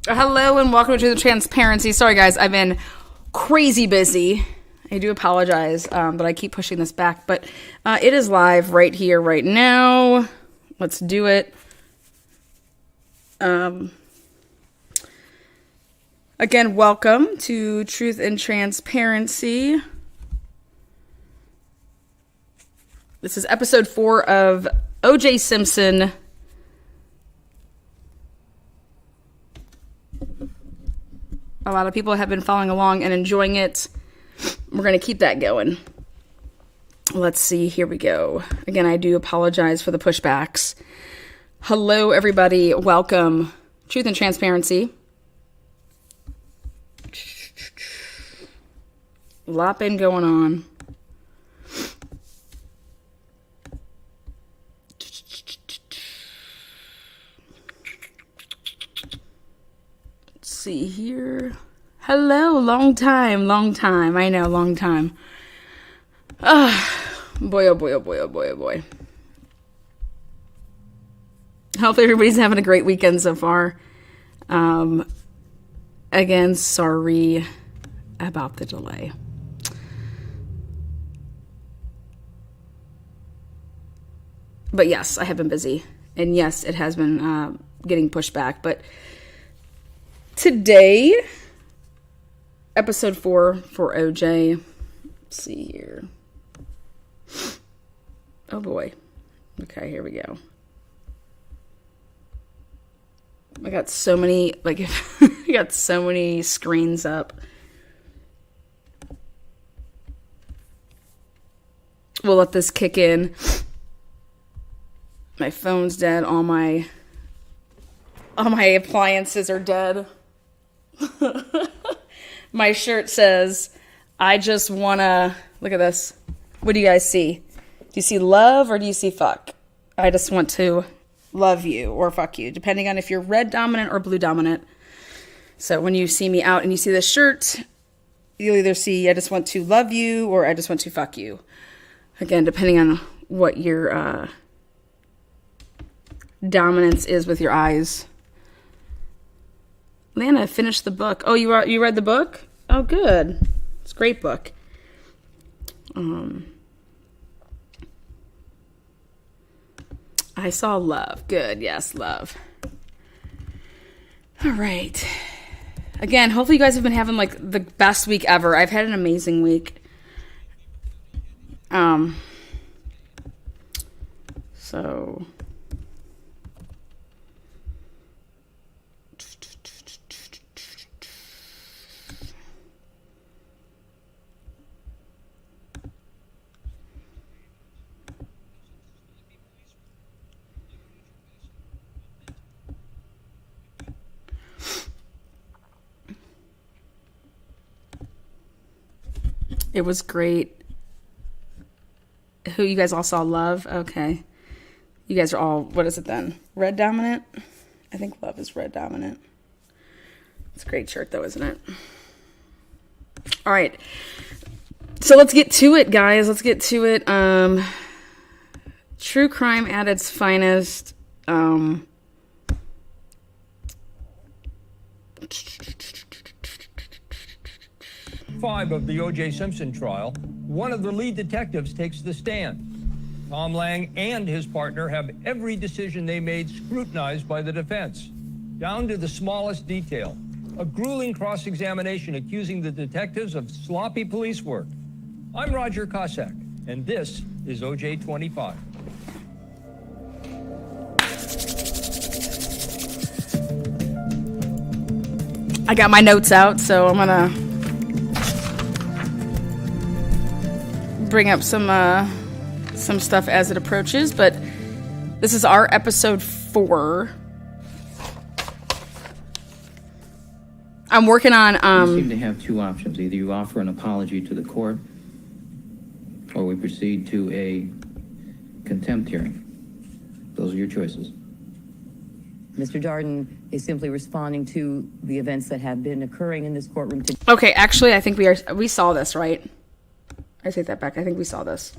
Hello and welcome to the Transparency. Sorry guys, I've been crazy busy. I do apologize, but I keep pushing this back. But it is live right here, right now. Let's do it. Again, welcome to Truth and Transparency. This is episode 4 of O.J. Simpson. A lot of people have been following along and enjoying it. We're going to keep that going. Let's see. Here we go. Again, I do apologize for the pushbacks. Hello, everybody. Welcome. Truth and Transparency. A lot been going on. See here. Hello, long time. I know, long time. Boy, oh boy, oh boy, oh boy, oh boy. Hope everybody's having a great weekend so far. Again, sorry about the delay. But yes, I have been busy. And yes, it has been getting pushed back. But today, episode 4 for OJ. Let's see here. Oh boy. Okay, here we go. I got so many, I got so many screens up. We'll let this kick in. My phone's dead. All my appliances are dead. My shirt says, I just wanna, look at this. What do you guys see? Do you see love or do you see fuck? I just want to love you or fuck you, depending on if you're red dominant or blue dominant. So when you see me out and you see this shirt, you'll either see I just want to love you or I just want to fuck you. Again, depending on what your dominance is with your eyes. Lana finished the book. Oh, you read the book? Oh, good. It's a great book. I saw love. Good. Yes, love. All right. Again, hopefully you guys have been having like the best week ever. I've had an amazing week. So it was great. Who, you guys all saw love? Okay. You guys are all, what is it then? Red dominant? I think love is red dominant. It's a great shirt though, isn't it? All right. So let's get to it, guys. Let's get to it. True crime at its finest. 5 of the O.J. Simpson trial, one of the lead detectives takes the stand. Tom Lang and his partner have every decision they made scrutinized by the defense, down to the smallest detail. A grueling cross-examination accusing the detectives of sloppy police work. I'm Roger Cossack, and this is O.J. 25. I got my notes out, so I'm gonna bring up some stuff as it approaches, but this is our episode 4. I'm working on We seem to have two options. Either you offer an apology to the court or we proceed to a contempt hearing. Those are your choices. Mr. Darden is simply responding to the events that have been occurring in this courtroom today. Okay, actually, I think we saw this, right? I take that back. I think we saw this.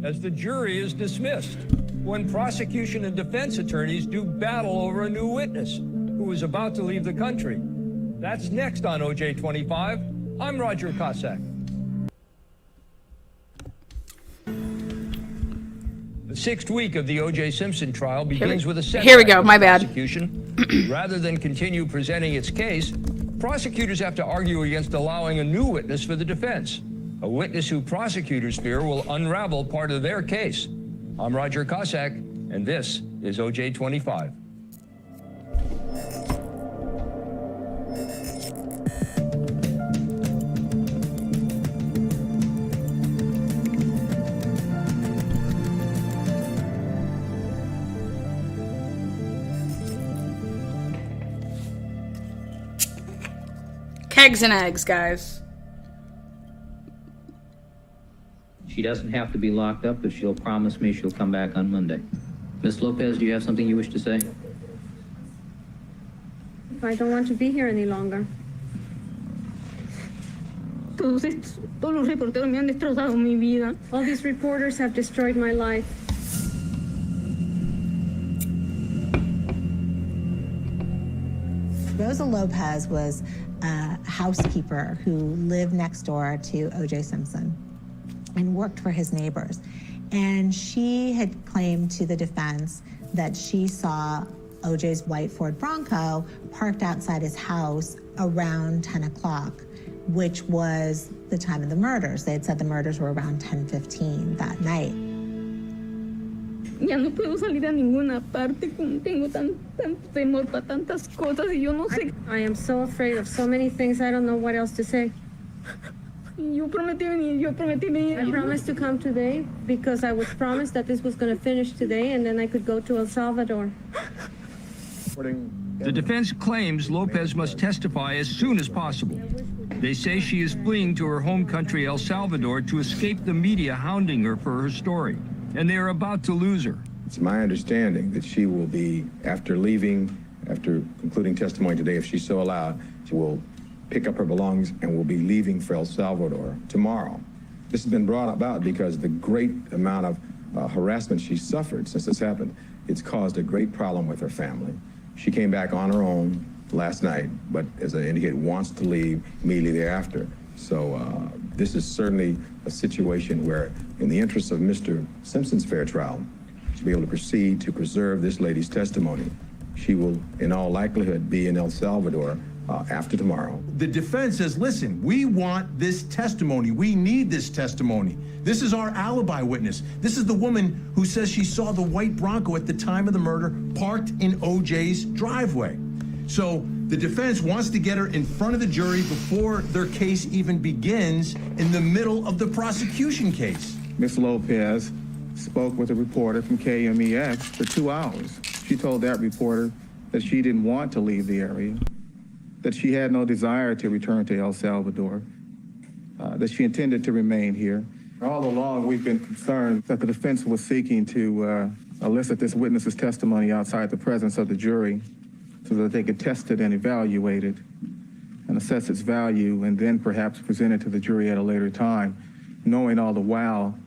as the jury is dismissed, when prosecution and defense attorneys do battle over a new witness who is about to leave the country. That's next on OJ 25. I'm Roger Cossack. The sixth week of the O.J. Simpson trial begins with a setback. Here we go, my bad. Prosecution. Rather than continue presenting its case, prosecutors have to argue against allowing a new witness for the defense, a witness who prosecutors fear will unravel part of their case. I'm Roger Cossack, and this is O.J. 25. Eggs and eggs, guys. She doesn't have to be locked up, but she'll promise me she'll come back on Monday. Ms. Lopez, do you have something you wish to say? I don't want to be here any longer. Todos los reporteros me han destrozado mi vida. All these reporters have destroyed my life. Rosa Lopez was a housekeeper who lived next door to O.J. Simpson and worked for his neighbors. And she had claimed to the defense that she saw O.J.'s white Ford Bronco parked outside his house around 10 o'clock, which was the time of the murders. They had said the murders were around 10:15 that night. Ya no puedo salir a ninguna parte, tengo tanto temor para tantas cosas y yo no sé. I am so afraid of so many things, I don't know what else to say. Yo prometí venir. I promised to come today because I was promised that this was going to finish today and then I could go to El Salvador. The defense claims Lopez must testify as soon as possible. They say she is fleeing to her home country, El Salvador, to escape the media hounding her for her story, and they are about to lose her. It's my understanding that she will be, after concluding testimony today, if she's so allowed, she will pick up her belongings and will be leaving for El Salvador tomorrow. This has been brought about because the great amount of harassment she's suffered since this happened, it's caused a great problem with her family. She came back on her own last night, but as I indicated, wants to leave immediately thereafter. So this is certainly a situation where, in the interest of Mr. Simpson's fair trial, to be able to proceed to preserve this lady's testimony, she will, in all likelihood, be in El Salvador after tomorrow. The defense says, listen, we want this testimony. We need this testimony. This is our alibi witness. This is the woman who says she saw the white Bronco at the time of the murder parked in O.J.'s driveway. So the defense wants to get her in front of the jury before their case even begins in the middle of the prosecution case. Ms. Lopez spoke with a reporter from KMEX for 2 hours. She told that reporter that she didn't want to leave the area, that she had no desire to return to El Salvador, that she intended to remain here. All along, we've been concerned that the defense was seeking to elicit this witness's testimony outside the presence of the jury so that they could test it and evaluate it and assess its value and then perhaps present it to the jury at a later time, knowing all the while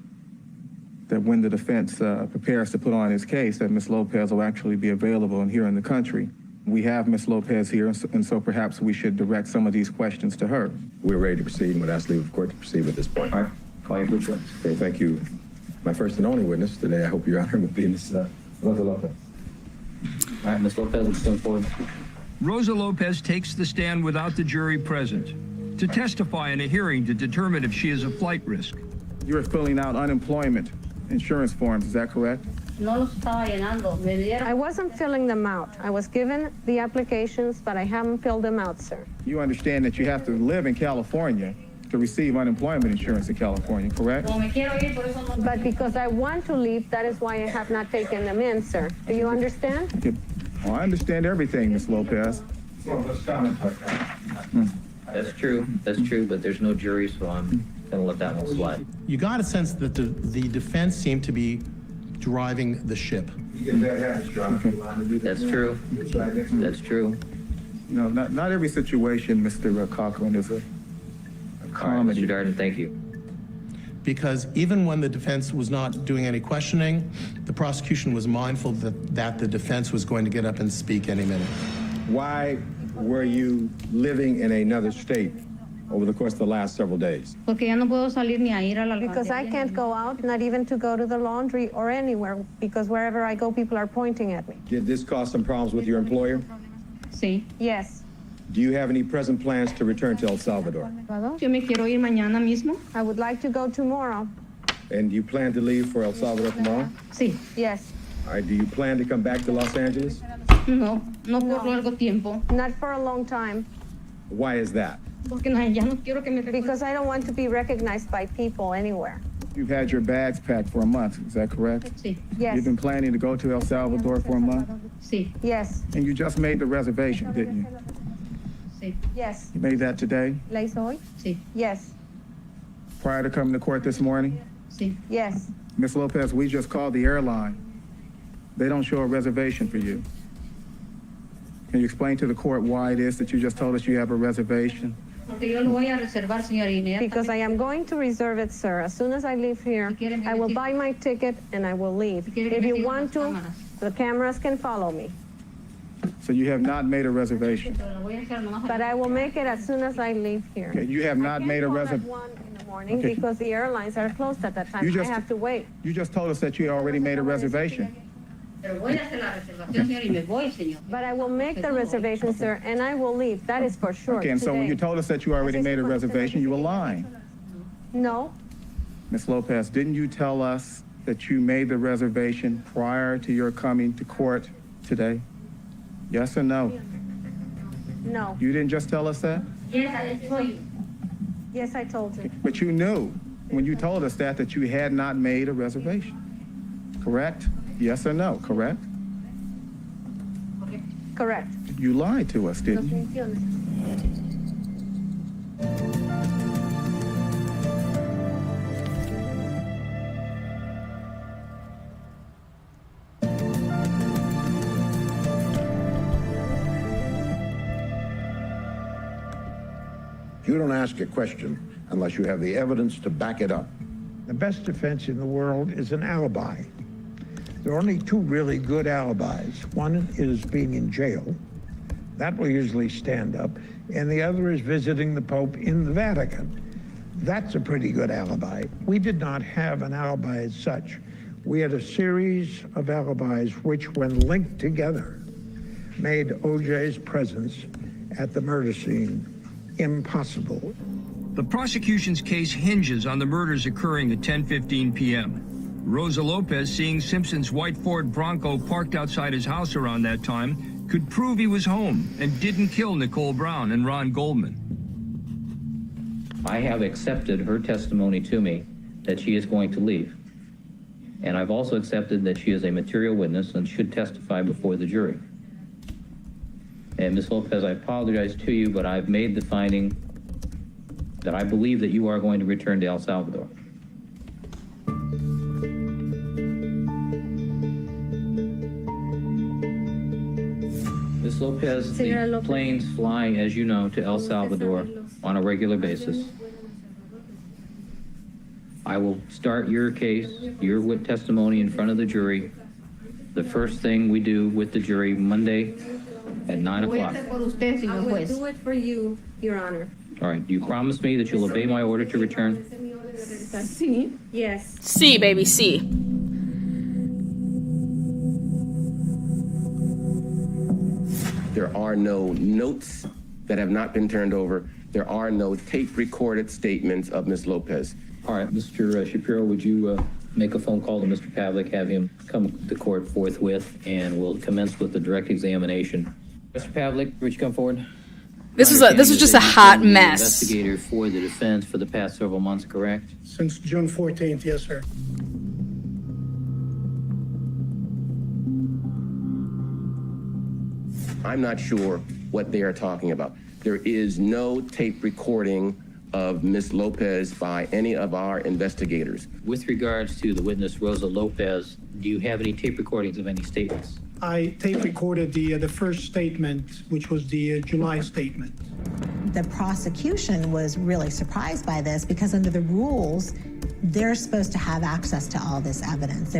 that when the defense prepares to put on its case, that Ms. Lopez will actually be available and here in the country. We have Ms. Lopez here, and so perhaps we should direct some of these questions to her. We're ready to proceed and would ask leave of court to proceed at this point. All right, call your witness. Okay, thank you. My first and only witness today, I hope Your Honor, will be Ms. Rosa Lopez. All right, Ms. Lopez, let's come forward. Rosa Lopez takes the stand without the jury present to testify in a hearing to determine if she is a flight risk. You're filling out unemployment insurance forms, is that correct? I wasn't filling them out. I was given the applications, but I haven't filled them out, sir. You understand that you have to live in California to receive unemployment insurance in California, correct? But because I want to leave, that is why I have not taken them in, sir. Do you understand? Okay. Well, I understand everything, Ms. Lopez. That's true, but there's no jury, so I'm gonna let that one slide. You got a sense that the defense seemed to be driving the ship. That's true. That's true. No, not every situation, Mr. Cochran, is a All right, comedy. Mr. Darden, thank you. because even when the defense was not doing any questioning, the prosecution was mindful that the defense was going to get up and speak any minute. Why were you living in another state over the course of the last several days? Because I can't go out, not even to go to the laundry or anywhere, because wherever I go, people are pointing at me. Did this cause some problems with your employer? Sí. Yes. Do you have any present plans to return to El Salvador? Yo me quiero ir mañana mismo. I would like to go tomorrow. And do you plan to leave for El Salvador tomorrow? Sí. Yes. All right, do you plan to come back to Los Angeles? No por largo tiempo. Not for a long time. Why is that? Porque ya no quiero que me Because I don't want to be recognized by people anywhere. You've had your bags packed for a month, is that correct? Sí. Yes. You've been planning to go to El Salvador for a month? Sí. Yes. And you just made the reservation, didn't you? Sí. Yes. You made that today, ¿La hizo hoy? Sí. Yes. prior to coming to court this morning? Sí. Yes. Ms. Lopez, we just called the airline. They don't show a reservation for you. Can you explain to the court why it is that you just told us you have a reservation? Because I am going to reserve it, sir. As soon as I leave here, I will buy my ticket and I will leave. If you want to, the cameras can follow me. So you have not made a reservation? But I will make it as soon as I leave here. Okay, you have not made a reservation? 1 in the morning Okay. because the airlines are closed at that time. You just- I have to wait. You just told us that you already made a reservation. But I will make the reservation, sir, and I will leave. That is for sure. Okay, and so when you today. told us that you already made a reservation, you were lying. No, Ms. Lopez, didn't you tell us that you made the reservation prior to your coming to court today? Yes or no? no. You didn't just tell us that? Yes, I told you. But you knew when you told us that you had not made a reservation, correct? Yes or no, correct? Correct. You lied to us, didn't you? You don't ask a question unless you have the evidence to back it up. The best defense in the world is an alibi. There are only two really good alibis. One is being in jail. That will usually stand up. And the other is visiting the Pope in the Vatican. That's a pretty good alibi. We did not have an alibi as such. We had a series of alibis which, when linked together, made O.J.'s presence at the murder scene impossible. The prosecution's case hinges on the murders occurring at 10:15 p.m. Rosa Lopez, seeing Simpson's white Ford Bronco parked outside his house around that time, could prove he was home and didn't kill Nicole Brown and Ron Goldman. I have accepted her testimony to me that she is going to leave. And I've also accepted that she is a material witness and should testify before the jury. And Ms. Lopez, I apologize to you, but I've made the finding that I believe that you are going to return to El Salvador. Ms. Lopez, the planes fly, as you know, to El Salvador on a regular basis. I will start your case, your testimony in front of the jury, the first thing we do with the jury Monday at 9 o'clock. I will do it for you, Your Honor. All right, do you promise me that you'll obey my order to return? Sí. Yes. C, baby, C. There are no notes that have not been turned over. There are no tape-recorded statements of Ms. Lopez. All right, Mr. Shapiro, would you make a phone call to Mr. Pavlik, have him come to court forthwith, and we'll commence with the direct examination. Mr. Pavlik, would you come forward? This was just a hot mess. Investigator for the defense for the past several months, correct? Since June 14th, yes, sir. I'm not sure what they are talking about. There is no tape recording of Ms. Lopez by any of our investigators. With regards to the witness, Rosa Lopez, do you have any tape recordings of any statements? I tape recorded the first statement, which was the July statement. the prosecution was really surprised by this because under the rules, they're supposed to have access to all this evidence.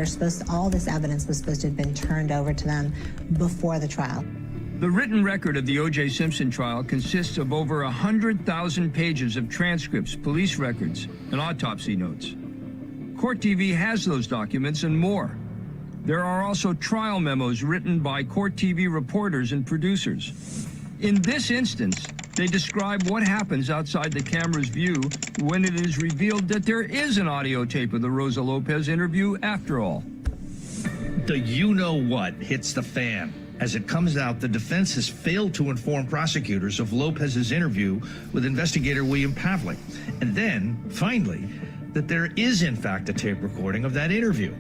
All this evidence was supposed to have been turned over to them before the trial. The written record of the O.J. Simpson trial consists of over 100,000 pages of transcripts, police records, and autopsy notes. Court TV has those documents and more. There are also trial memos written by Court TV reporters and producers. In this instance, they describe what happens outside the camera's view when it is revealed that there is an audio tape of the Rosa Lopez interview after all. The you-know-what hits the fan. As it comes out, the defense has failed to inform prosecutors of Lopez's interview with investigator William Pavlik. And then, finally, that there is in fact a tape recording of that interview.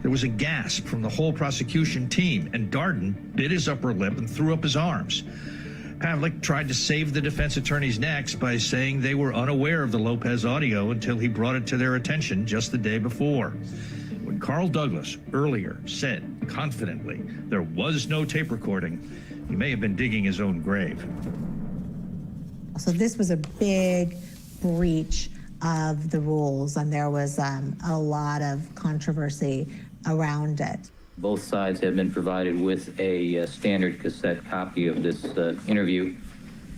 There was a gasp from the whole prosecution team, and Darden bit his upper lip and threw up his arms. Pavlik tried to save the defense attorney's necks by saying they were unaware of the Lopez audio until he brought it to their attention just the day before. When Carl Douglas earlier said confidently there was no tape recording, he may have been digging his own grave. So this was a big breach of the rules, and there was a lot of controversy around it. Both sides have been provided with a standard cassette copy of this interview.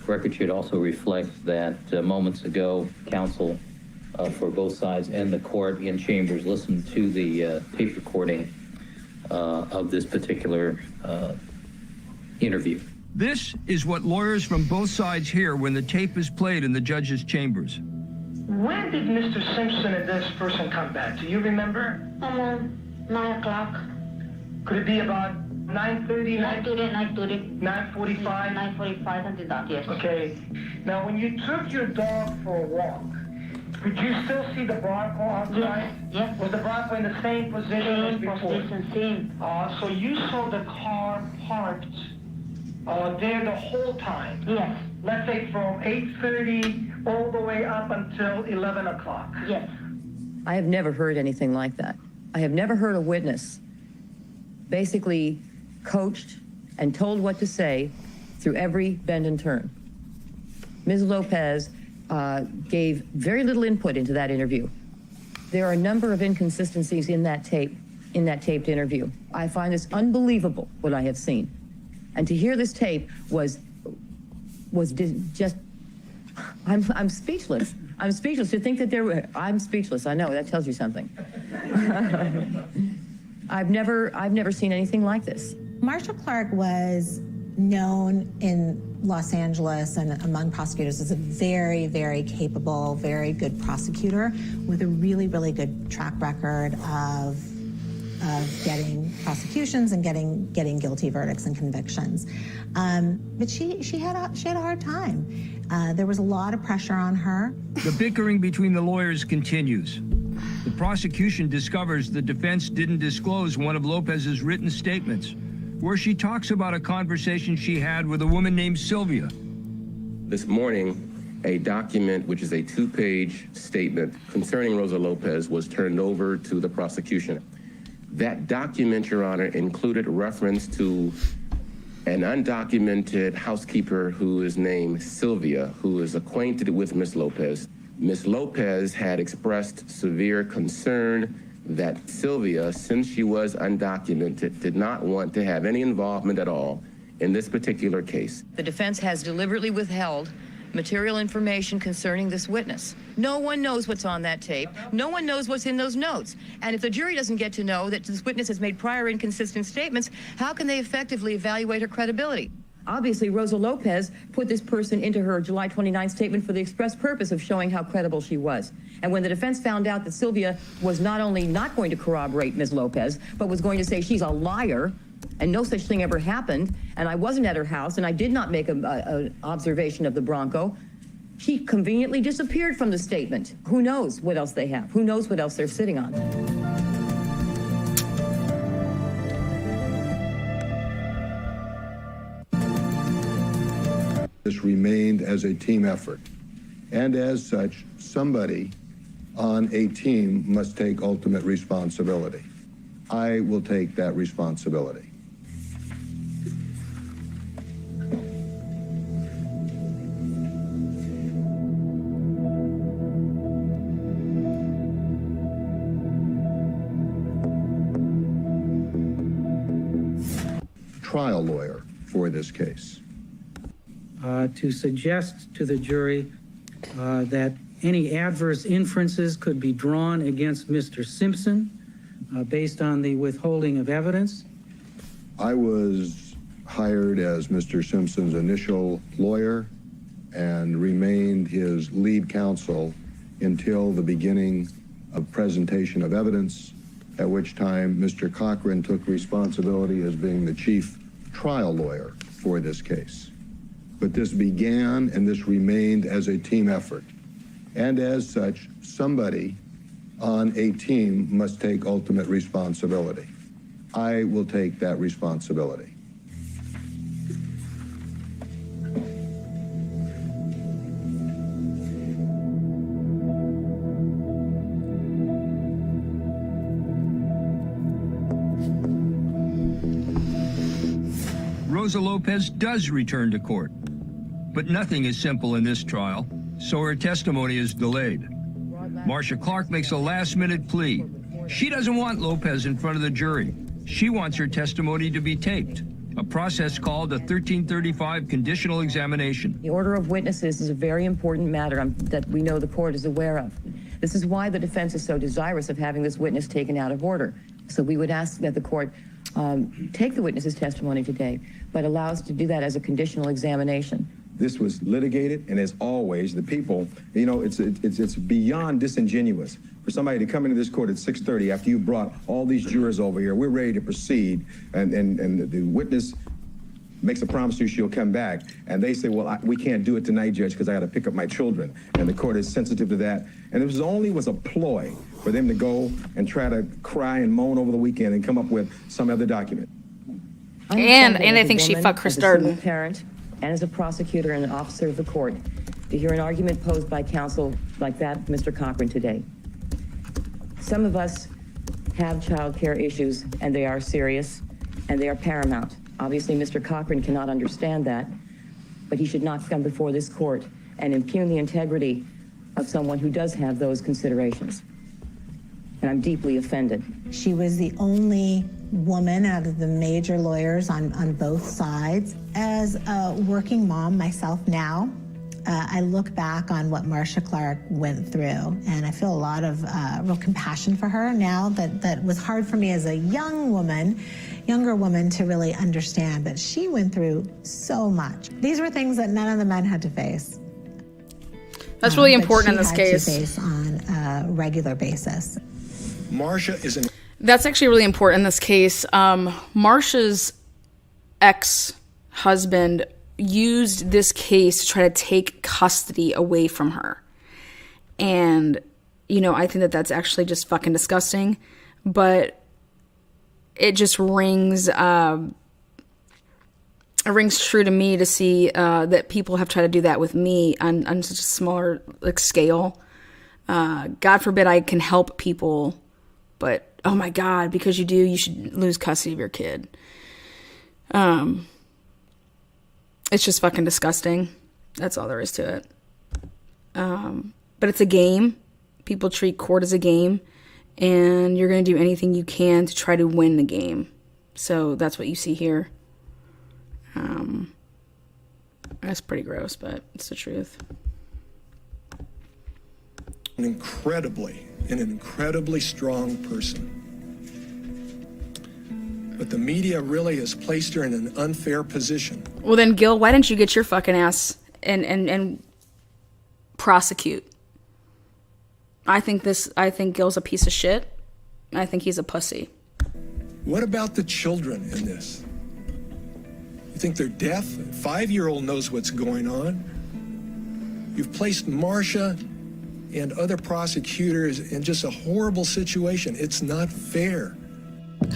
The record should also reflect that moments ago, counsel for both sides and the court in chambers listened to the tape recording of this particular interview. This is what lawyers from both sides hear when the tape is played in the judge's chambers. When did Mr. Simpson and this person come back? Do you remember? 9 o'clock. Could it be about 9:30? 9:30. 9:45? 9:45, something like that, yes. Okay. Now, when you took your dog for a walk, could you still see the Bronco outside? Yes. Was the Bronco in the same position as before? Same. So you saw the car parked there the whole time? Yes. Let's say from 8:30 all the way up until 11 o'clock? Yes. I have never heard anything like that. I have never heard a witness basically coached and told what to say through every bend and turn. Ms. Lopez gave very little input into that interview. There are a number of inconsistencies in that taped interview. I find this unbelievable, what I have seen. And to hear this tape was just, I'm speechless. I'm speechless to think that I'm speechless. I know, that tells you something. I've never seen anything like this. Marshall Clark was known in Los Angeles and among prosecutors as a very, very capable, very good prosecutor with a really, really good track record of getting prosecutions and getting guilty verdicts and convictions. But she had a hard time. There was a lot of pressure on her. The bickering between the lawyers continues. The prosecution discovers the defense didn't disclose one of Lopez's written statements, where she talks about a conversation she had with a woman named Sylvia. This morning, a document, which is a 2-page statement concerning Rosa Lopez, was turned over to the prosecution. That document, Your Honor, included reference to an undocumented housekeeper who is named Sylvia, who is acquainted with Ms. Lopez. Ms. Lopez had expressed severe concern that Sylvia, since she was undocumented, did not want to have any involvement at all in this particular case. The defense has deliberately withheld material information concerning this witness. No one knows what's on that tape. No one knows what's in those notes. And if the jury doesn't get to know that this witness has made prior inconsistent statements, how can they effectively evaluate her credibility? Obviously, Rosa Lopez put this person into her July 29th statement for the express purpose of showing how credible she was. And when the defense found out that Sylvia was not only not going to corroborate Ms. Lopez, but was going to say she's a liar and no such thing ever happened, and I wasn't at her house, and I did not make an observation of the Bronco, she conveniently disappeared from the statement. Who knows what else they have? Who knows what else they're sitting on? This remained as a team effort. And as such, somebody on a team must take ultimate responsibility. I will take that responsibility. trial lawyer for this case. To suggest to the jury that any adverse inferences could be drawn against Mr. Simpson based on the withholding of evidence. I was hired as Mr. Simpson's initial lawyer and remained his lead counsel until the beginning of presentation of evidence, at which time Mr. Cochran took responsibility as being the chief trial lawyer for this case. But this began and this remained as a team effort. And as such, somebody on a team must take ultimate responsibility. I will take that responsibility. Rosa Lopez does return to court. But nothing is simple in this trial, so her testimony is delayed. Marcia Clark makes a last-minute plea. She doesn't want Lopez in front of the jury. She wants her testimony to be taped, a process called a 1335 conditional examination. The order of witnesses is a very important matter that we know the court is aware of. This is why the defense is so desirous of having this witness taken out of order. So we would ask that the court take the witness's testimony today, but allow us to do that as a conditional examination. This was litigated, and as always, the people, you know, it's beyond disingenuous for somebody to come into this court at 6:30 after you brought all these jurors over here. We're ready to proceed, and the witness makes a promise to you she'll come back, and they say, well, we can't do it tonight, Judge, because I got to pick up my children, and the court is sensitive to that. And it was a ploy for them to go and try to cry and moan over the weekend and come up with some other document. And I think she fucked Chris Darden. Parent, and as a prosecutor and an officer of the court, to hear an argument posed by counsel like that, Mr. Cochran, today. Some of us have child care issues, and they are serious, and they are paramount. Obviously, Mr. Cochran cannot understand that, but he should not come before this court and impugn the integrity of someone who does have those considerations. And I'm deeply offended. She was the only woman out of the major lawyers on both sides. As a working mom myself now, I look back on what Marcia Clark went through, and I feel a lot of real compassion for her now. That was hard for me as a younger woman to really understand, but she went through so much. These were things that none of the men had to face. That's really important in this case. To face on a regular basis. Marcia is an... That's actually really important in this case. Marcia's ex-husband used this case to try to take custody away from her. And, you know, I think that that's actually just fucking disgusting. But it just rings true to me to see that people have tried to do that with me on such a smaller scale. God forbid I can help people, but oh my God, because you should lose custody of your kid. It's just fucking disgusting. That's all there is to it. But it's a game. People treat court as a game, and you're going to do anything you can to try to win the game. So that's what you see here. That's pretty gross, but it's the truth. An incredibly strong person. But the media really has placed her in an unfair position. Well then, Gil, why didn't you get your fucking ass and prosecute? I think Gil's a piece of shit. I think he's a pussy. What about the children in this? You think they're deaf? A 5-year-old knows what's going on. You've placed Marcia and other prosecutors in just a horrible situation. It's not fair.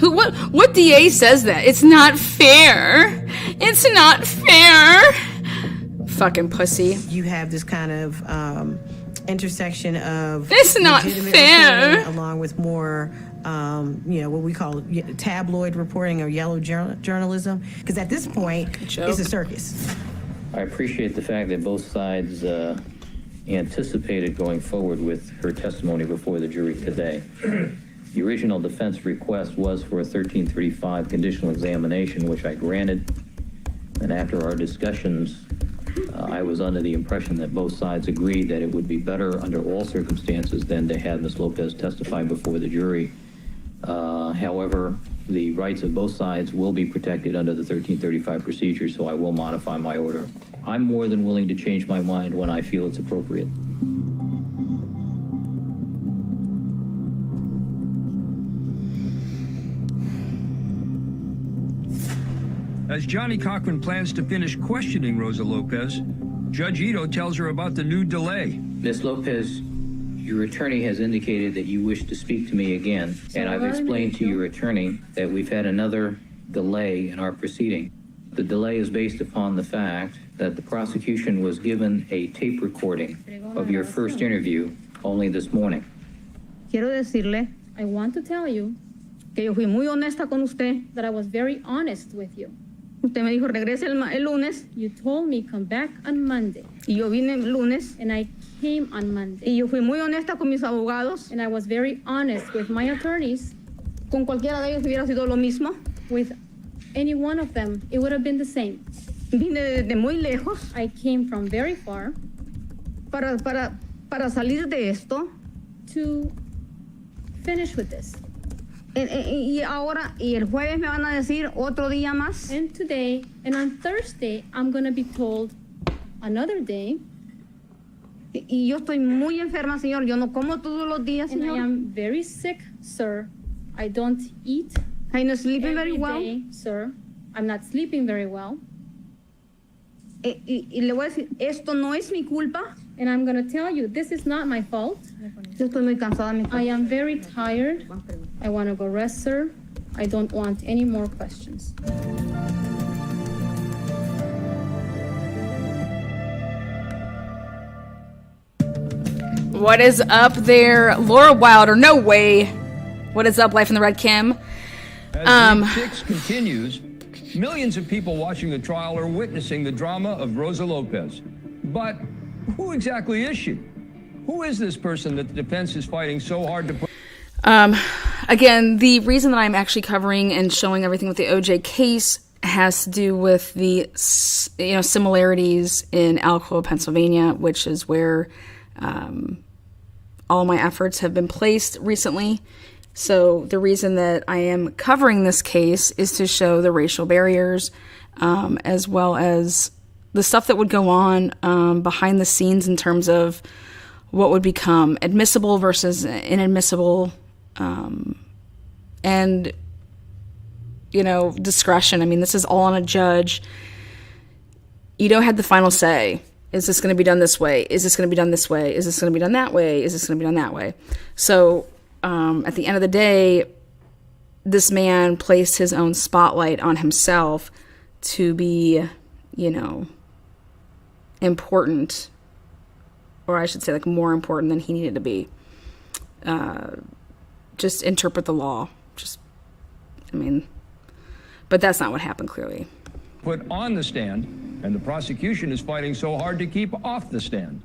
What DA says that? It's not fair. It's not fair. Fucking pussy. You have this kind of intersection of it's not fair, along with more what we call tabloid reporting or yellow journalism, because at this point it's a circus. I appreciate the fact that both sides anticipated going forward with her testimony before the jury today. The original defense request was for a 1335 conditional examination, which I granted. And after our discussions, I was under the impression that both sides agreed that it would be better under all circumstances than to have Ms. Lopez testify before the jury. However, the rights of both sides will be protected under the 1335 procedure, so I will modify my order. I'm more than willing to change my mind when I feel it's appropriate. As Johnny Cochran plans to finish questioning Rosa Lopez, Judge Ito tells her about the new delay. Ms. Lopez, your attorney has indicated that you wish to speak to me again, and I've explained to your attorney that we've had another delay in our proceeding. The delay is based upon the fact that the prosecution was given a tape recording of your first interview only this morning. Quiero decirle, I want to tell you que yo fui muy honesta con usted, that I was very honest with you. Usted me dijo, regrese el lunes. You told me come back on Monday. Y yo vine el lunes. And I came on Monday. Y yo fui muy honesta con mis abogados. And I was very honest with my attorneys. Con cualquiera de ellos hubiera sido lo mismo. With any one of them, it would have been the same. Vine de muy lejos. I came from very far. Para salir de esto. To finish with this. Y ahora, y el jueves me van a decir otro día más. And today, and on Thursday, I'm going to be told another day. Y yo estoy muy enferma, señor. Yo no como todos los días, señor. And I am very sick, sir. I don't eat. I'm not sleeping very well. Day, sir. I'm not sleeping very well. Y le voy a decir, esto no es mi culpa. And I'm going to tell you, this is not my fault. Yo estoy muy cansada, mi I am very tired. I want to go rest, sir. I don't want any more questions. What is up there? Laura Wilder, no way. What is up, Life in the Red Kim? As Week 6 continues, millions of people watching the trial are witnessing the drama of Rosa Lopez. But who exactly is she? Who is this person that the defense is fighting so hard to put? Again, the reason that I'm actually covering and showing everything with the OJ case has to do with the similarities in Alcoa, Pennsylvania, which is where all my efforts have been placed recently. So the reason that I am covering this case is to show the racial barriers, as well as the stuff that would go on behind the scenes in terms of what would become admissible versus inadmissible, and, discretion. I mean, this is all on a judge. Ito had the final say. Is this going to be done this way? Is this going to be done this way? Is this going to be done that way? Is this going to be done that way? So at the end of the day, this man placed his own spotlight on himself to be, important, or I should say like more important than he needed to be. Just interpret the law. But that's not what happened, clearly. Put on the stand, and the prosecution is fighting so hard to keep off the stand.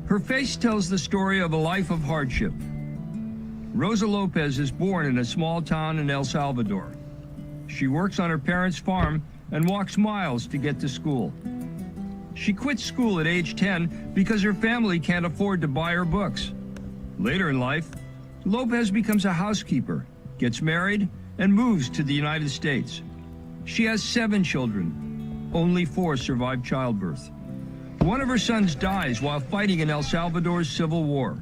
Her face tells the story of a life of hardship. Rosa Lopez is born in a small town in El Salvador. She works on her parents' farm and walks miles to get to school. She quits school at age 10 because her family can't afford to buy her books. Later in life, Lopez becomes a housekeeper, gets married, and moves to the United States. She has 7 children. Only 4 survive childbirth. One of her sons dies while fighting in El Salvador's civil war.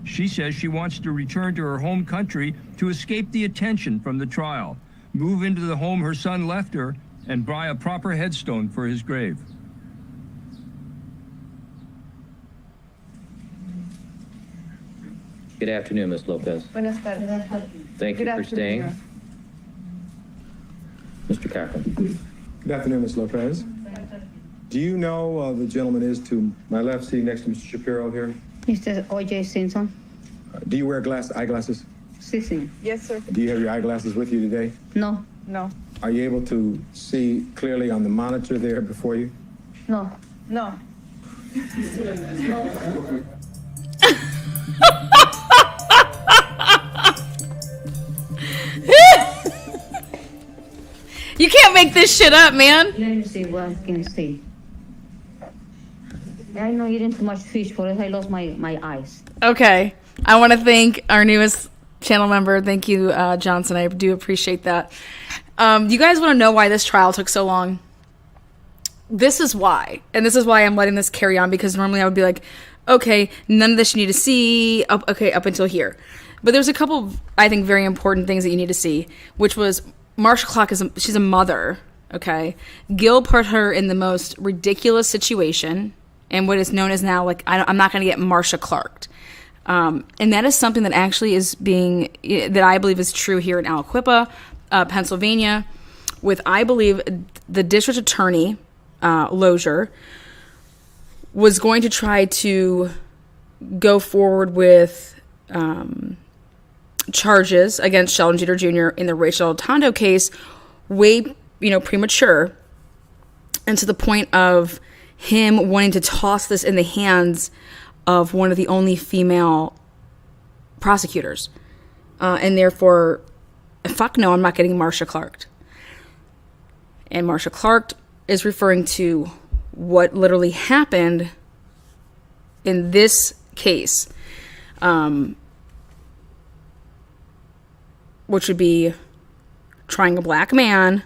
She says she wants to return to her home country to escape the attention from the trial, move into the home her son left her, and buy a proper headstone for his grave. Good afternoon, Ms. Lopez. Buenas tardes. Thank you for staying. Mr. Cochran. Good afternoon, Ms. Lopez. Do you know the gentleman is to my left, sitting next to Mr. Shapiro here? Mr. O.J. Simpson. Do you wear eyeglasses? Sí, sí. Yes, sir. Do you have your eyeglasses with you today? No. No. Are you able to see clearly on the monitor there before you? No. No. You can't make this shit up, man. Let me see what I can see. I know eating too much fish, for it I lost my eyes. Okay. I want to thank our newest channel member. Thank you, Johnson. I do appreciate that. You guys want to know why this trial took so long? This is why. And this is why I'm letting this carry on, because normally I would be like, okay, none of this you need to see. Up until here. But there's a couple, I think, very important things that you need to see, which was Marsha Clark she's a mother, okay? Gil put her in the most ridiculous situation, and what is known as now, like, I'm not going to get Marsha Clarked. And that is something that actually is that I believe is true here in Aliquippa, Pennsylvania, with, I believe, the district attorney, Lozier, was going to try to go forward with charges against Sheldon Jeter Jr. in the Rachel Tondo case way, premature, and to the point of him wanting to toss this in the hands of one of the only female prosecutors. And therefore, fuck no, I'm not getting Marsha Clarked. And Marsha Clarked is referring to what literally happened in this case, which would be trying a black man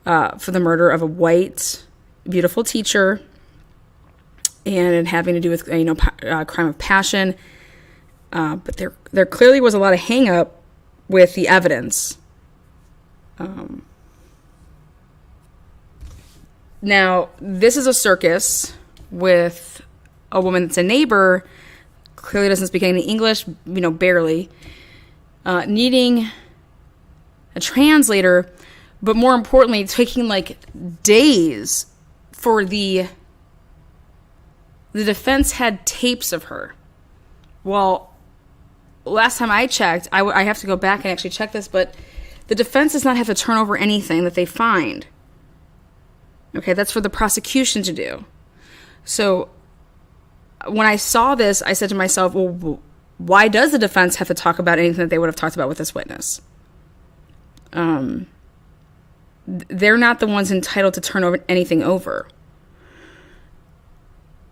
for the murder of a white, beautiful teacher, and having to do with crime of passion. But there clearly was a lot of hang up with the evidence. Now, this is a circus with a woman that's a neighbor, clearly doesn't speak any English, barely, needing a translator, but more importantly, taking like days for the defense had tapes of her. Well, last time I checked, I have to go back and actually check this, but the defense does not have to turn over anything that they find. Okay, that's for the prosecution to do. So when I saw this, I said to myself, well, why does the defense have to talk about anything that they would have talked about with this witness? They're not the ones entitled to turn anything over.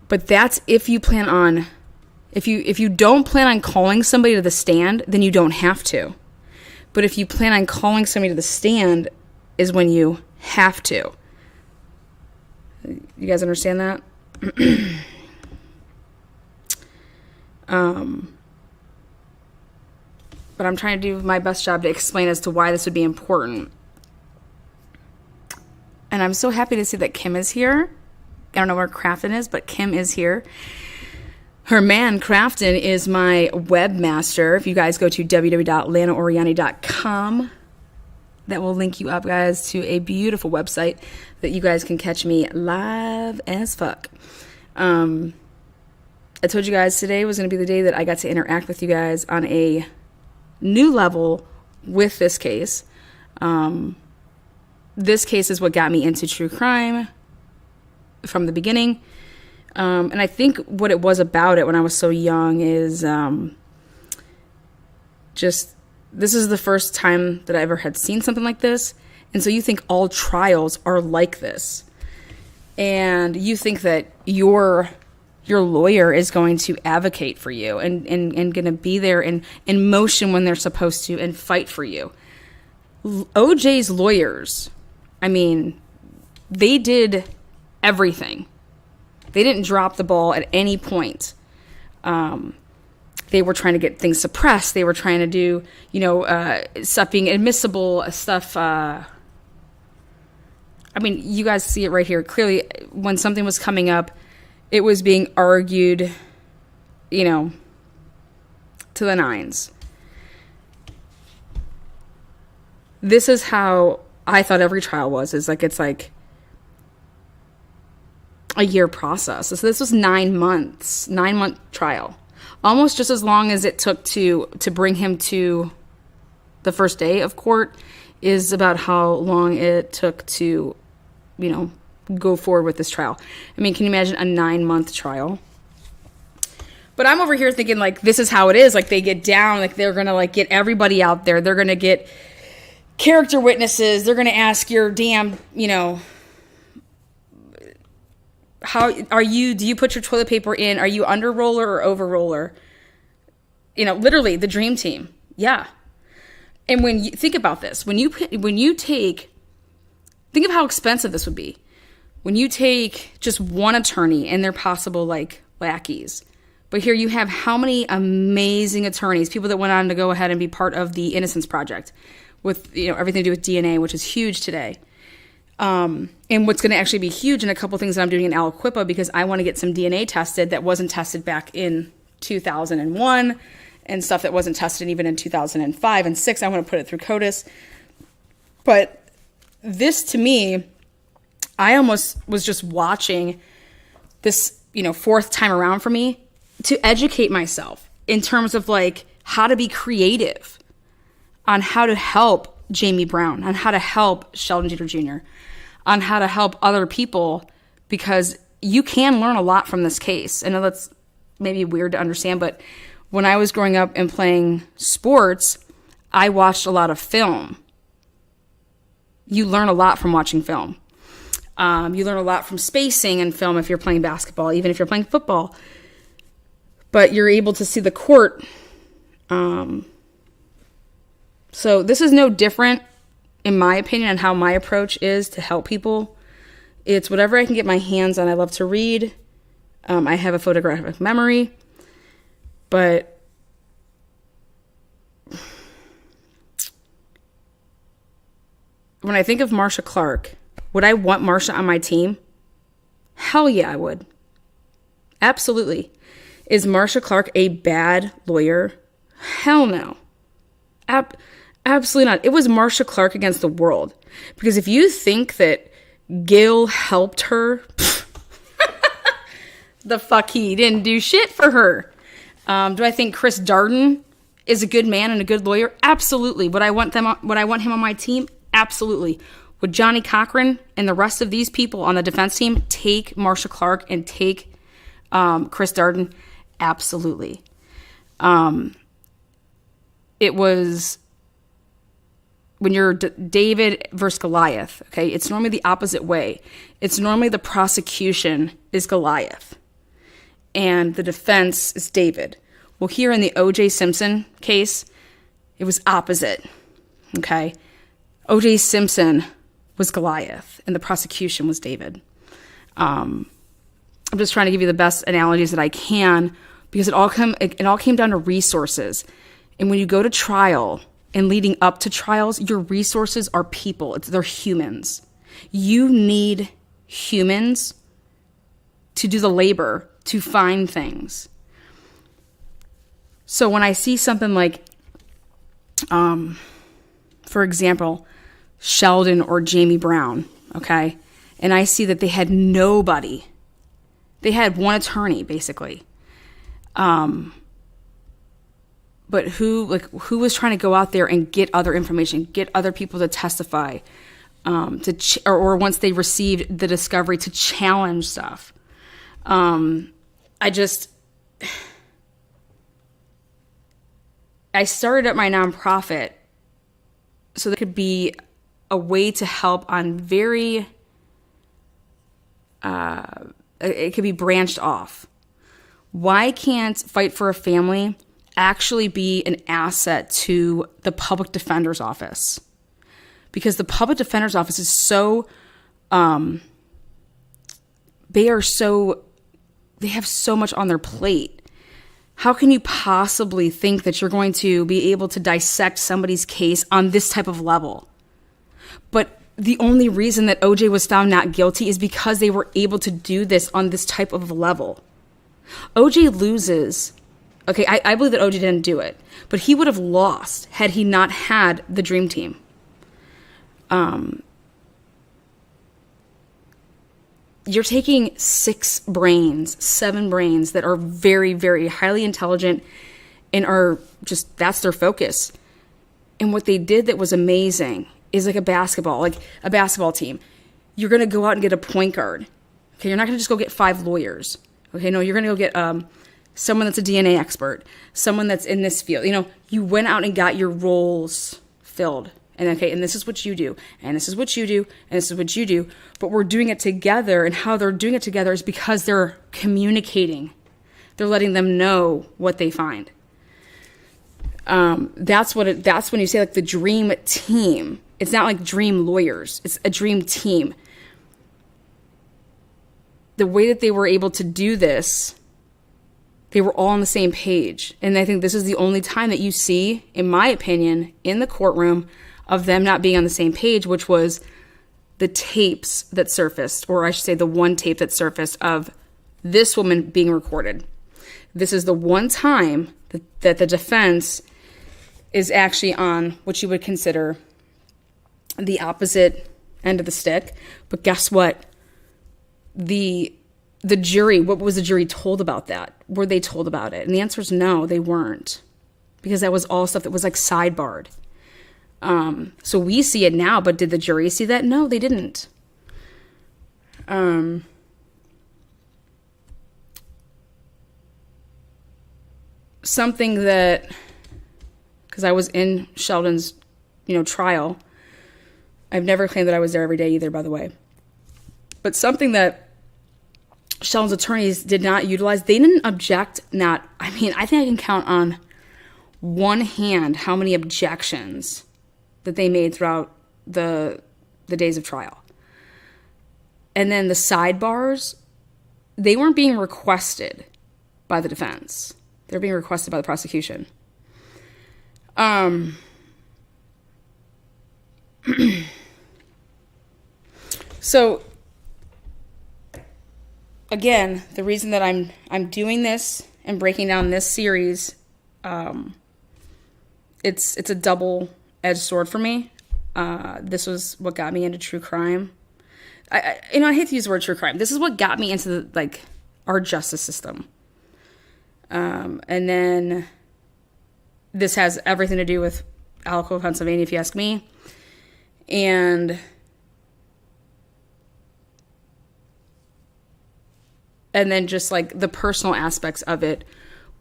But that's if you plan on, if you don't plan on calling somebody to the stand, then you don't have to. But if you plan on calling somebody to the stand is when you have to. You guys understand that? But I'm trying to do my best job to explain as to why this would be important. And I'm so happy to see that Kim is here. I don't know where Crafton is, but Kim is here. Her man, Crafton, is my webmaster. If you guys go to www.lanaoriani.com, that will link you up, guys, to a beautiful website that you guys can catch me live as fuck. I told you guys today was going to be the day that I got to interact with you guys on a new level with this case. This case is what got me into true crime from the beginning. And I think what it was about it when I was so young is just, this is the first time that I ever had seen something like this. And so you think all trials are like this. And you think that your lawyer is going to advocate for you and going to be there in motion when they're supposed to and fight for you. OJ's lawyers, I mean, they did everything. They didn't drop the ball at any point. They were trying to get things suppressed. They were trying to do, stuff being admissible, stuff. I mean, you guys see it right here. Clearly, when something was coming up, it was being argued, to the nines. This is how I thought every trial was. It's like a year process. So this was 9 months, 9-month trial. Almost just as long as it took to bring him to the first day of court is about how long it took to, go forward with this trial. I mean, can you imagine a 9-month trial? But I'm over here thinking, this is how it is. They get down, they're going to, get everybody out there. They're going to get character witnesses. They're going to ask your damn, how are you, do you put your toilet paper in? Are you under roller or over roller? Literally the dream team. Yeah. And when you think about this, think of how expensive this would be. When you take just one attorney and their possible lackeys, but here you have how many amazing attorneys, people that went on to go ahead and be part of the Innocence Project with, everything to do with DNA, which is huge today. And what's going to actually be huge, and a couple things that I'm doing in Aliquippa, because I want to get some DNA tested that wasn't tested back in 2001 and stuff that wasn't tested even in 2005 and 6. I want to put it through CODIS. But this, to me, I almost was just watching this, fourth time around for me to educate myself in terms of how to be creative on how to help Jamie Brown, on how to help Sheldon Jeter Jr., on how to help other people, because you can learn a lot from this case. I know that's maybe weird to understand, but when I was growing up and playing sports, I watched a lot of film. You learn a lot from watching film. You learn a lot from spacing in film if you're playing basketball, even if you're playing football. But you're able to see the court. So this is no different, in my opinion, on how my approach is to help people. It's whatever I can get my hands on. I love to read. I have a photographic memory. But when I think of Marcia Clark, would I want Marcia on my team? Hell yeah, I would. Absolutely. Is Marcia Clark a bad lawyer? Hell no. Absolutely not. It was Marcia Clark against the world. Because if you think that Gil helped her, the fuck, he didn't do shit for her. Do I think Chris Darden is a good man and a good lawyer? Absolutely. Would I want him on my team? Absolutely. Would Johnny Cochran and the rest of these people on the defense team take Marcia Clark and take Chris Darden? Absolutely. It was when you're David versus Goliath, okay? It's normally the opposite way. It's normally the prosecution is Goliath and the defense is David. Well, here in the O.J. Simpson case, it was opposite, okay? O.J. Simpson was Goliath and the prosecution was David. I'm just trying to give you the best analogies that I can, because it all came down to resources. And when you go to trial and leading up to trials, your resources are people. They're humans. You need humans to do the labor, to find things. So when I see something like, for example, Sheldon or Jamie Brown, okay, and I see that they had nobody. They had one attorney, basically. But who was trying to go out there and get other information, get other people to testify, or once they received the discovery, to challenge stuff. I started up my nonprofit so there could be a way to help on it could be branched off. Why can't Fight for a Family actually be an asset to the public defender's office? Because the public defender's office is so, they have so much on their plate. How can you possibly think that you're going to be able to dissect somebody's case on this type of level? But the only reason that OJ was found not guilty is because they were able to do this on this type of level. OJ loses. Okay, I believe that OJ didn't do it, but he would have lost had he not had the dream team. You're taking 7 brains that are very, very highly intelligent and are just, that's their focus. And what they did that was amazing is like a basketball team. You're going to go out and get a point guard. Okay, you're not going to just go get 5 lawyers. Okay, no, you're going to go get someone that's a DNA expert, someone that's in this field. You know, you went out and got your roles filled. And okay, and this is what you do, and this is what you do, and this is what you do. But we're doing it together, and how they're doing it together is because they're communicating. They're letting them know what they find. That's when you say like the dream team. It's not like dream lawyers. It's a dream team. The way that they were able to do this, they were all on the same page. And I think this is the only time that you see, in my opinion, in the courtroom of them not being on the same page, which was the tapes that surfaced, or I should say the one tape that surfaced of this woman being recorded. This is the one time that the defense is actually on what you would consider the opposite end of the stick. But guess what? The jury, what was the jury told about that? Were they told about it? And the answer is no, they weren't. Because that was all stuff that was like sidebarred. So we see it now, but did the jury see that? No, they didn't. Something that, because I was in Sheldon's, trial. I've never claimed that I was there every day either, by the way. But something that Sheldon's attorneys did not utilize, they didn't object. I think I can count on one hand how many objections that they made throughout the days of trial. And then the sidebars, they weren't being requested by the defense. They're being requested by the prosecution. So again, the reason that I'm doing this and breaking down this series, it's a double-edged sword for me. This was what got me into true crime. I hate to use the word true crime. This is what got me into our justice system. And then this has everything to do with Alico, Pennsylvania, if you ask me. And then just like the personal aspects of it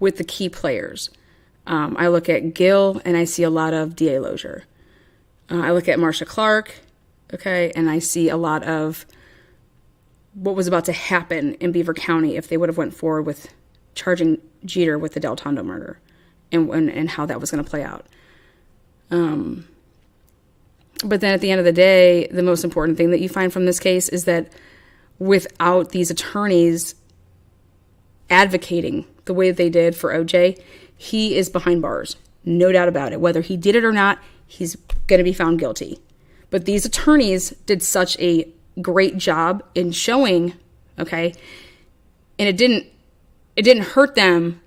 with the key players. I look at Gil and I see a lot of D.A. Lozier. I look at Marcia Clark, okay, and I see a lot of what was about to happen in Beaver County if they would have went forward with charging Jeter with the Del Tondo murder and how that was going to play out. But then at the end of the day, the most important thing that you find from this case is that without these attorneys advocating the way that they did for OJ, he is behind bars. No doubt about it. Whether he did it or not, he's going to be found guilty. But these attorneys did such a great job in showing, okay, and it didn't hurt them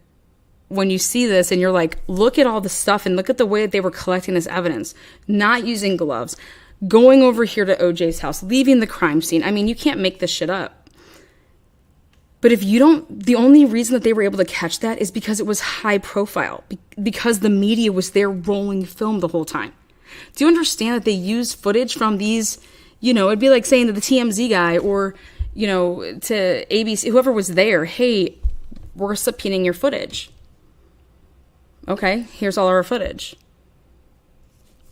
when you see this and you're like, look at all the stuff and look at the way that they were collecting this evidence, not using gloves, going over here to OJ's house, leaving the crime scene. I mean, you can't make this shit up. But if you don't, the only reason that they were able to catch that is because it was high profile, because the media was there rolling film the whole time. Do you understand that they used footage from these, it'd be like saying to the TMZ guy or, to ABC, whoever was there, hey, we're subpoenaing your footage. Okay, here's all our footage.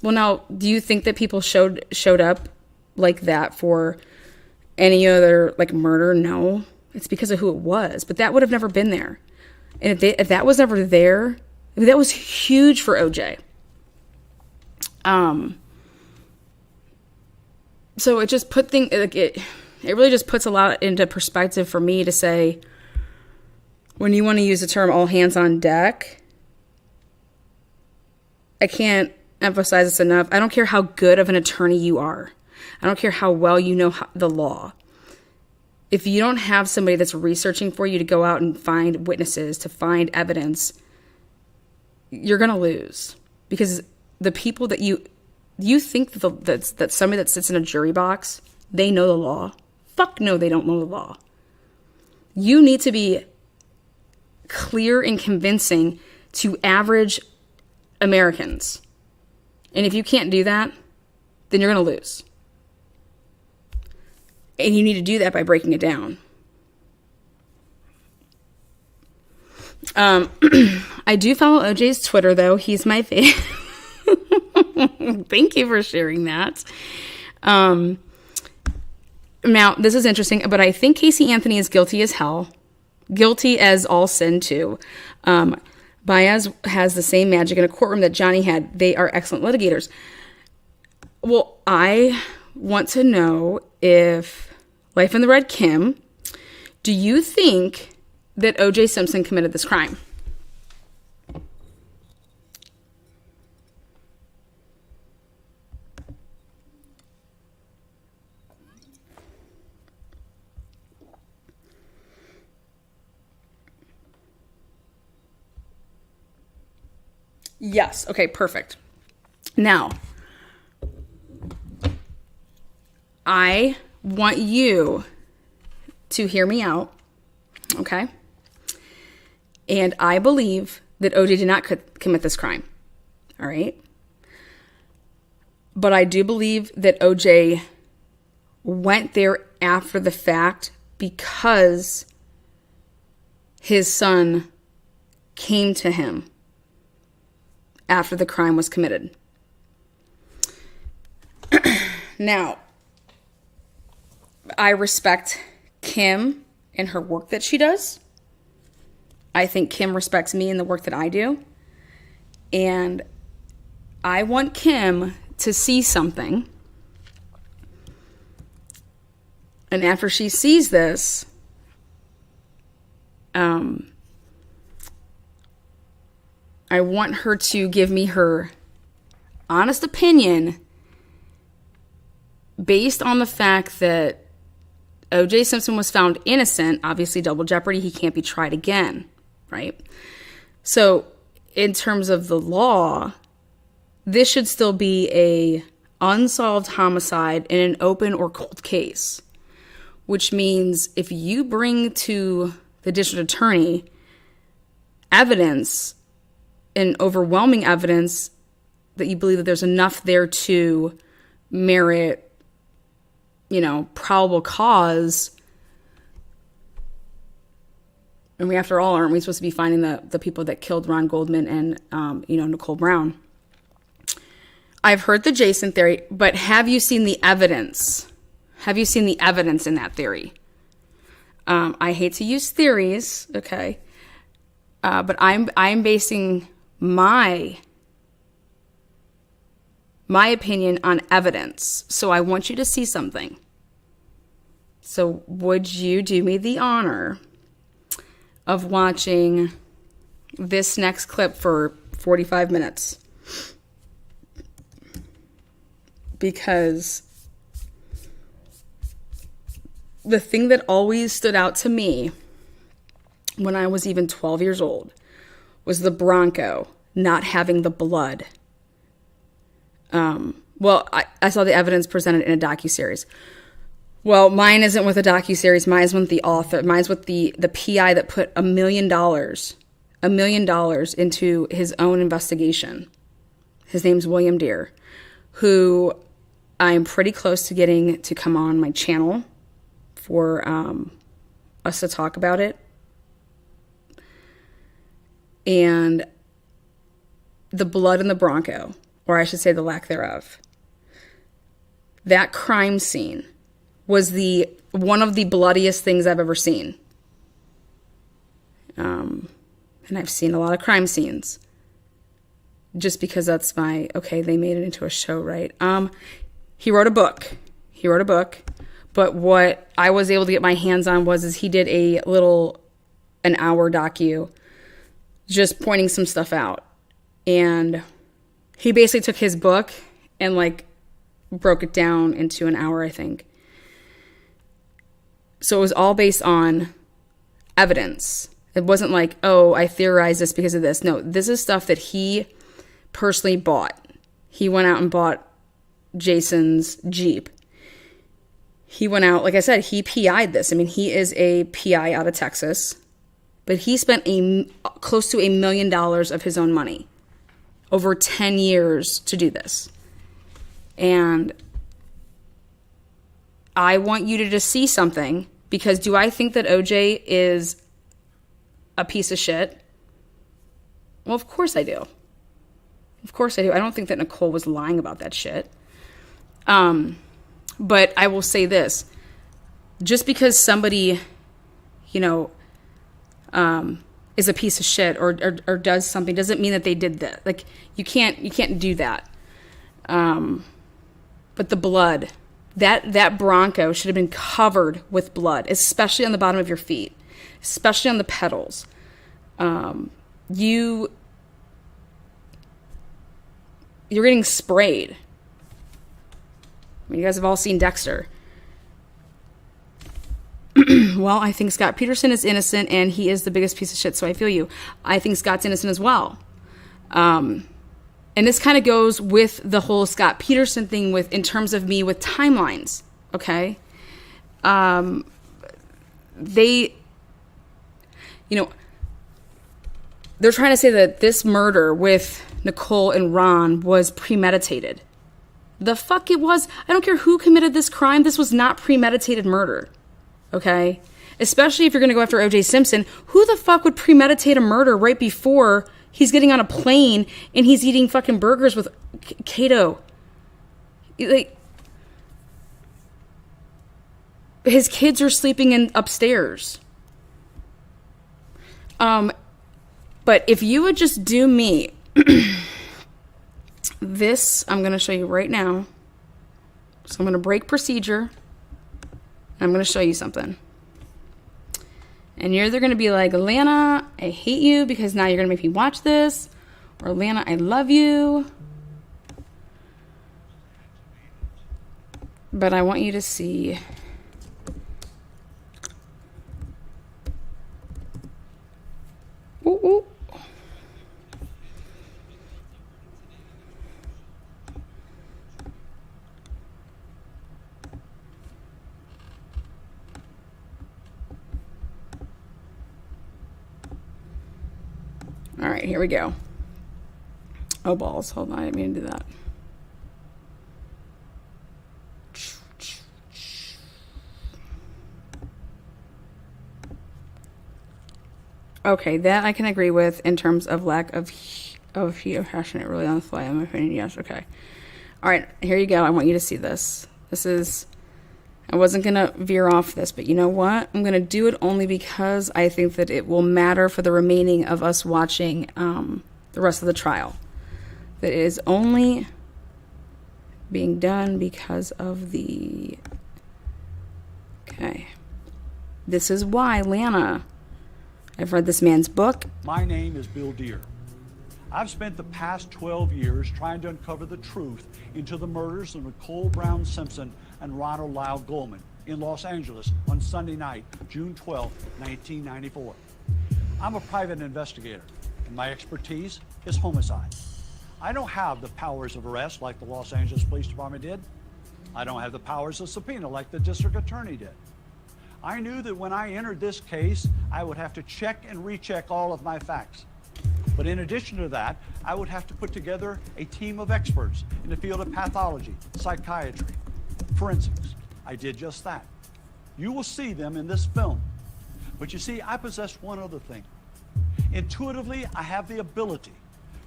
Well, now, do you think that people showed up like that for any other murder? No, it's because of who it was. But that would have never been there, and if that was never there, that was huge for OJ. So it just put things it really just puts a lot into perspective for me to say, when you want to use the term "all hands on deck," I can't emphasize this enough. I don't care how good of an attorney you are. I don't care how well you know the law. If you don't have somebody that's researching for you to go out and find witnesses, to find evidence, you're going to lose. Because the people that you think that somebody that sits in a jury box, they know the law. Fuck no, they don't know the law. You need to be clear and convincing to average Americans. And if you can't do that, then you're going to lose. And you need to do that by breaking it down. I do follow OJ's Twitter, though. He's my favorite. Thank you for sharing that. Now, this is interesting, but I think Casey Anthony is guilty as hell. Guilty as all sin, too. Baez has the same magic in a courtroom that Johnny had. They are excellent litigators. Well, I want to know if, Life in the Red Kim, do you think that O.J. Simpson committed this crime? Yes. Okay, perfect. Now, I want you to hear me out, okay? And I believe that OJ did not commit this crime, all right? But I do believe that OJ went there after the fact because his son came to him after the crime was committed. Now, I respect Kim and her work that she does. I think Kim respects me and the work that I do. And I want Kim to see something. And after she sees this, I want her to give me her honest opinion based on the fact that O.J. Simpson was found innocent. Obviously, double jeopardy, he can't be tried again, right? So, in terms of the law, this should still be a unsolved homicide in an open or cold case, which means if you bring to the district attorney evidence and overwhelming evidence that you believe that there's enough there to merit, probable cause. And after all, aren't we supposed to be finding the people that killed Ron Goldman and, Nicole Brown? I've heard the Jason theory, but have you seen the evidence? Have you seen the evidence in that theory? I hate to use theories, okay? But I'm basing my opinion on evidence. So I want you to see something. So would you do me the honor of watching this next clip for 45 minutes? Because the thing that always stood out to me when I was even 12 years old was the Bronco not having the blood. I saw the evidence presented in a docuseries. Well, mine isn't with a docuseries. Mine's with the author. Mine's with the PI that put $1 million into his own investigation. His name's William Deere, who I'm pretty close to getting to come on my channel for us to talk about it. And the blood in the Bronco, or I should say the lack thereof. That crime scene was one of the bloodiest things I've ever seen. And I've seen a lot of crime scenes. Just because that's they made it into a show, right? He wrote a book. But what I was able to get my hands on was he did an hour docu just pointing some stuff out. And he basically took his book and broke it down into an hour, I think. So it was all based on evidence. It wasn't I theorized this because of this. No, this is stuff that he personally bought. He went out and bought Jason's Jeep. He went out, like I said, he PI'd this. I mean, he is a PI out of Texas. But he spent close to $1 million of his own money over 10 years to do this. And I want you to just see something, because do I think that OJ is a piece of shit? Well, of course I do. Of course I do. I don't think that Nicole was lying about that shit. But I will say this. Just because somebody, you know, is a piece of shit or does something doesn't mean that they did that. Like, you can't do that. But the blood, that Bronco should have been covered with blood, especially on the bottom of your feet, especially on the pedals. You're getting sprayed. I mean, you guys have all seen Dexter. Well, I think Scott Peterson is innocent, and he is the biggest piece of shit, so I feel you. I think Scott's innocent as well. And this kind of goes with the whole Scott Peterson thing in terms of me with timelines, okay? They, you know, they're trying to say that this murder with Nicole and Ron was premeditated. The fuck it was. I don't care who committed this crime. This was not premeditated murder. Okay? Especially if you're going to go after O.J. Simpson. Who the fuck would premeditate a murder right before he's getting on a plane and he's eating fucking burgers with Kato? Like, his kids are sleeping in upstairs. But if you would just do me, this I'm going to show you right now. So I'm going to break procedure. I'm going to show you something. And you're either going to be like, Lana, I hate you because now you're going to make me watch this. Or Lana, I love you. But I want you to see. Ooh, ooh. All right, here we go. Oh, balls. Hold on. I didn't mean to do that. Okay, that I can agree with in terms of lack of heat of passionate really on the fly. In my opinion, yes. Okay. All right, here you go. I want you to see this. This is... I wasn't going to veer off this, but you know what? I'm going to do it only because I think that it will matter for the remaining of us watching the rest of the trial. That it is only being done because of the... Okay. This is why, Lana. I've read this man's book. My name is Bill Deere. I've spent the past 12 years trying to uncover the truth into the murders of Nicole Brown Simpson and Ronald Lyle Goldman in Los Angeles on Sunday night, June 12, 1994. I'm a private investigator, and my expertise is homicide. I don't have the powers of arrest like the Los Angeles Police Department did. I don't have the powers of subpoena like the district attorney did. I knew that when I entered this case, I would have to check and recheck all of my facts. But in addition to that, I would have to put together a team of experts in the field of pathology, psychiatry, forensics. I did just that. You will see them in this film. But you see, I possess one other thing. Intuitively, I have the ability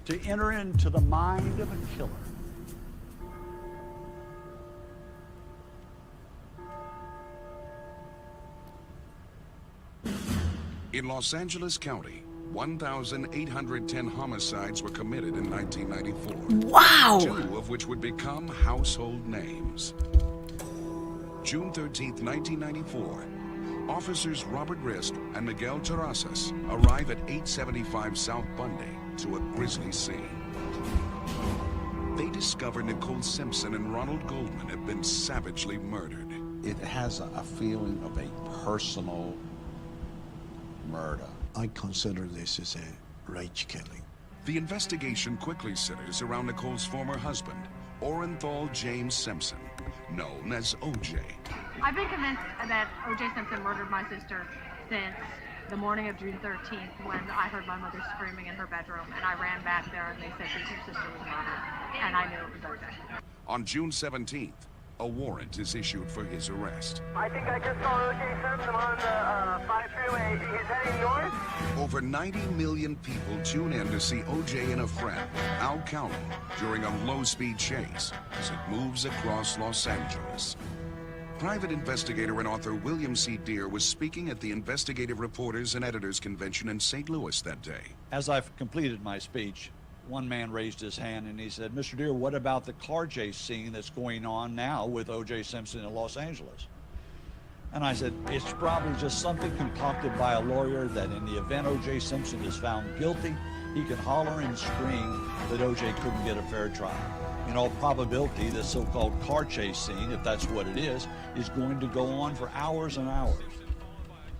to enter into the mind of a killer. In Los Angeles County, 1,810 homicides were committed in 1994. Wow! 2 of which would become household names. June 13th, 1994, officers Robert Risk and Miguel Terrazas arrive at 875 South Bundy to a grisly scene. They discover Nicole Simpson and Ronald Goldman have been savagely murdered. It has a feeling of a personal murder. I consider this as a rage killing. The investigation quickly centers around Nicole's former husband, Orenthal James Simpson, known as O.J. I've been convinced that O.J. Simpson murdered my sister since the morning of June 13th when I heard my mother screaming in her bedroom, and I ran back there and they said that your sister was murdered, and I knew it was O.J. On June 17th, a warrant is issued for his arrest. I think I just saw O.J. Simpson on the 5 freeway. He's heading north. Over 90 million people tune in to see O.J. and a friend, Al County, during a low-speed chase as it moves across Los Angeles. Private investigator and author William C. Deere was speaking at the Investigative Reporters and Editors Convention in St. Louis that day. As I've completed my speech, one man raised his hand and he said, Mr. Deere, what about the car chase scene that's going on now with O.J. Simpson in Los Angeles? And I said, it's probably just something concocted by a lawyer that in the event O.J. Simpson is found guilty, he can holler and scream that O.J. couldn't get a fair trial. In all probability, this so-called car chase scene, if that's what it is going to go on for hours and hours.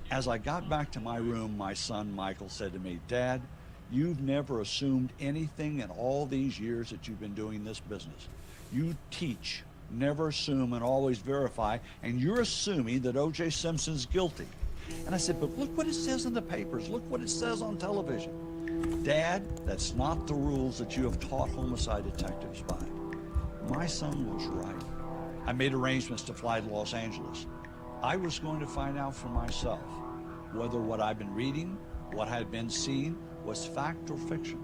As I got back to my room, my son Michael said to me, Dad, you've never assumed anything in all these years that you've been doing this business. You teach, never assume, and always verify, and you're assuming that O.J. Simpson's guilty. And I said, but look what it says in the papers. Look what it says on television. Dad, that's not the rules that you have taught homicide detectives by. My son was right. I made arrangements to fly to Los Angeles. I was going to find out for myself whether what I've been reading, what had been seen, was fact or fiction.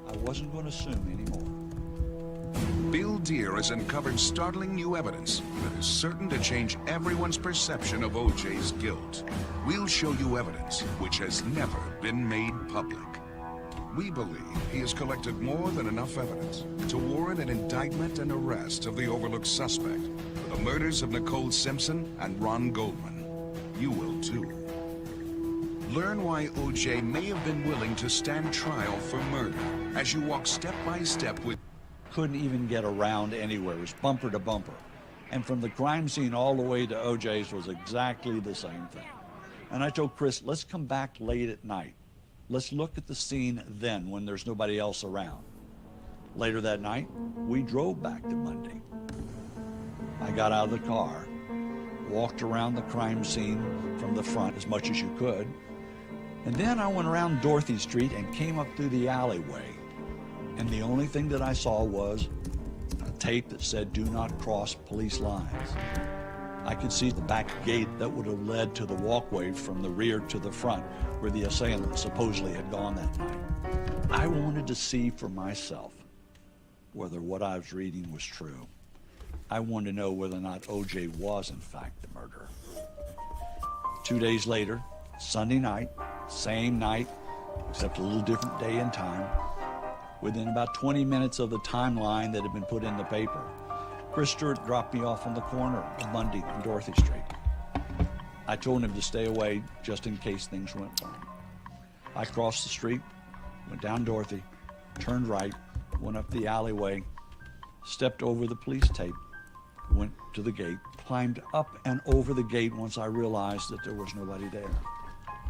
I wasn't going to assume anymore. Bill Deere has uncovered startling new evidence that is certain to change everyone's perception of O.J.'s guilt. We'll show you evidence which has never been made public. We believe he has collected more than enough evidence to warrant an indictment and arrest of the overlooked suspect for the murders of Nicole Simpson and Ron Goldman. You will too. Learn why O.J. may have been willing to stand trial for murder as you walk step by step with... Couldn't even get around anywhere. It was bumper to bumper. And from the crime scene all the way to O.J.'s was exactly the same thing. And I told Chris, let's come back late at night. Let's look at the scene then when there's nobody else around. Later that night, we drove back to Monday. I got out of the car, walked around the crime scene from the front as much as you could, and then I went around Dorothy Street and came up through the alleyway. And the only thing that I saw was a tape that said, do not cross police lines. I could see the back gate that would have led to the walkway from the rear to the front where the assailant supposedly had gone that night. I wanted to see for myself whether what I was reading was true. I wanted to know whether or not O.J. was in fact the murderer. 2 days later, Sunday night, same night, except a little different day and time, within about 20 minutes of the timeline that had been put in the paper, Chris Stewart dropped me off on the corner of Bundy and Dorothy Street. I told him to stay away just in case things went wrong. I crossed the street, went down Dorothy, turned right, went up the alleyway, stepped over the police tape, went to the gate, climbed up and over the gate once I realized that there was nobody there.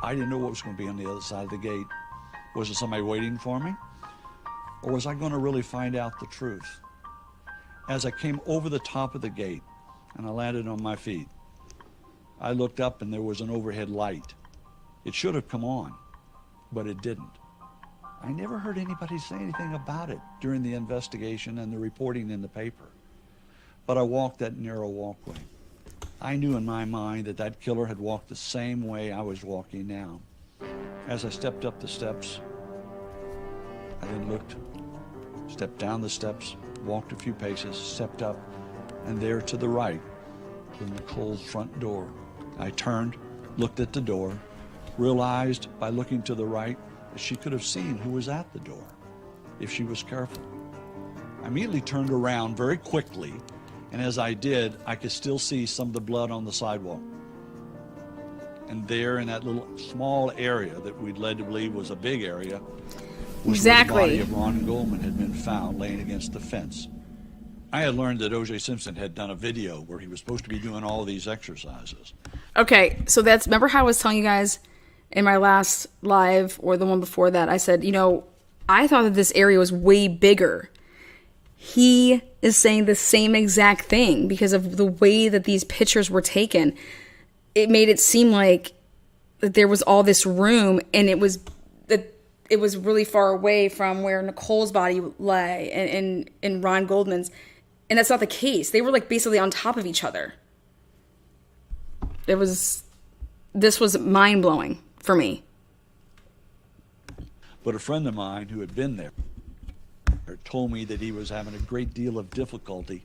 I didn't know what was going to be on the other side of the gate. Was there somebody waiting for me? Or was I going to really find out the truth? As I came over the top of the gate and I landed on my feet, I looked up and there was an overhead light. It should have come on, but it didn't. I never heard anybody say anything about it during the investigation and the reporting in the paper. But I walked that narrow walkway. I knew in my mind that that killer had walked the same way I was walking now. As I stepped up the steps, I then looked, stepped down the steps, walked a few paces, stepped up, and there to the right was Nicole's front door. I turned, looked at the door, realized by looking to the right that she could have seen who was at the door if she was careful. I immediately turned around very quickly, and as I did, I could still see some of the blood on the sidewalk. And there in that little small area that we'd led to believe was a big area was where the body of Ron Goldman had been found laying against the fence. I had learned that O.J. Simpson had done a video where he was supposed to be doing all of these exercises. Okay, so that's, remember how I was telling you guys in my last live or the one before that, I said, you know, I thought that this area was way bigger. He is saying the same exact thing because of the way that these pictures were taken. It made it seem like that there was all this room, and it was really far away from where Nicole's body lay and Ron Goldman's. And that's not the case. They were like basically on top of each other. This was mind-blowing for me. But a friend of mine who had been there told me that he was having a great deal of difficulty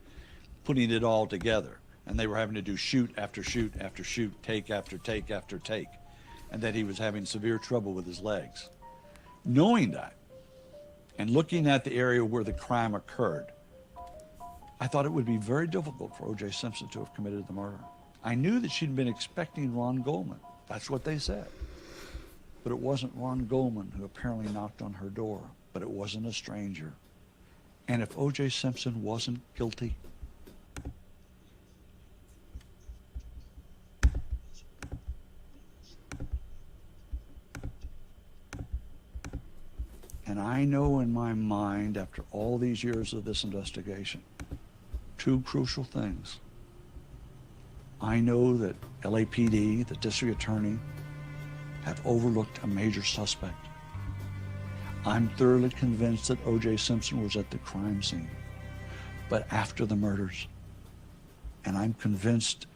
putting it all together. And they were having to do shoot after shoot after shoot, take after take after take. And that he was having severe trouble with his legs. Knowing that, and looking at the area where the crime occurred, I thought it would be very difficult for O.J. Simpson to have committed the murder. I knew that she'd been expecting Ron Goldman. That's what they said. But it wasn't Ron Goldman who apparently knocked on her door, but it wasn't a stranger. And if O.J. Simpson wasn't guilty, and I know in my mind, after all these years of this investigation, two crucial things. I know that LAPD, the district attorney, have overlooked a major suspect. I'm thoroughly convinced that O.J. Simpson was at the crime scene, but after the murders. And I'm convinced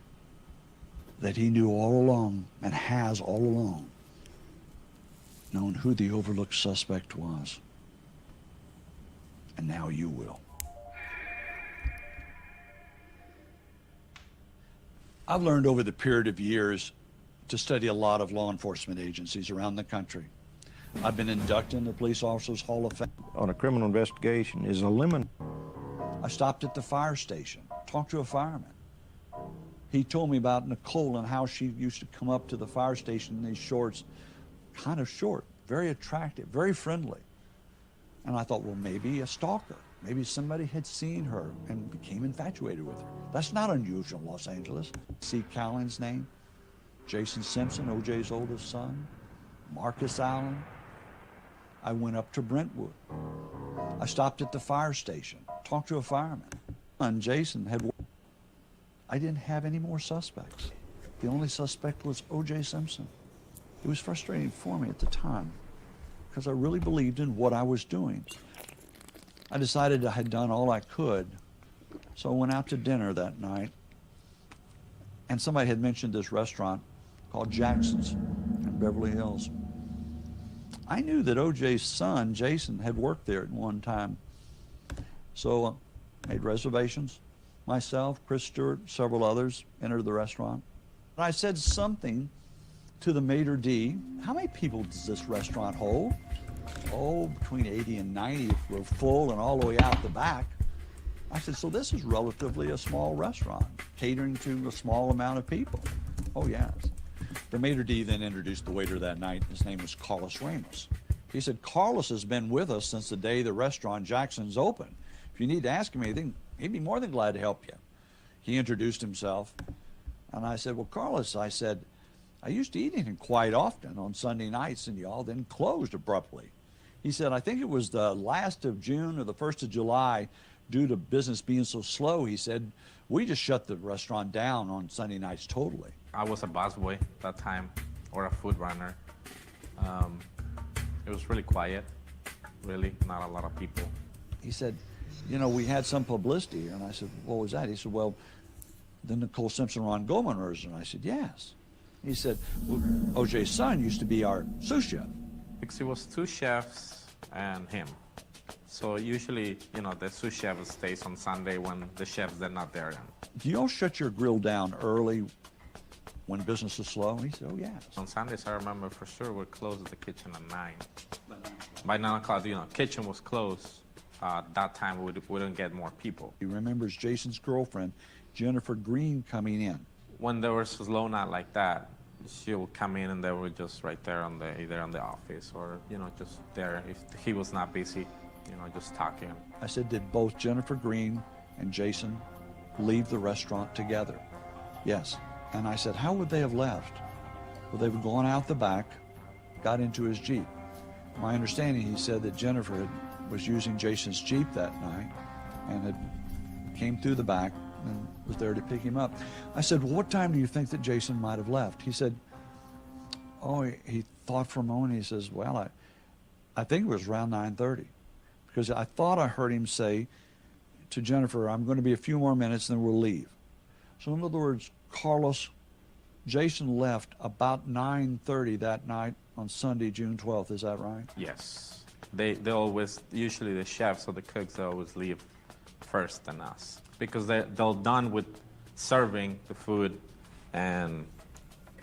that he knew all along, and has all along, known who the overlooked suspect was. And now you will. I've learned over the period of years to study a lot of law enforcement agencies around the country. I've been inducted in the Police Officers Hall of Fame. On a criminal investigation is a lemon. I stopped at the fire station, talked to a fireman. He told me about Nicole and how she used to come up to the fire station in these shorts, kind of short, very attractive, very friendly. And I thought, well, maybe a stalker. Maybe somebody had seen her and became infatuated with her. That's not unusual in Los Angeles. See Callan's name? Jason Simpson, O.J.'s oldest son. Marcus Allen. I went up to Brentwood. I stopped at the fire station, talked to a fireman. And Jason had... I didn't have any more suspects. The only suspect was O.J. Simpson. It was frustrating for me at the time because I really believed in what I was doing. I decided I had done all I could, so I went out to dinner that night, and somebody had mentioned this restaurant called Jackson's in Beverly Hills. I knew that O.J.'s son, Jason, had worked there at one time, so I made reservations. Myself, Chris Stewart, several others entered the restaurant. And I said something to the maitre d'. How many people does this restaurant hold? Oh, between 80 and 90 if we're full and all the way out the back. I said, so this is relatively a small restaurant, catering to a small amount of people. Oh, yes. The maitre d' then introduced the waiter that night. His name was Carlos Ramos. He said, Carlos has been with us since the day the restaurant Jackson's opened. If you need to ask him anything, he'd be more than glad to help you. He introduced himself. And I said, well, Carlos, I said, I used to eat in quite often on Sunday nights, and y'all then closed abruptly. He said, I think it was the last of June or the 1st of July, due to business being so slow, he said, we just shut the restaurant down on Sunday nights totally. I was a busboy that time, or a food runner. It was really quiet, really, not a lot of people. He said, you know, we had some publicity here. And I said, what was that? He said, well, the Nicole Simpson, Ron Goldman murders. And I said, yes. He said, well, O.J.'s son used to be our sous chef. Because it was two chefs and him. So usually, you know, the sous chef stays on Sunday when the chefs are not there. Do you all shut your grill down early when business is slow? He said, oh, yes. On Sundays, I remember for sure we closed the kitchen at 9. By 9 o'clock, you know, kitchen was closed. That time, we didn't get more people. He remembers Jason's girlfriend, Jennifer Green, coming in. When there was a slow night like that, she would come in and they were just right there on the, either on the office or, you know, just there if he was not busy, you know, just talking. I said, did both Jennifer Green and Jason leave the restaurant together? Yes. And I said, how would they have left? Well, they would gone out the back, got into his Jeep. My understanding, he said that Jennifer was using Jason's Jeep that night and came through the back and was there to pick him up. I said, well, what time do you think that Jason might have left? He said, oh, he thought for a moment. He says, well, I think it was around 9:30 because I thought I heard him say to Jennifer, I'm going to be a few more minutes and then we'll leave. So in other words, Jason left about 9:30 that night on Sunday, June 12th. Is that right? Yes. They always, usually the chefs or the cooks, they always leave first than us because they're done with serving the food, and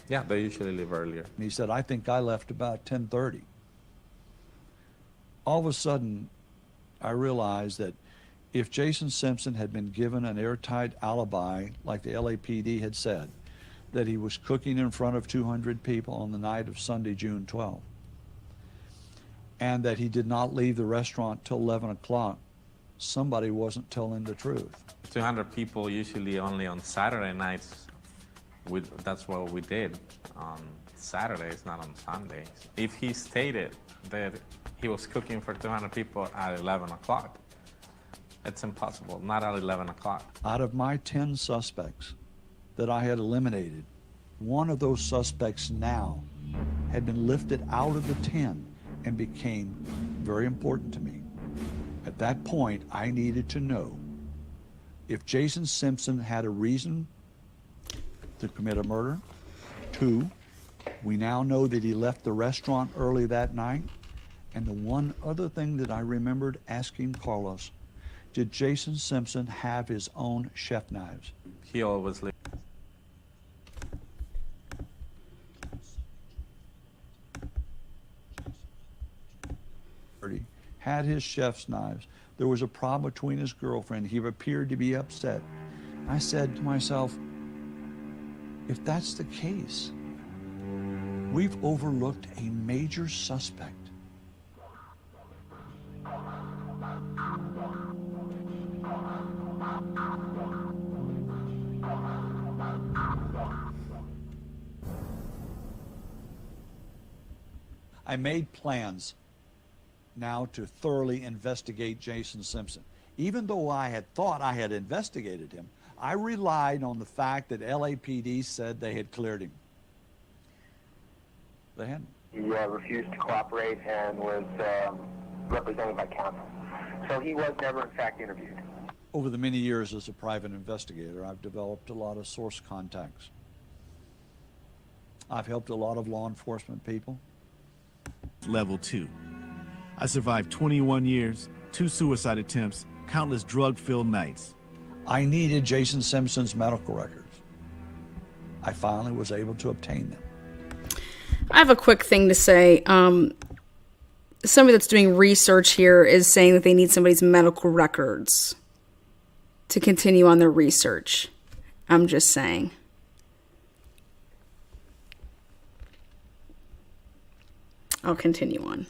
yeah, they usually leave earlier. And he said, I think I left about 10:30. All of a sudden, I realized that if Jason Simpson had been given an airtight alibi, like the LAPD had said, that he was cooking in front of 200 people on the night of Sunday, June 12th, and that he did not leave the restaurant till 11 o'clock, somebody wasn't telling the truth. 200 people usually only on Saturday nights. That's what we did on Saturdays, not on Sundays. If he stated that he was cooking for 200 people at 11 o'clock, it's impossible, not at 11 o'clock. Out of my 10 suspects that I had eliminated, one of those suspects now had been lifted out of the 10 and became very important to me. At that point, I needed to know if Jason Simpson had a reason to commit a murder. 2, we now know that he left the restaurant early that night. And the one other thing that I remembered asking Carlos, did Jason Simpson have his own chef knives? He always lived. Had his chef's knives. There was a problem between his girlfriend. He appeared to be upset. I said to myself, if that's the case, we've overlooked a major suspect. I made plans now to thoroughly investigate Jason Simpson. Even though I had thought I had investigated him, I relied on the fact that LAPD said they had cleared him. They hadn't. He refused to cooperate and was represented by counsel. So he was never, in fact, interviewed. Over the many years as a private investigator, I've developed a lot of source contacts. I've helped a lot of law enforcement people. Level 2. I survived 21 years, 2 suicide attempts, countless drug-filled nights. I needed Jason Simpson's medical records. I finally was able to obtain them. I have a quick thing to say. Somebody that's doing research here is saying that they need somebody's medical records to continue on their research. I'm just saying. I'll continue on.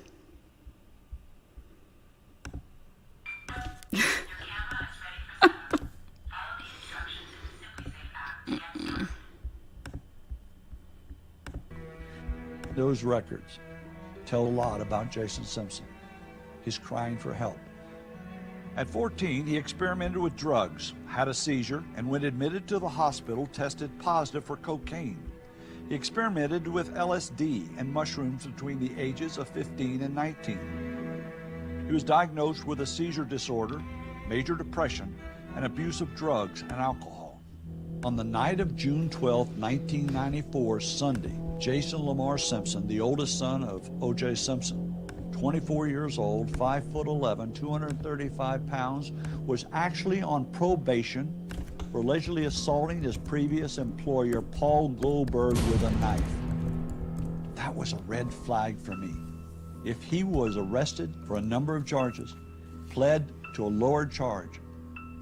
Those records tell a lot about Jason Simpson. He's crying for help. At 14, he experimented with drugs, had a seizure, and when admitted to the hospital, tested positive for cocaine. He experimented with LSD and mushrooms between the ages of 15 and 19. He was diagnosed with a seizure disorder, major depression, and abuse of drugs and alcohol. On the night of June 12, 1994, Sunday, Jason Lamar Simpson, the oldest son of O.J. Simpson, 24 years old, 5'11", 235 pounds, was actually on probation for allegedly assaulting his previous employer, Paul Goldberg, with a knife. That was a red flag for me. If he was arrested for a number of charges, pled to a lower charge,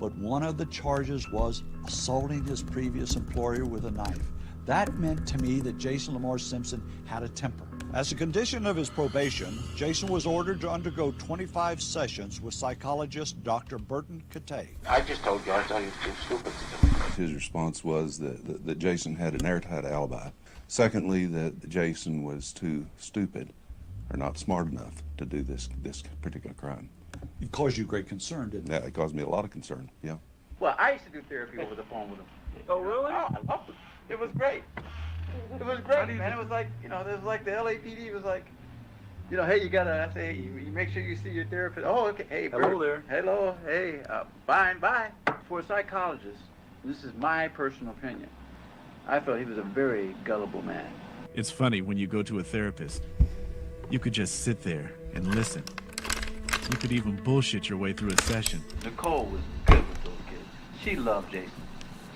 but one of the charges was assaulting his previous employer with a knife, that meant to me that Jason Lamar Simpson had a temper. As a condition of his probation, Jason was ordered to undergo 25 sessions with psychologist Dr. Burton Katay. I just told you, I thought he was too stupid to do it. His response was that Jason had an airtight alibi. Secondly, that Jason was too stupid or not smart enough to do this particular crime. It caused you great concern, didn't it? Yeah, it caused me a lot of concern, yeah. Well, I used to do therapy over the phone with him. Oh, really? Oh, I loved it. It was great. It was great, man. It was like, it was like the LAPD was like, You know, hey, you gotta. I say, you make sure you see your therapist. Oh, okay. Hey, Hello there. Hello. Hey, bye. For a psychologist, this is my personal opinion. I felt he was a very gullible man. It's funny when you go to a therapist. You could just sit there and listen. You could even bullshit your way through a session. Nicole was good with those kids. She loved Jason.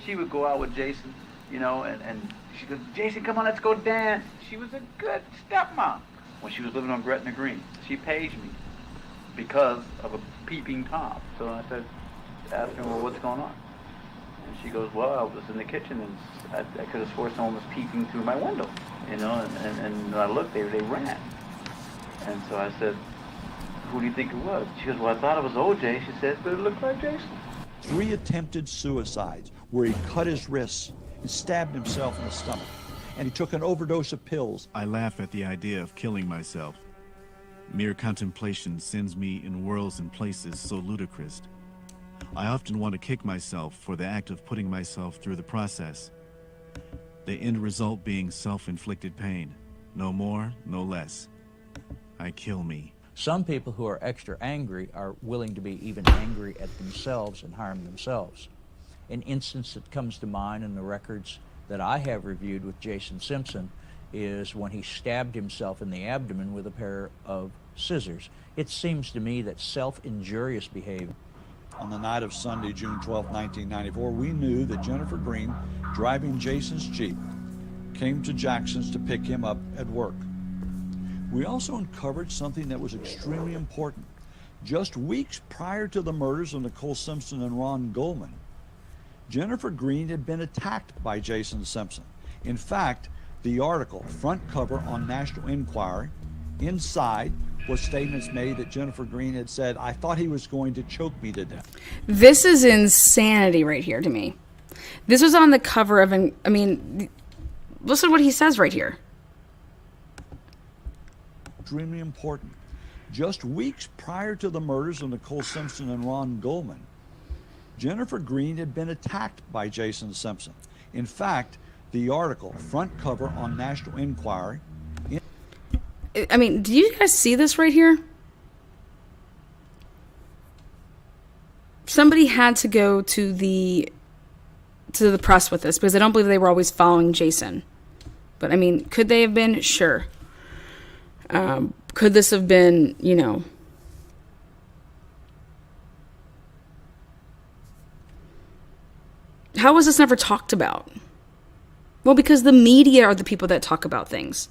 She would go out with Jason, you know, and she goes, Jason, come on, let's go dance. She was a good stepmom. When she was living on Gretna Green, she paged me because of a peeping Tom. So I said, asked her, well, what's going on? And she goes, well, I was in the kitchen and I could have swore someone was peeping through my window, you know, and when I looked, they ran. And so I said, who do you think it was? She goes, well, I thought it was OJ. She said, but it looked like Jason. 3 attempted suicides where he cut his wrists and stabbed himself in the stomach. And he took an overdose of pills. I laugh at the idea of killing myself. Mere contemplation sends me in worlds and places so ludicrous. I often want to kick myself for the act of putting myself through the process. The end result being self-inflicted pain. No more, no less. I kill me. Some people who are extra angry are willing to be even angry at themselves and harm themselves. An instance that comes to mind in the records that I have reviewed with Jason Simpson is when he stabbed himself in the abdomen with a pair of scissors. It seems to me that self-injurious behavior. On the night of Sunday, June 12, 1994, we knew that Jennifer Green, driving Jason's Jeep, came to Jackson's to pick him up at work. We also uncovered something that was extremely important. Just weeks prior to the murders of Nicole Simpson and Ron Goldman, Jennifer Green had been attacked by Jason Simpson. In fact, the article, front cover on National Enquirer, inside was statements made that Jennifer Green had said, I thought he was going to choke me to death. This is insanity right here to me. This was on the cover of listen to what he says right here. Extremely important. Just weeks prior to the murders of Nicole Simpson and Ron Goldman, Jennifer Green had been attacked by Jason Simpson. In fact, the article, front cover on National Enquirer. Do you guys see this right here? Somebody had to go to the press with this because I don't believe they were always following Jason. But could they have been? Sure. Could this have been, how was this never talked about? Well, because the media are the people that talk about things.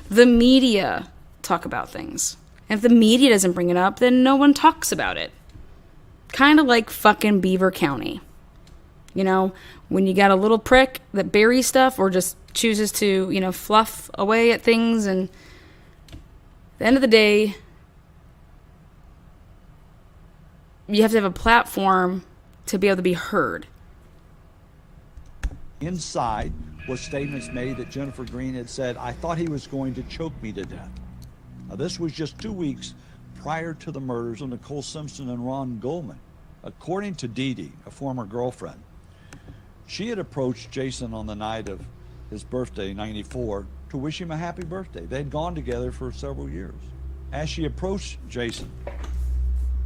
The media talk about things. And if the media doesn't bring it up, then no one talks about it. Kind of like fucking Beaver County. When you got a little prick that buries stuff or just chooses to, fluff away at things, and at the end of the day, you have to have a platform to be able to be heard. Inside was statements made that Jennifer Green had said, I thought he was going to choke me to death. Now, this was just 2 weeks prior to the murders of Nicole Simpson and Ron Goldman. According to Dee Dee, a former girlfriend, she had approached Jason on the night of his birthday, 94, to wish him a happy birthday. They'd gone together for several years. As she approached Jason,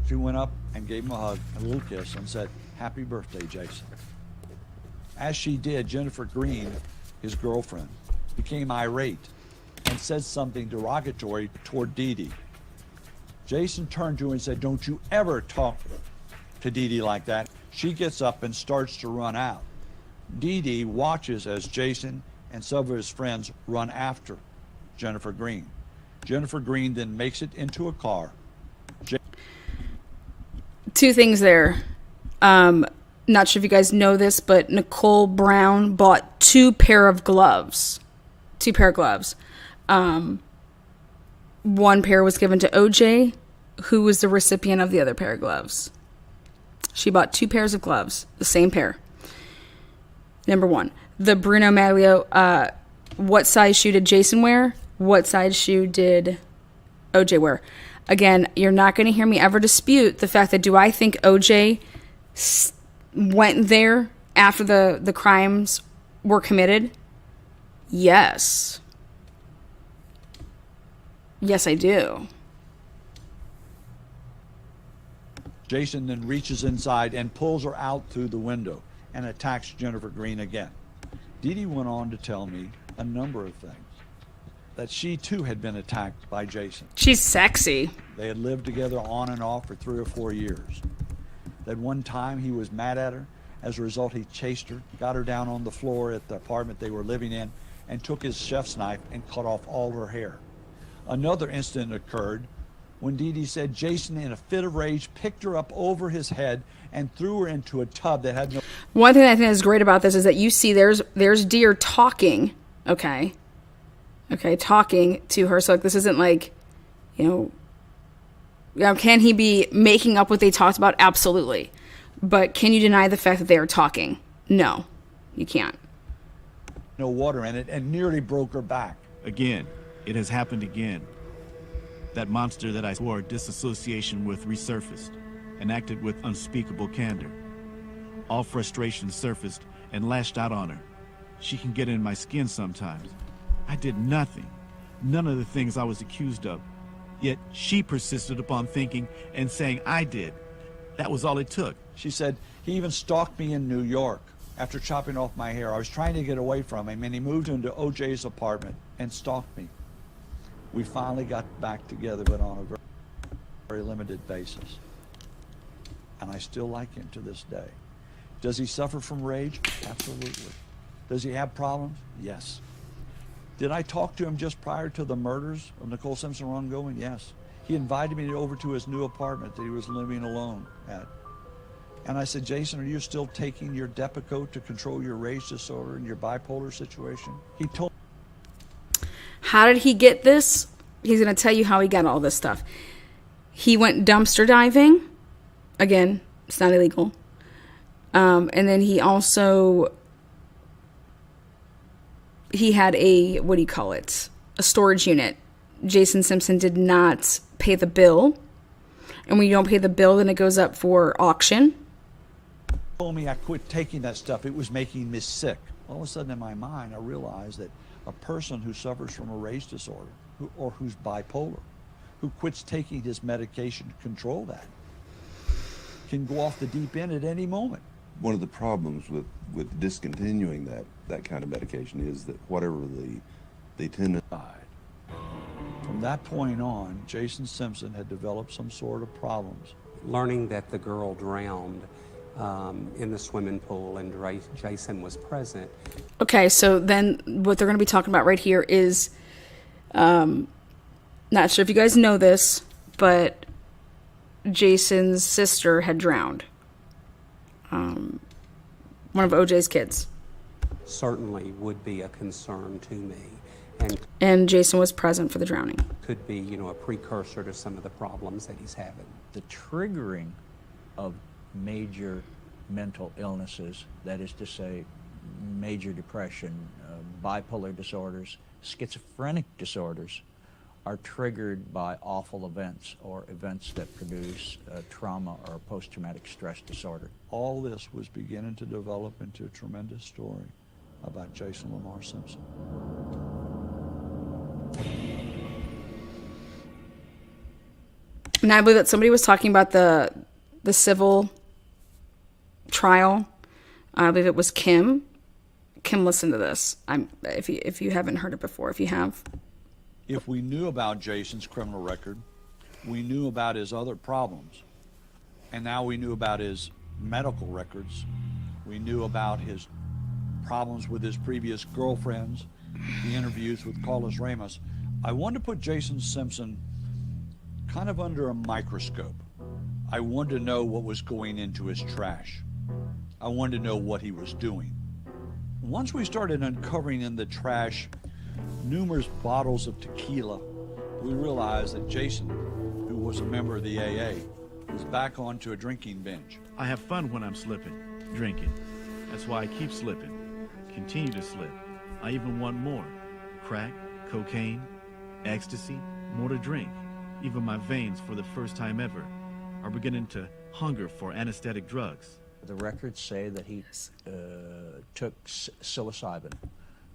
she went up and gave him a hug, a little kiss, and said, happy birthday, Jason. As she did, Jennifer Green, his girlfriend, became irate and said something derogatory toward Dee Dee. Jason turned to her and said, don't you ever talk to Dee Dee like that. She gets up and starts to run out. Dee Dee watches as Jason and some of his friends run after Jennifer Green. Jennifer Green then makes it into a car. Two things there. Not sure if you guys know this, but Nicole Brown bought 2 pair of gloves. 2 pair of gloves. One pair was given to OJ, who was the recipient of the other pair of gloves. She bought 2 pairs of gloves, the same pair. Number 1. The Bruno Maglio, what size shoe did Jason wear? What size shoe did OJ wear? Again, you're not going to hear me ever dispute the fact that do I think OJ went there after the crimes were committed? Yes. Yes, I do. Jason then reaches inside and pulls her out through the window and attacks Jennifer Green again. Dee Dee went on to tell me a number of things. That she too had been attacked by Jason. She's sexy. They had lived together on and off for 3 or 4 years. That one time he was mad at her. As a result, he chased her, got her down on the floor at the apartment they were living in, and took his chef's knife and cut off all her hair. Another incident occurred when Dee Dee said Jason, in a fit of rage, picked her up over his head and threw her into a tub that had no... One thing I think is great about this is that you see there's Deer talking, okay, talking to her. So like, this isn't like, can he be making up what they talked about? Absolutely. But can you deny the fact that they are talking? No, you can't. No water in it, and nearly broke her back. Again, it has happened again. That monster that I swore disassociation with resurfaced and acted with unspeakable candor. All frustration surfaced and lashed out on her. She can get in my skin sometimes. I did nothing, none of the things I was accused of. Yet she persisted upon thinking and saying I did. That was all it took. She said, he even stalked me in New York after chopping off my hair. I was trying to get away from him, and he moved into OJ's apartment and stalked me. We finally got back together, but on a very, very limited basis. And I still like him to this day. Does he suffer from rage? Absolutely. Does he have problems? Yes. Did I talk to him just prior to the murders of Nicole Simpson and Ron Goldman? Yes. He invited me over to his new apartment that he was living alone at. And I said, Jason, are you still taking your Depakote to control your rage disorder and your bipolar situation? He told me. How did he get this? He's going to tell you how he got all this stuff. He went dumpster diving. Again, it's not illegal. And then he also, he had a, what do you call it? A storage unit. Jason Simpson did not pay the bill. And when you don't pay the bill, then it goes up for auction. Told me I quit taking that stuff. It was making me sick. All of a sudden in my mind, I realized that a person who suffers from a rage disorder or who's bipolar, who quits taking his medication to control that, can go off the deep end at any moment. One of the problems with discontinuing that kind of medication is that whatever the tendency. From that point on, Jason Simpson had developed some sort of problems. Learning that the girl drowned in the swimming pool and Jason was present. Okay, so then what they're going to be talking about right here is, not sure if you guys know this, but Jason's sister had drowned. One of OJ's kids. Certainly would be a concern to me. And Jason was present for the drowning. Could be, a precursor to some of the problems that he's having. The triggering of major mental illnesses, that is to say, major depression, bipolar disorders, schizophrenic disorders, are triggered by awful events or events that produce trauma or post-traumatic stress disorder. All this was beginning to develop into a tremendous story about Jason Lamar Simpson. And I believe that somebody was talking about the civil trial. I believe it was Kim. Kim, listen to this. If you haven't heard it before, if you have. If we knew about Jason's criminal record, we knew about his other problems, and now we knew about his medical records, we knew about his problems with his previous girlfriends, the interviews with Carlos Ramos, I wanted to put Jason Simpson kind of under a microscope. I wanted to know what was going into his trash. I wanted to know what he was doing. Once we started uncovering in the trash numerous bottles of tequila, we realized that Jason, who was a member of the AA, was back onto a drinking binge. I have fun when I'm slipping, drinking. That's why I keep slipping, continue to slip. I even want more. Crack, cocaine, ecstasy, more to drink. Even my veins, for the first time ever, are beginning to hunger for anesthetic drugs. The records say that he took psilocybin.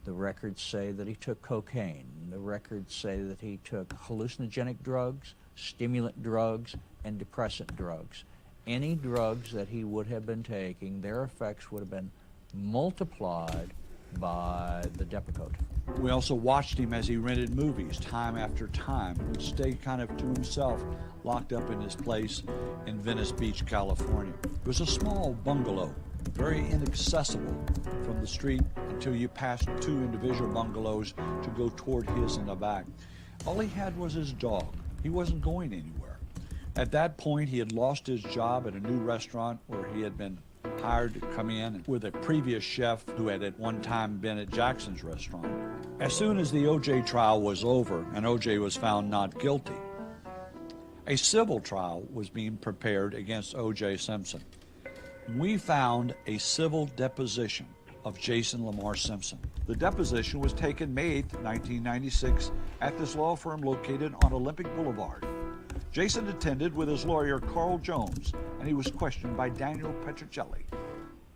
The records say that he took cocaine. The records say that he took hallucinogenic drugs, stimulant drugs, and depressant drugs. Any drugs that he would have been taking, their effects would have been multiplied by the Depakote. We also watched him as he rented movies time after time, would stay kind of to himself, locked up in his place in Venice Beach, California. It was a small bungalow, very inaccessible from the street until you passed two individual bungalows to go toward his in the back. All he had was his dog. He wasn't going anywhere. At that point, he had lost his job at a new restaurant where he had been hired to come in with a previous chef who had at one time been at Jackson's restaurant. As soon as the O.J. trial was over and O.J. was found not guilty, a civil trial was being prepared against O.J. Simpson. We found a civil deposition of Jason Lamar Simpson. The deposition was taken May 8, 1996, at this law firm located on Olympic Boulevard. Jason attended with his lawyer, Carl Jones, and he was questioned by Daniel Petrocelli.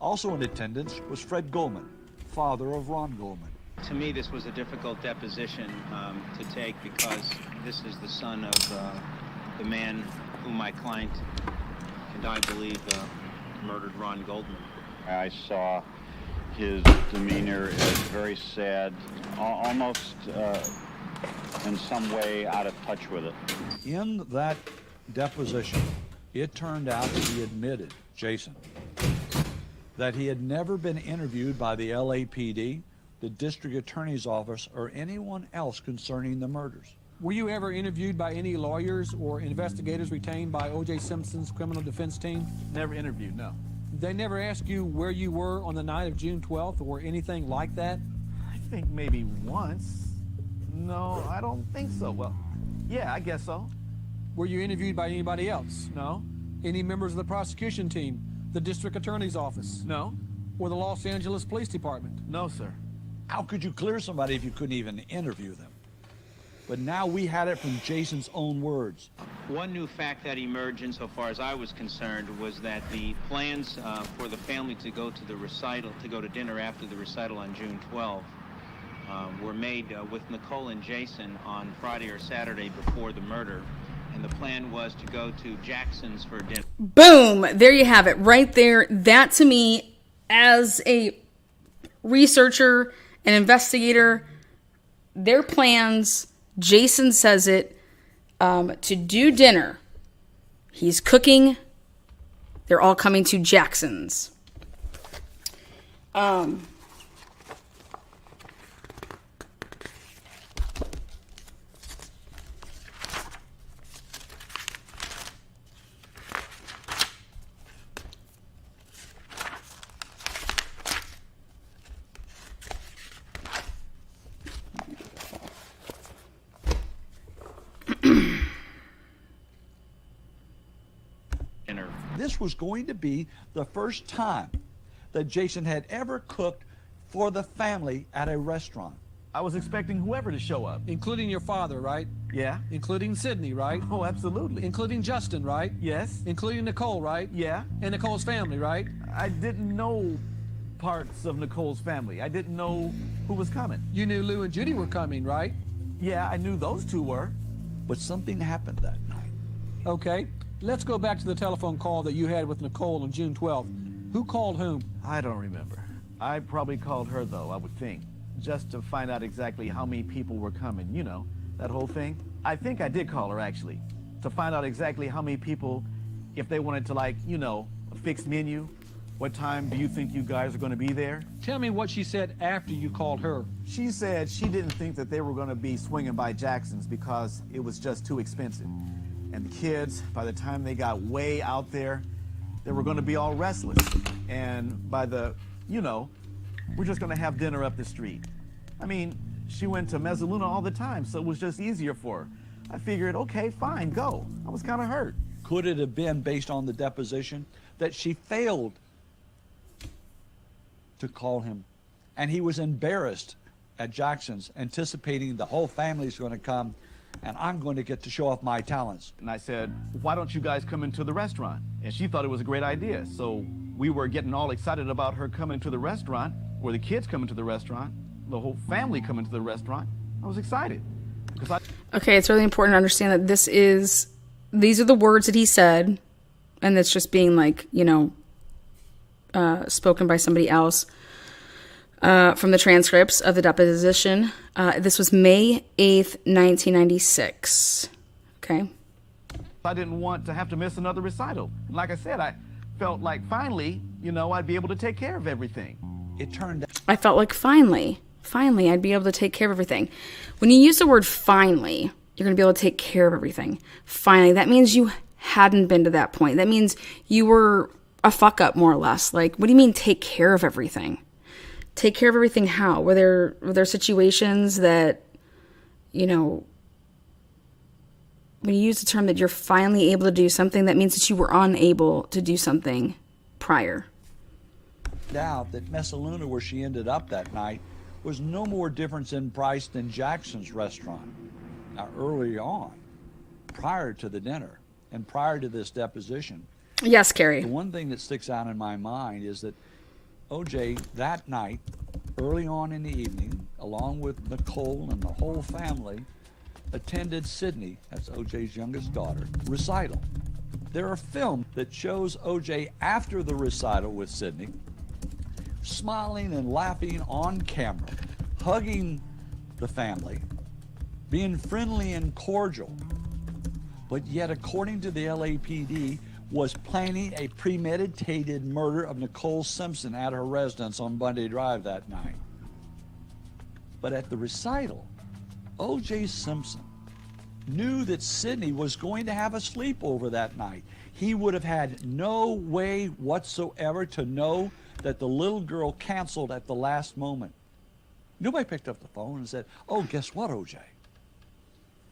Also in attendance was Fred Goldman, father of Ron Goldman. To me, this was a difficult deposition to take because this is the son of the man whom my client, and I believe, murdered Ron Goldman. I saw his demeanor as very sad, almost in some way out of touch with it. In that deposition, it turned out that he admitted, Jason, that he had never been interviewed by the LAPD, the district attorney's office, or anyone else concerning the murders. Were you ever interviewed by any lawyers or investigators retained by O.J. Simpson's criminal defense team? Never interviewed, no. They never asked you where you were on the night of June 12th or anything like that? I think maybe once. No, I don't think so. Well, yeah, I guess so. Were you interviewed by anybody else? No. Any members of the prosecution team, the district attorney's office? No. Or the Los Angeles Police Department? No, sir. How could you clear somebody if you couldn't even interview them? But now we had it from Jason's own words. One new fact that emerged, insofar as I was concerned, was that the plans for the family to go to the recital, to go to dinner after the recital on June 12th, were made with Nicole and Jason on Friday or Saturday before the murder. And the plan was to go to Jackson's for dinner. Boom! There you have it. Right there. That to me, as a researcher and investigator, their plans, Jason says it, to do dinner. He's cooking. They're all coming to Jackson's. This was going to be the first time that Jason had ever cooked for the family at a restaurant. I was expecting whoever to show up. Including your father, right? Yeah. Including Sydney, right? Oh, absolutely. Including Justin, right? Yes. Including Nicole, right? Yeah. And Nicole's family, right? I didn't know parts of Nicole's family. I didn't know who was coming. You knew Lou and Judy were coming, right? Yeah, I knew those two were. But something happened that night. Okay. Let's go back to the telephone call that you had with Nicole on June 12th. Who called whom? I don't remember. I probably called her, though, I would think, just to find out exactly how many people were coming, you know, that whole thing. I think I did call her, actually, to find out exactly how many people, if they wanted to, like, you know, a fixed menu. What time do you think you guys are going to be there? Tell me what she said after you called her. She said she didn't think that they were going to be swinging by Jackson's because it was just too expensive. And the kids, by the time they got way out there, they were going to be all restless. And by the, you know, we're just going to have dinner up the street. I mean, she went to Mezzaluna all the time, so it was just easier for her. I figured, okay, fine, go. I was kind of hurt. Could it have been, based on the deposition, that she failed to call him? And he was embarrassed at Jackson's, anticipating the whole family's going to come, and I'm going to get to show off my talents. And I said, why don't you guys come into the restaurant? And she thought it was a great idea. So we were getting all excited about her coming to the restaurant, or the kids coming to the restaurant, the whole family coming to the restaurant. I was excited. Okay, it's really important to understand that these are the words that he said, and it's just being like, spoken by somebody else from the transcripts of the deposition. This was May 8th, 1996. Okay. I didn't want to have to miss another recital. Like I said, I felt like finally, I'd be able to take care of everything. It turned out. I felt like finally, I'd be able to take care of everything. When you use the word finally, you're going to be able to take care of everything. Finally, that means you hadn't been to that point. That means you were a fuck up, more or less. Like, what do you mean take care of everything? Take care of everything how? Were there situations that, when you use the term that you're finally able to do something, that means that you were unable to do something prior. Out that Messaluna, where she ended up that night, was no more difference in price than Jackson's restaurant. Now, early on, prior to the dinner and prior to this deposition, yes, Carrie. The one thing that sticks out in my mind is that OJ that night, early on in the evening, along with Nicole and the whole family, attended Sydney, that's OJ's youngest daughter, recital. There are films that shows OJ after the recital with Sydney, smiling and laughing on camera, hugging the family, being friendly and cordial. But yet, according to the LAPD, was planning a premeditated murder of Nicole Simpson at her residence on Bundy Drive that night. But at the recital, O.J. Simpson knew that Sydney was going to have a sleepover that night. He would have had no way whatsoever to know that the little girl canceled at the last moment. Nobody picked up the phone and said, "Oh, guess what, O.J.?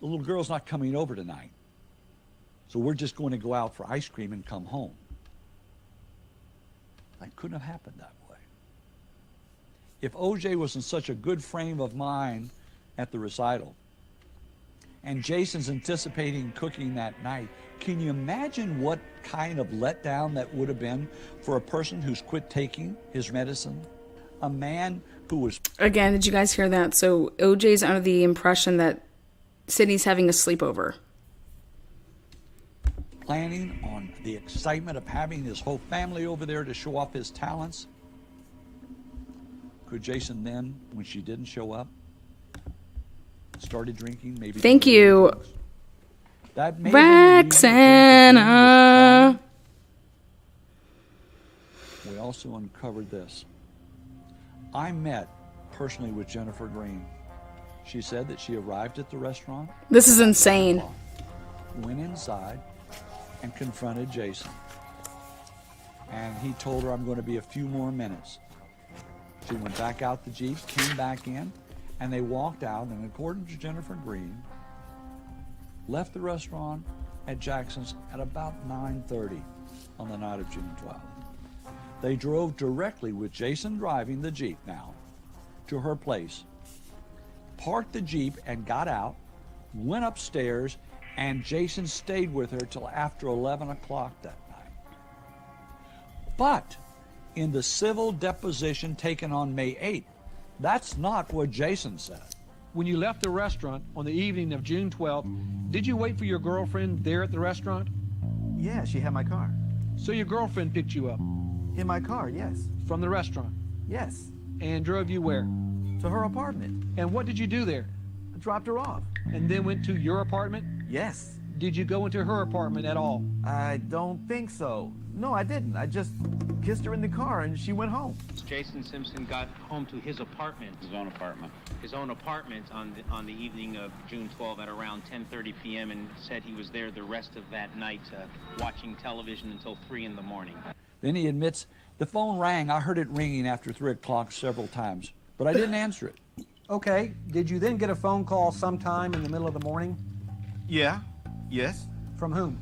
The little girl's not coming over tonight. So we're just going to go out for ice cream and come home." That couldn't have happened that way. If OJ was in such a good frame of mind at the recital, and Jason's anticipating cooking that night, can you imagine what kind of letdown that would have been for a person who's quit taking his medicine? A man who was... Again, did you guys hear that? So OJ's under the impression that Sydney's having a sleepover. Planning on the excitement of having his whole family over there to show off his talents. Could Jason then, when she didn't show up, started drinking? Maybe. Thank you, that Roxana. We also uncovered this. I met personally with Jennifer Green. She said that she arrived at the restaurant. This is insane. Went inside and confronted Jason. And he told her, "I'm going to be a few more minutes." She went back out the Jeep, came back in, and they walked out, and according to Jennifer Green, left the restaurant at Jackson's at about 9:30 on the night of June 12th. They drove directly, with Jason driving the Jeep now, to her place, parked the Jeep and got out, went upstairs, and Jason stayed with her till after 11 o'clock that night. But in the civil deposition taken on May 8th, that's not what Jason said. When you left the restaurant on the evening of June 12th, did you wait for your girlfriend there at the restaurant? Yeah, she had my car. So your girlfriend picked you up? In my car, yes. From the restaurant? Yes. And drove you where? To her apartment. And what did you do there? I dropped her off. And then went to your apartment? Yes. Did you go into her apartment at all? I don't think so. No, I didn't. I just kissed her in the car and she went home. Jason Simpson got home to his apartment. His own apartment. His own apartment on the evening of June 12th at around 10:30 p.m. and said he was there the rest of that night watching television until 3 in the morning. Then he admits, the phone rang. I heard it ringing after 3 o'clock several times, but I didn't answer it. Okay. Did you then get a phone call sometime in the middle of the morning? Yeah. Yes. From whom?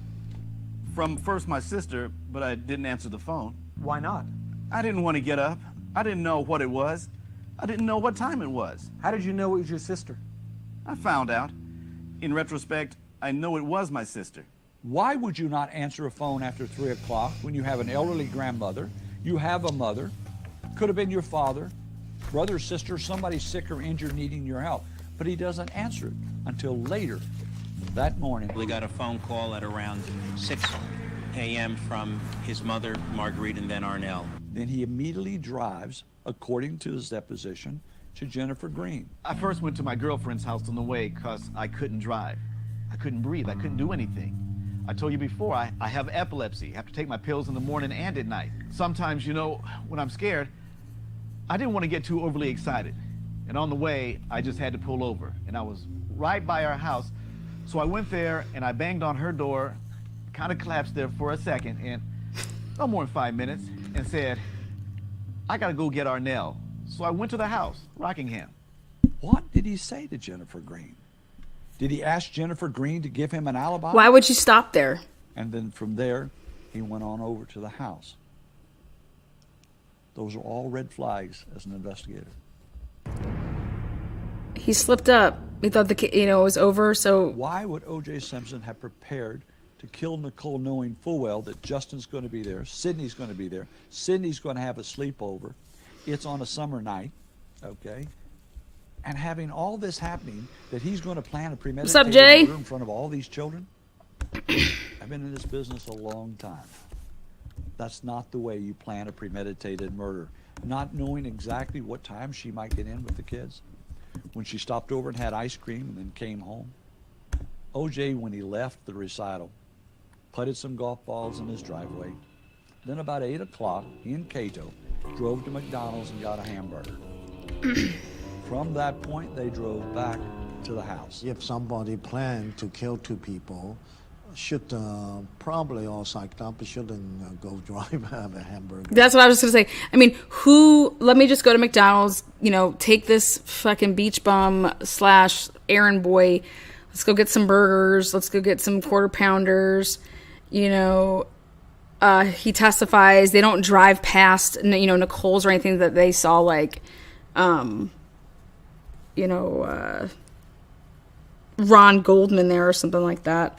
From first my sister, but I didn't answer the phone. Why not? I didn't want to get up. I didn't know what it was. I didn't know what time it was. How did you know it was your sister? I found out. In retrospect, I know it was my sister. Why would you not answer a phone after 3 o'clock when you have an elderly grandmother, you have a mother, could have been your father, brother, sister, somebody sick or injured needing your help? but he doesn't answer it until later that morning. We got a phone call at around 6 a.m. from his mother, Marguerite, and then Arnell. Then he immediately drives, according to his deposition, to Jennifer Green. I first went to my girlfriend's house on the way because I couldn't drive. I couldn't breathe. I couldn't do anything. I told you before, I have epilepsy. I have to take my pills in the morning and at night. Sometimes, you know, when I'm scared, I didn't want to get too overly excited. And on the way, I just had to pull over. And I was right by our house. So I went there and I banged on her door, kind of collapsed there for a second, and no more than 5 minutes, and said, I gotta go get Arnell. So I went to the house, Rockingham. What did he say to Jennifer Green? Did he ask Jennifer Green to give him an alibi? Why would you stop there? And then from there, he went on over to the house. Those are all red flags as an investigator. He slipped up. He thought it was over, so... Why would O.J. Simpson have prepared to kill Nicole knowing full well that Justin's going to be there, Sydney's going to be there, Sydney's going to have a sleepover, it's on a summer night, okay? And having all this happening, that he's going to plan a premeditated murder in front of all these children? I've been in this business a long time. That's not the way you plan a premeditated murder. Not knowing exactly what time she might get in with the kids. When she stopped over and had ice cream and then came home. O.J., when he left the recital, putted some golf balls in his driveway. Then about 8 o'clock, he and Cato drove to McDonald's and got a hamburger. From that point, they drove back to the house. If somebody planned to kill two people, should probably all psyched up, shouldn't go drive have a hamburger. That's what I was just going to say. I mean, let me just go to McDonald's, take this fucking beach bum / errand boy. Let's go get some burgers. Let's go get some quarter pounders. He testifies. They don't drive past, Nicole's or anything that they saw, Ron Goldman there or something like that.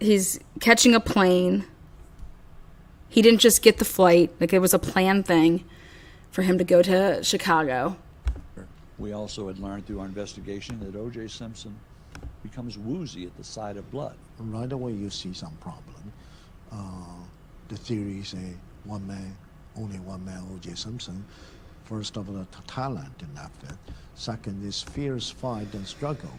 He's catching a plane. He didn't just get the flight. It was a planned thing for him to go to Chicago. We also had learned through our investigation that O.J. Simpson becomes woozy at the sight of blood. Right away you see some problem. The theory say only one man, O.J. Simpson. First of all, the talent in that fit. Second is fierce fight and struggle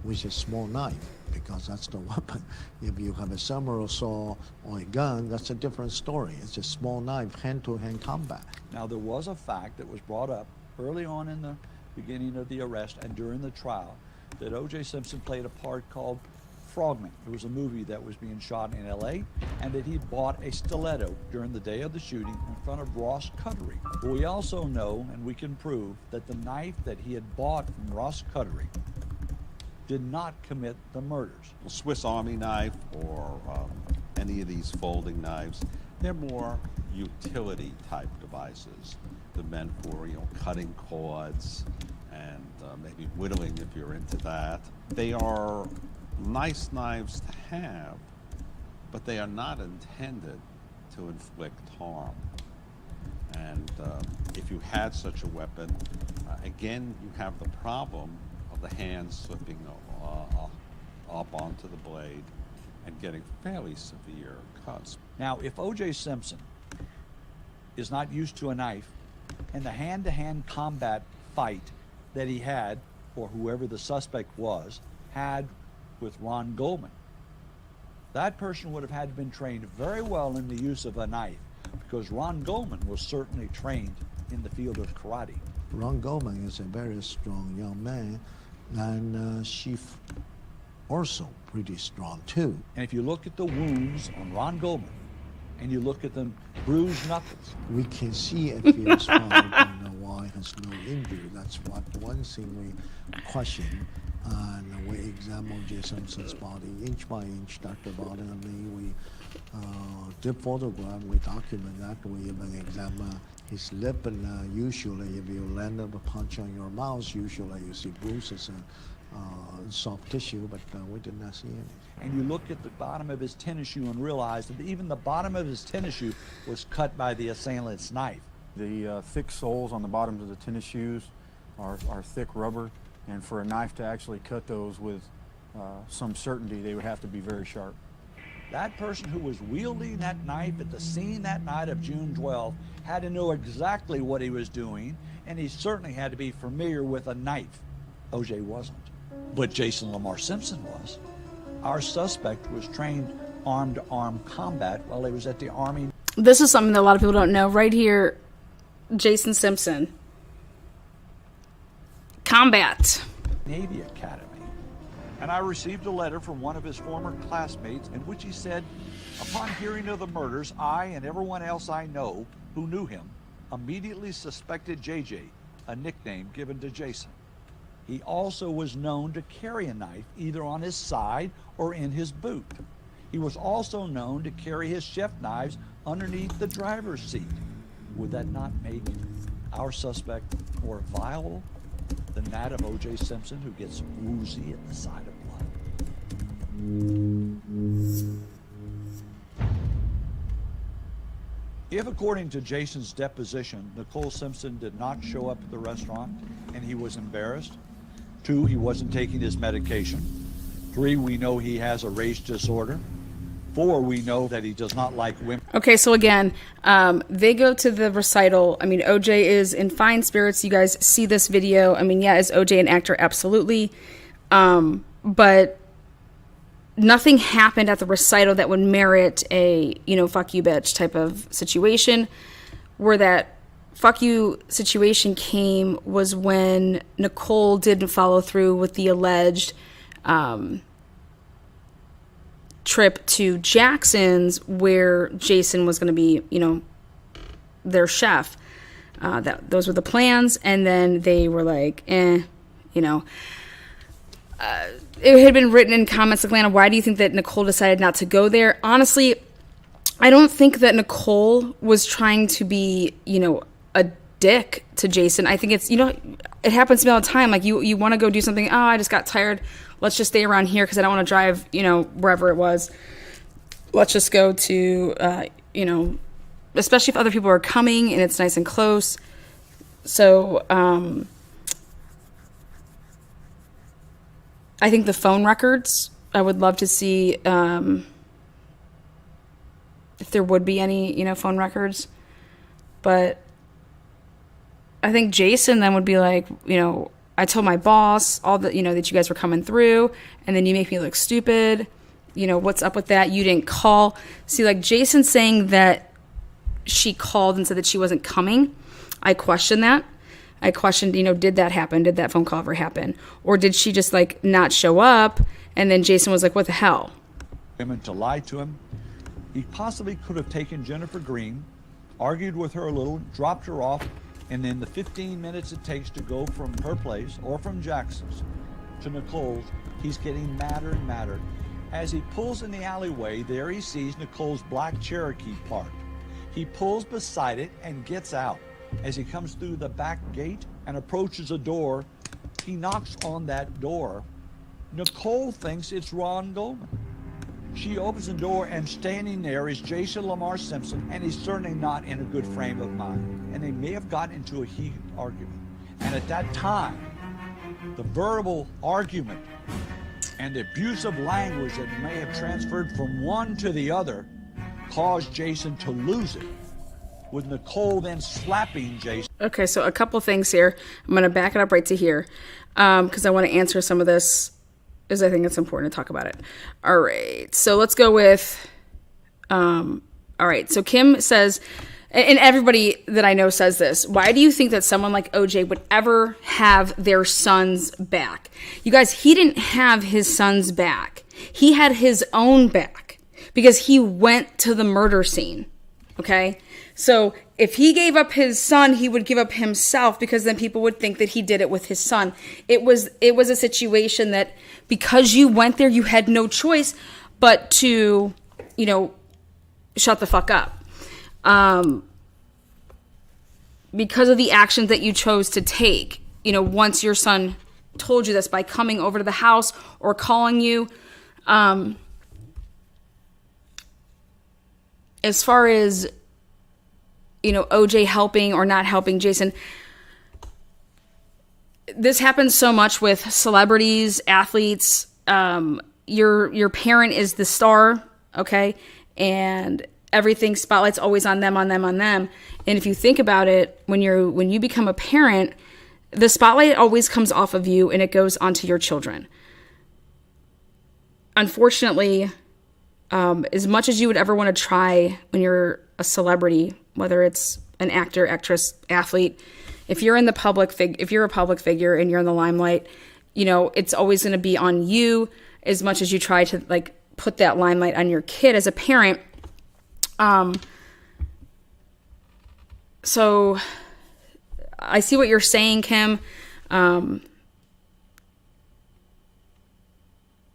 with a small knife, because that's the weapon. If you have a samurai saw or a gun, that's a different story. It's a small knife, hand-to-hand combat. Now, there was a fact that was brought up early on in the beginning of the arrest and during the trial that O.J. Simpson played a part called Frogman. It was a movie that was being shot in L.A., and that he bought a stiletto during the day of the shooting in front of Ross Cuttery. We also know, and we can prove, that the knife that he had bought from Ross Cuttery did not commit the murders. A Swiss Army knife or any of these folding knives, they're more utility type devices. They're meant for, cutting cords and maybe whittling if you're into that. They are nice knives to have, but they are not intended to inflict harm. And if you had such a weapon, again, you have the problem of the hand slipping up onto the blade and getting fairly severe cuts. Now, if O.J. Simpson is not used to a knife, and the hand-to-hand combat fight that he had, or whoever the suspect was, had with Ron Goldman, that person would have had to been trained very well in the use of a knife, because Ron Goldman was certainly trained in the field of karate. Ron Goldman is a very strong young man, and she also pretty strong too. And if you look at the wounds on Ron Goldman, and you look at them bruised knuckles, we can see a fierce fight and why has no injury. That's what one thing we question. And we examine O.J. Simpson's body inch by inch, Dr. Body and me. We did photograph, we document that. We even examine his lip, and usually if you land a punch on your mouth, usually you see bruises and soft tissue, but we did not see any. And you look at the bottom of his tennis shoe and realize that even the bottom of his tennis shoe was cut by the assailant's knife. The thick soles on the bottoms of the tennis shoes are thick rubber, and for a knife to actually cut those with some certainty, they would have to be very sharp. That person who was wielding that knife at the scene that night of June 12th had to know exactly what he was doing, and he certainly had to be familiar with a knife. O.J. wasn't, but Jason Lamar Simpson was. Our suspect was trained arm-to-arm combat while he was at the Army. This is something that a lot of people don't know. Right here, Jason Simpson. Combat. Navy Academy. And I received a letter from one of his former classmates in which he said, upon hearing of the murders, I and everyone else I know who knew him immediately suspected JJ, a nickname given to Jason. He also was known to carry a knife either on his side or in his boot. He was also known to carry his chef knives underneath the driver's seat. Would that not make our suspect more viable than that of O.J. Simpson, who gets woozy at the sight of blood? If, according to Jason's deposition, Nicole Simpson did not show up at the restaurant and he was embarrassed, 2, he wasn't taking his medication, 3, we know he has a rage disorder, 4, we know that he does not like women. Okay, so again, they go to the recital. I mean, OJ is in fine spirits. You guys see this video. I mean, yeah, is OJ an actor? Absolutely. But nothing happened at the recital that would merit a, fuck you bitch type of situation. Where that fuck you situation came was when Nicole didn't follow through with the alleged trip to Jackson's, where Jason was going to be, their chef. Those were the plans, and then they were like, it had been written in comments, Atlanta, why do you think that Nicole decided not to go there? Honestly, I don't think that Nicole was trying to be, a dick to Jason. I think it's, it happens to me all the time. Like, you want to go do something. Oh, I just got tired. Let's just stay around here because I don't want to drive, wherever it was. Let's just go to, especially if other people are coming and it's nice and close. So, I think the phone records, I would love to see if there would be any, phone records. But I think Jason then would be like, I told my boss all that, that you guys were coming through, and then you make me look stupid. What's up with that? You didn't call. See, like Jason saying that she called and said that she wasn't coming. I question that. I questioned, did that happen? Did that phone call ever happen? Or did she just not show up? And then Jason was like, what the hell? Women to lie to him. He possibly could have taken Jennifer Green, argued with her a little, dropped her off, and in the 15 minutes it takes to go from her place or from Jackson's to Nicole's, he's getting madder and madder. As he pulls in the alleyway, there he sees Nicole's black Cherokee parked. He pulls beside it and gets out. As he comes through the back gate and approaches a door, he knocks on that door. Nicole thinks it's Ron Goldman. She opens the door, and standing there is Jason Lamar Simpson, and he's certainly not in a good frame of mind. And they may have gotten into a heated argument. And at that time, the verbal argument and the abusive language that may have transferred from one to the other caused Jason to lose it, with Nicole then slapping Jason. Okay, so a couple things here. I'm going to back it up right to here because I want to answer some of this, because I think it's important to talk about it. All right, so let's go with, all right, so Kim says, and everybody that I know says this, why do you think that someone like OJ would ever have their son's back? You guys, he didn't have his son's back. He had his own back because he went to the murder scene, okay? So if he gave up his son, he would give up himself, because then people would think that he did it with his son. It was a situation that because you went there, you had no choice but to, shut the fuck up. Because of the actions that you chose to take, once your son told you this by coming over to the house or calling you, as far as, OJ helping or not helping Jason, this happens so much with celebrities, athletes. Your parent is the star, okay? And everything, spotlight's always on them, on them, on them. And if you think about it, when you become a parent, the spotlight always comes off of you and it goes onto your children. Unfortunately, as much as you would ever want to try when you're a celebrity, whether it's an actor, actress, athlete, if you're a public figure and you're in the limelight, it's always going to be on you as much as you try to like put that limelight on your kid as a parent. So I see what you're saying, Kim.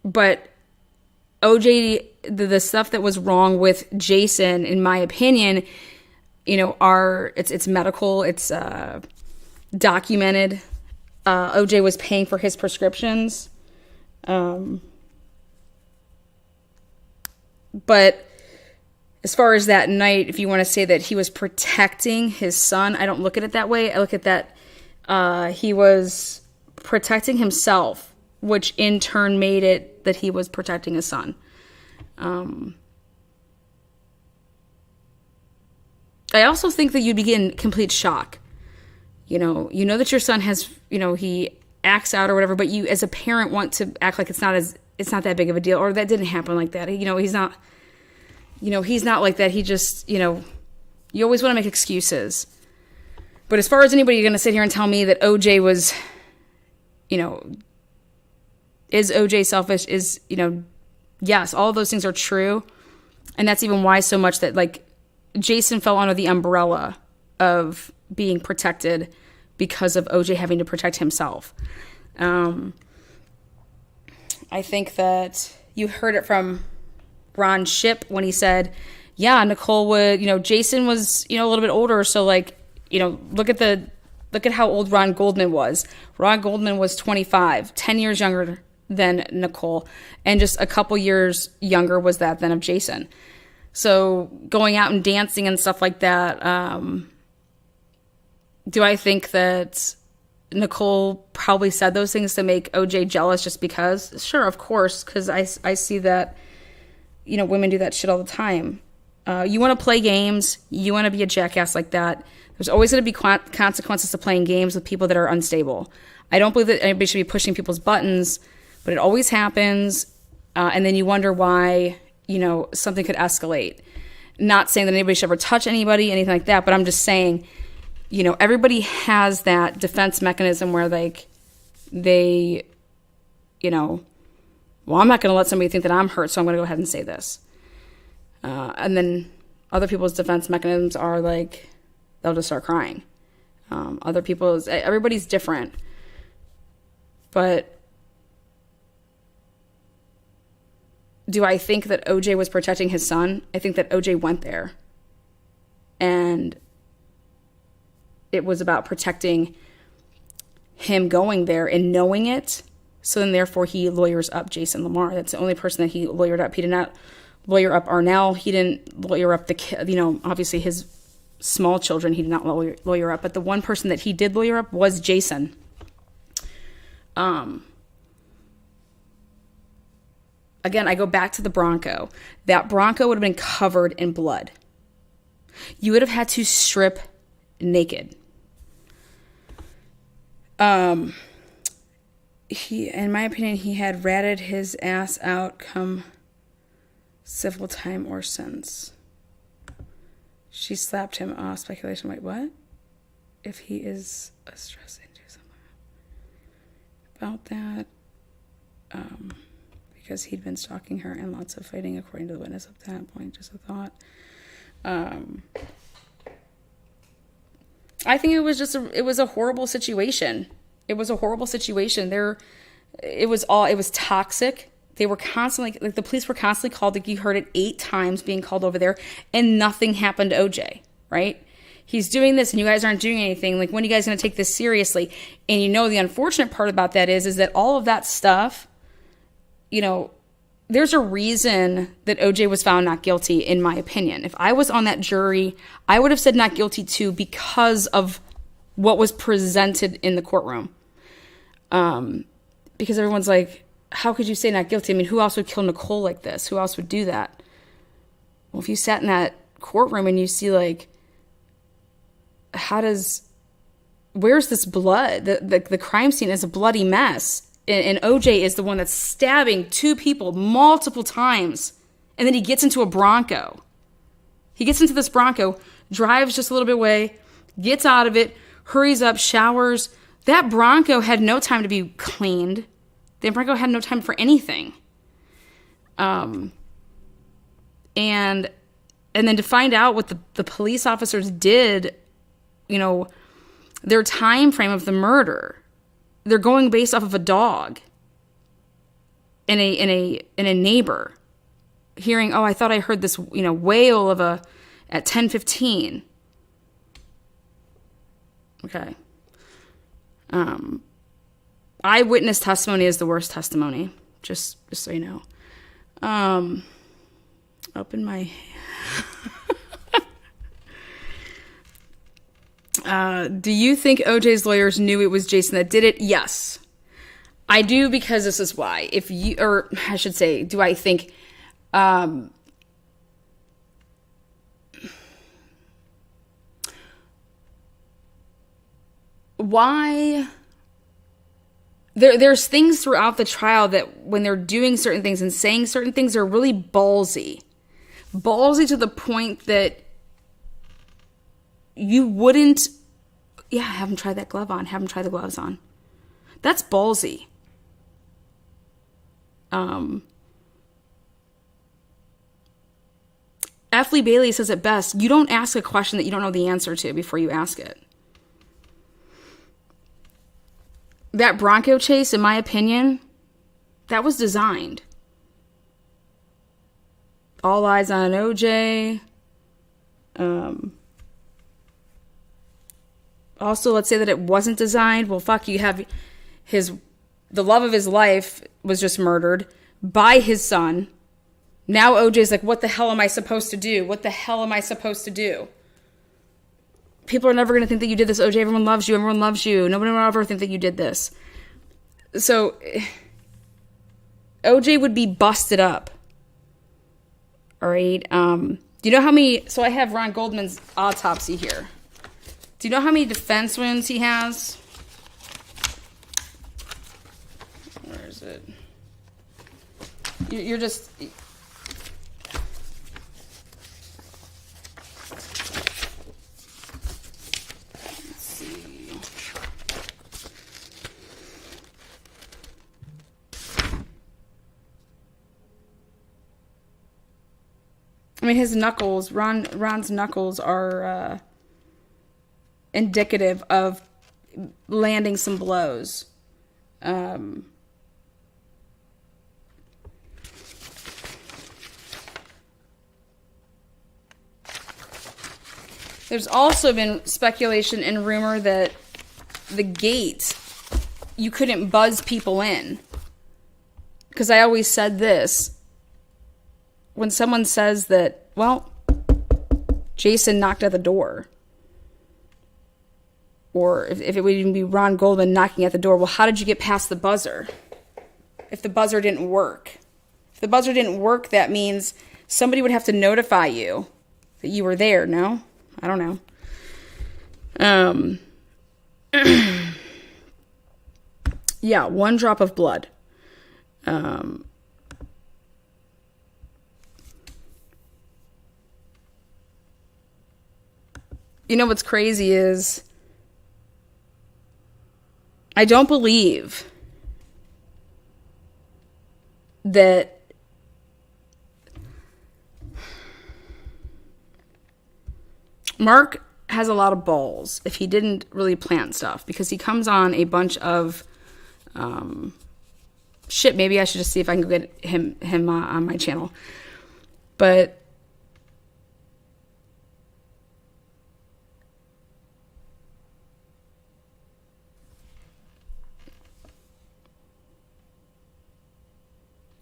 But OJ, the stuff that was wrong with Jason, in my opinion, it's medical, it's documented. OJ was paying for his prescriptions. But as far as that night, if you want to say that he was protecting his son, I don't look at it that way. I look at that he was protecting himself, which in turn made it that he was protecting his son. I also think that you'd be in complete shock. You know that your son has, he acts out or whatever, but you as a parent want to act like it's not that big of a deal, or that didn't happen like that. He's not like that. He just, you always want to make excuses. But as far as anybody going to sit here and tell me that OJ was, is OJ selfish, is, yes, all of those things are true. And that's even why so much that like Jason fell under the umbrella of being protected because of OJ having to protect himself. I think that you heard it from Ron Shipp when he said, yeah, Nicole would, Jason was, a little bit older. So like, look at how old Ron Goldman was. Ron Goldman was 25, 10 years younger than Nicole. And just a couple years younger was that than of Jason. So going out and dancing and stuff like that. Do I think that Nicole probably said those things to make OJ jealous just because? Sure, of course, because I see that, women do that shit all the time. You want to play games. You want to be a jackass like that. There's always going to be consequences to playing games with people that are unstable. I don't believe that anybody should be pushing people's buttons, but it always happens. And then you wonder why, something could escalate. Not saying that anybody should ever touch anybody, anything like that, but I'm just saying, everybody has that defense mechanism where they, well, I'm not going to let somebody think that I'm hurt, so I'm going to go ahead and say this. And then other people's defense mechanisms are like, they'll just start crying. Everybody's different. But do I think that OJ was protecting his son? I think that OJ went there. And it was about protecting him going there and knowing it. So then therefore he lawyers up Jason Lamar. That's the only person that he lawyered up. He did not lawyer up Arnell. He didn't lawyer up the kid, obviously his small children he did not lawyer up. But the one person that he did lawyer up was Jason. Again, I go back to the Bronco. That Bronco would have been covered in blood. You would have had to strip naked. In my opinion, he had ratted his ass out come civil time or sentence. She slapped him off. Speculation. Wait, what? If he is a stress inducer about that, because he'd been stalking her and lots of fighting, according to the witness at that point. Just a thought. I think it was a horrible situation. It was a horrible situation. It was toxic. They were constantly, the police were constantly called. You heard it 8 times being called over there, and nothing happened to OJ, right? He's doing this, and you guys aren't doing anything. Like, when are you guys going to take this seriously? And the unfortunate part about that is that all of that stuff, there's a reason that OJ was found not guilty, in my opinion. If I was on that jury, I would have said not guilty too because of what was presented in the courtroom. Because everyone's like, how could you say not guilty? I mean, who else would kill Nicole like this? Who else would do that? Well, if you sat in that courtroom and you see, like, where's this blood? The crime scene is a bloody mess. And OJ is the one that's stabbing two people multiple times. And then he gets into a Bronco. He gets into this Bronco, drives just a little bit away, gets out of it, hurries up, showers. That Bronco had no time to be cleaned. The Bronco had no time for anything. And then to find out what the police officers did, you know, their time frame of the murder, they're going based off of a dog and a neighbor hearing, oh, I thought I heard this, you know, wail at 10:15. Okay. Eyewitness testimony is the worst testimony, just so you know. Open my... do you think OJ's lawyers knew it was Jason that did it? Yes. I do, because this is why. Or I should say, do I think... why... There's things throughout the trial that when they're doing certain things and saying certain things are really ballsy. Ballsy to the point that you wouldn't... Yeah, have him try that glove on. Have him try the gloves on. That's ballsy. F. Lee Bailey says it best. You don't ask a question that you don't know the answer to before you ask it. That Bronco chase, in my opinion, that was designed. All eyes on OJ. Also, let's say that it wasn't designed. Well, fuck, you have the love of his life was just murdered by his son. Now OJ's like, what the hell am I supposed to do? What the hell am I supposed to do? People are never going to think that you did this, OJ. Everyone loves you. Everyone loves you. Nobody will ever think that you did this. So, OJ would be busted up. All right. Do you know how many... So I have Ron Goldman's autopsy here. Do you know how many defense wounds he has? Where is it? You're just... I mean, his knuckles, Ron's knuckles are indicative of landing some blows. There's also been speculation and rumor that the gate, you couldn't buzz people in. Because I always said this. When someone says that, well, Jason knocked at the door, or if it would even be Ron Goldman knocking at the door, well, how did you get past the buzzer if the buzzer didn't work? If the buzzer didn't work, that means somebody would have to notify you that you were there, no? I don't know. Yeah, one drop of blood. You know what's crazy is I don't believe that Mark has a lot of balls if he didn't really plant stuff, because he comes on a bunch of shit. Maybe I should just see if I can get him on my channel. But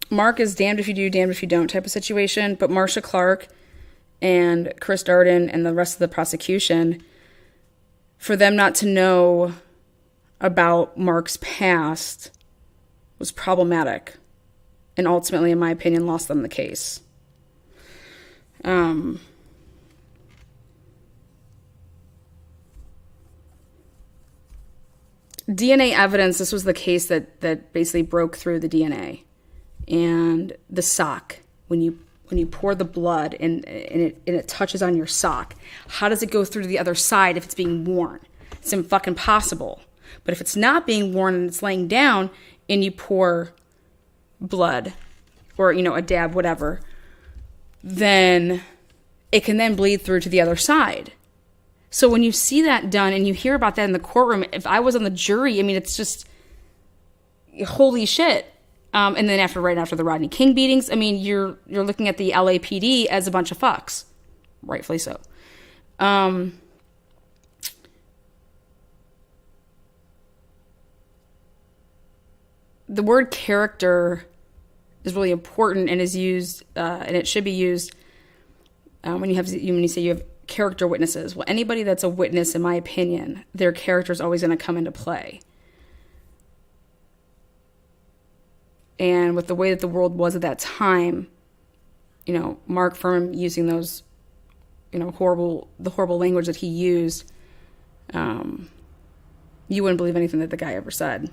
Mark is damned if you do, damned if you don't type of situation. But Marcia Clark and Chris Darden and the rest of the prosecution, for them not to know about Mark's past was problematic, and ultimately, in my opinion, lost them the case. DNA evidence, this was the case that basically broke through the DNA. And the sock, when you pour the blood and it touches on your sock, how does it go through to the other side if it's being worn? It's impossible. But if it's not being worn and it's laying down and you pour blood or, a dab, whatever, then it can then bleed through to the other side. So when you see that done and you hear about that in the courtroom, if I was on the jury, it's just holy shit. And then right after the Rodney King beatings, you're looking at the LAPD as a bunch of fucks, rightfully so. The word character is really important and is used, and it should be used when you say you have character witnesses. Well, anybody that's a witness, in my opinion, their character is always going to come into play. And with the way that the world was at that time, Mark Furman using those, horrible language that he used, you wouldn't believe anything that the guy ever said.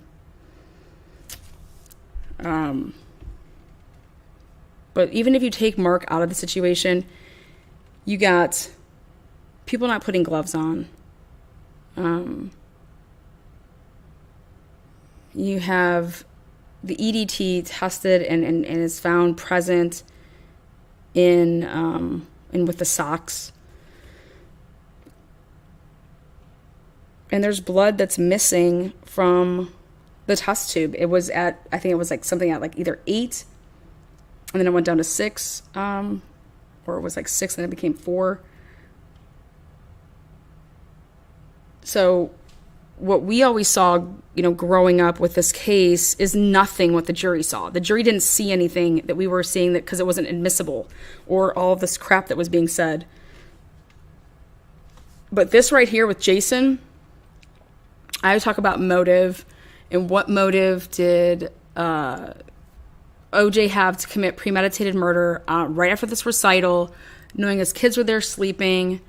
But even if you take Mark out of the situation, you got people not putting gloves on. You have the EDT tested and is found present in with the socks. And there's blood that's missing from the test tube. It was I think it was something at either 8, and then it went down to 6, or it was 6 and it became 4. So what we always saw, growing up with this case is nothing what the jury saw. The jury didn't see anything that we were seeing that because it wasn't admissible or all of this crap that was being said. But this right here with Jason, I talk about motive and what motive did OJ have to commit premeditated murder right after this recital, knowing his kids were there sleeping.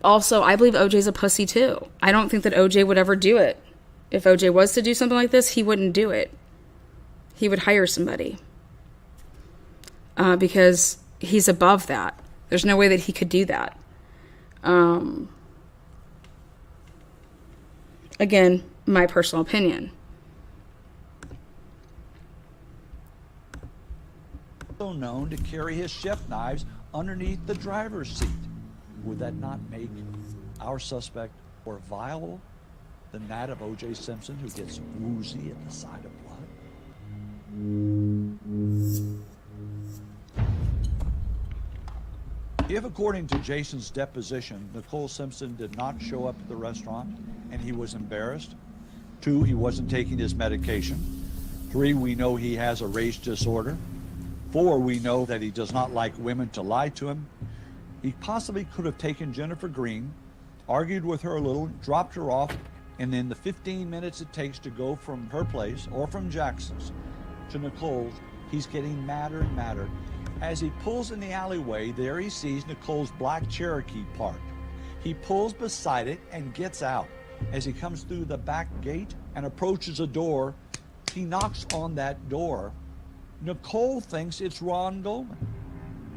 Also, I believe OJ's a pussy too. I don't think that OJ would ever do it. If OJ was to do something like this, he wouldn't do it. He would hire somebody. Because he's above that. There's no way that he could do that. Again, my personal opinion. Also known to carry his chef knives underneath the driver's seat. Would that not make our suspect more viable than that of O.J. Simpson, who gets woozy at the sight of blood? If, according to Jason's deposition, Nicole Simpson did not show up at the restaurant and he was embarrassed, 2, he wasn't taking his medication, 3, we know he has a rage disorder, 4, we know that he does not like women to lie to him, he possibly could have taken Jennifer Green, argued with her a little, dropped her off, and in the 15 minutes it takes to go from her place or from Jackson's to Nicole's, he's getting madder and madder. As he pulls in the alleyway, there he sees Nicole's black Cherokee parked. He pulls beside it and gets out. As he comes through the back gate and approaches a door, he knocks on that door. Nicole thinks it's Ron Goldman.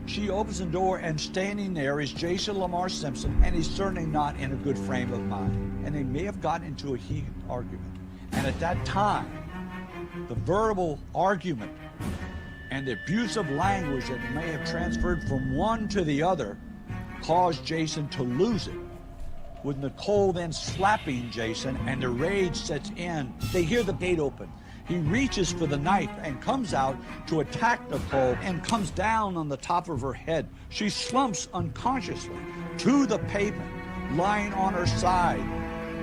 She opens the door, and standing there is Jason Lamar Simpson, and he's certainly not in a good frame of mind. And they may have gotten into a heated argument. And at that time, the verbal argument and the abusive language that may have transferred from one to the other caused Jason to lose it, with Nicole then slapping Jason, and the rage sets in. They hear the gate open. He reaches for the knife and comes out to attack Nicole and comes down on the top of her head. She slumps unconsciously to the pavement, lying on her side.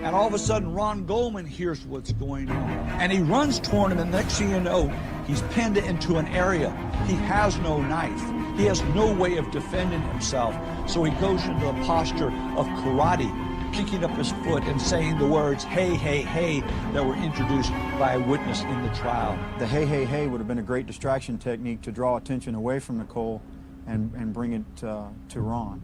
And all of a sudden, Ron Goldman hears what's going on. And he runs toward him, and the next thing you know, he's pinned into an area. He has no knife. He has no way of defending himself. So he goes into a posture of karate, picking up his foot and saying the words, hey, hey, hey, that were introduced by a witness in the trial. The hey, hey, hey would have been a great distraction technique to draw attention away from Nicole and bring it to Ron.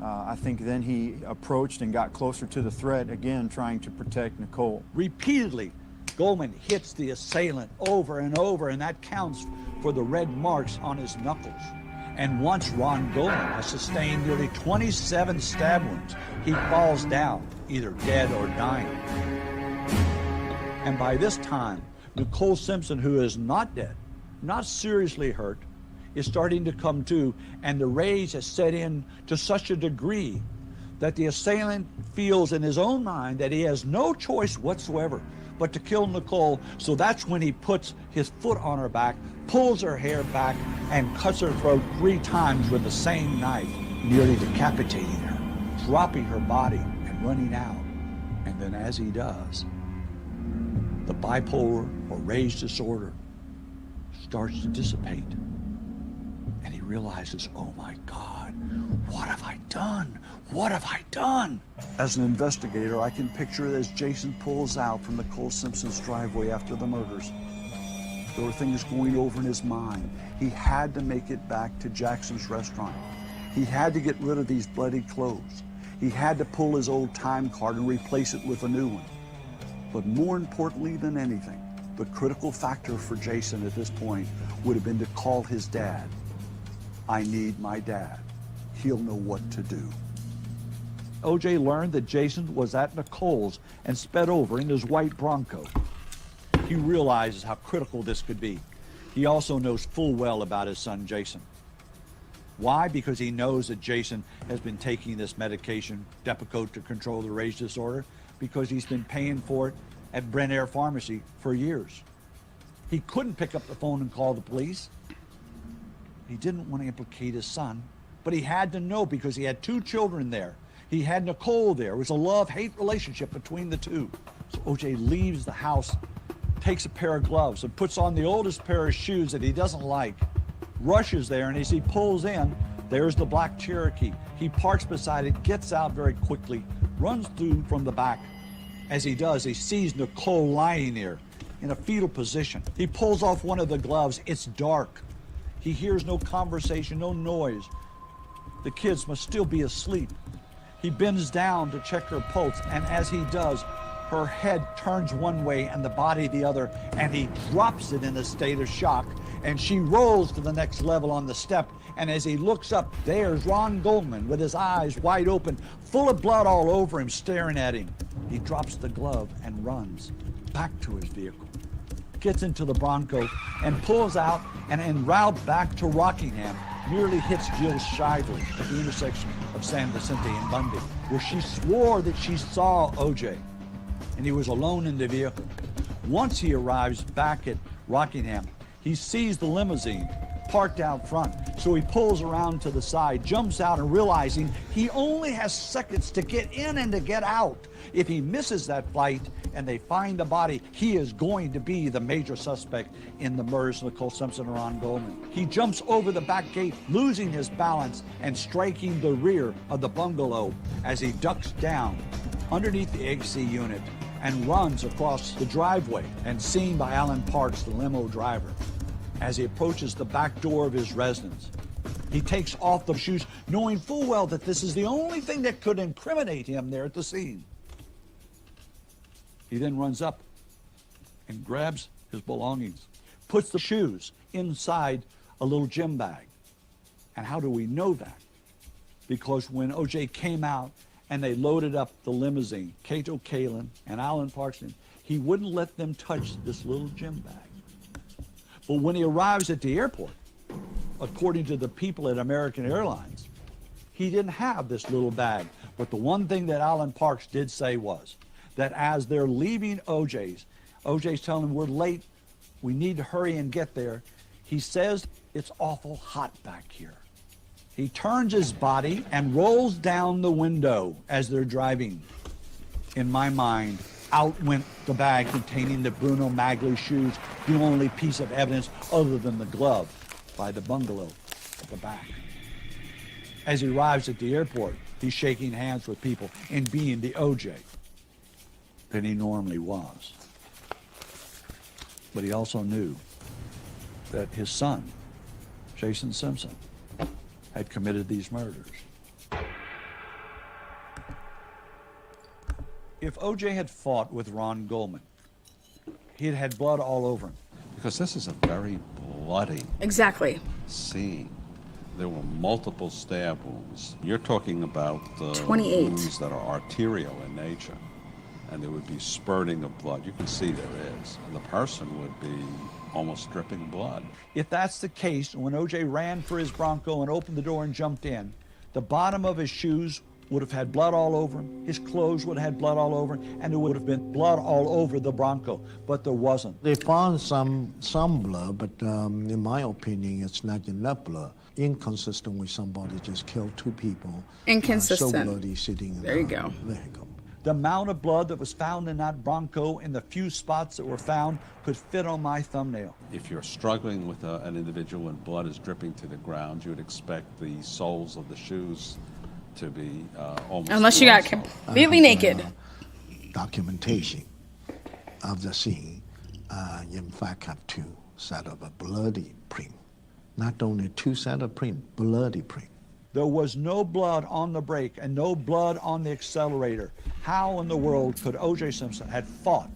I think then he approached and got closer to the threat, again trying to protect Nicole. Repeatedly, Goldman hits the assailant over and over, and that counts for the red marks on his knuckles. And once Ron Goldman has sustained nearly 27 stab wounds, he falls down, either dead or dying. And by this time, Nicole Simpson, who is not dead, not seriously hurt, is starting to come to, and the rage has set in to such a degree that the assailant feels in his own mind that he has no choice whatsoever but to kill Nicole. So that's when he puts his foot on her back, pulls her hair back, and cuts her throat 3 times with the same knife, nearly decapitating her, dropping her body and running out. And then as he does, the bipolar or rage disorder starts to dissipate. And he realizes, oh my God, what have I done? What have I done? As an investigator, I can picture it as Jason pulls out from Nicole Simpson's driveway after the murders. There were things going over in his mind. He had to make it back to Jackson's restaurant. He had to get rid of these bloody clothes. He had to pull his old time card and replace it with a new one. But more importantly than anything, the critical factor for Jason at this point would have been to call his dad. I need my dad. He'll know what to do. O.J. learned that Jason was at Nicole's and sped over in his white Bronco. He realizes how critical this could be. He also knows full well about his son, Jason. Why? Because he knows that Jason has been taking this medication, Depakote, to control the rage disorder, because he's been paying for it at Brent Air Pharmacy for years. He couldn't pick up the phone and call the police. He didn't want to implicate his son, but he had to know because he had 2 children there. He had Nicole there. It was a love-hate relationship between the two. So O.J. leaves the house, takes a pair of gloves, and puts on the oldest pair of shoes that he doesn't like, rushes there, and as he pulls in, there's the black Cherokee. He parks beside it, gets out very quickly, runs through from the back. As he does, he sees Nicole lying there in a fetal position. He pulls off one of the gloves. It's dark. He hears no conversation, no noise. The kids must still be asleep. He bends down to check her pulse, and as he does, her head turns one way and the body the other, and he drops it in a state of shock, and she rolls to the next level on the step, and as he looks up, there's Ron Goldman with his eyes wide open, full of blood all over him, staring at him. He drops the glove and runs back to his vehicle, gets into the Bronco, and pulls out, and en route back to Rockingham, nearly hits Jill Shively at the intersection of San Vicente and Bundy, where she swore that she saw O.J., and he was alone in the vehicle. Once he arrives back at Rockingham, he sees the limousine parked out front, so he pulls around to the side, jumps out, and realizing he only has seconds to get in and to get out. If he misses that flight and they find the body, he is going to be the major suspect in the murders of Nicole Simpson and Ron Goldman. He jumps over the back gate, losing his balance and striking the rear of the bungalow as he ducks down underneath the AC unit and runs across the driveway, and seen by Alan Parks, the limo driver. As he approaches the back door of his residence, he takes off the shoes, knowing full well that this is the only thing that could incriminate him there at the scene. He then runs up and grabs his belongings, puts the shoes inside a little gym bag. And how do we know that? Because when O.J. came out and they loaded up the limousine, Cato Kalin and Alan Parkson, he wouldn't let them touch this little gym bag. But when he arrives at the airport, according to the people at American Airlines, he didn't have this little bag. But the one thing that Alan Parks did say was that as they're leaving OJ's telling him, we're late, we need to hurry and get there. He says, it's awful hot back here. He turns his body and rolls down the window as they're driving. In my mind, out went the bag containing the Bruno Magli shoes, the only piece of evidence other than the glove by the bungalow at the back. As he arrives at the airport, he's shaking hands with people and being the OJ that he normally was. But he also knew that his son, Jason Simpson, had committed these murders. If OJ had fought with Ron Goldman, he'd had blood all over him. Because this is a very bloody Exactly. scene. There were multiple stab wounds. You're talking about 28 wounds that are arterial in nature, and there would be spurting of blood. You can see there is. And the person would be almost dripping blood. If that's the case, when OJ ran for his Bronco and opened the door and jumped in, the bottom of his shoes would have had blood all over him, his clothes would have had blood all over him, and there would have been blood all over the Bronco, but there wasn't. They found some blood, but in my opinion, it's not enough blood. Inconsistent with somebody just killed two people. Inconsistent. So bloody sitting in There you the go. vehicle. The amount of blood that was found in that Bronco and the few spots that were found could fit on my thumbnail. If you're struggling with an individual and blood is dripping to the ground, you would expect the soles of the shoes to be almost... Unless you got completely naked. Documentation of the scene, in fact, have two set of a bloody print. Not only two set of print, bloody print. There was no blood on the brake and no blood on the accelerator. How in the world could O.J. Simpson have fought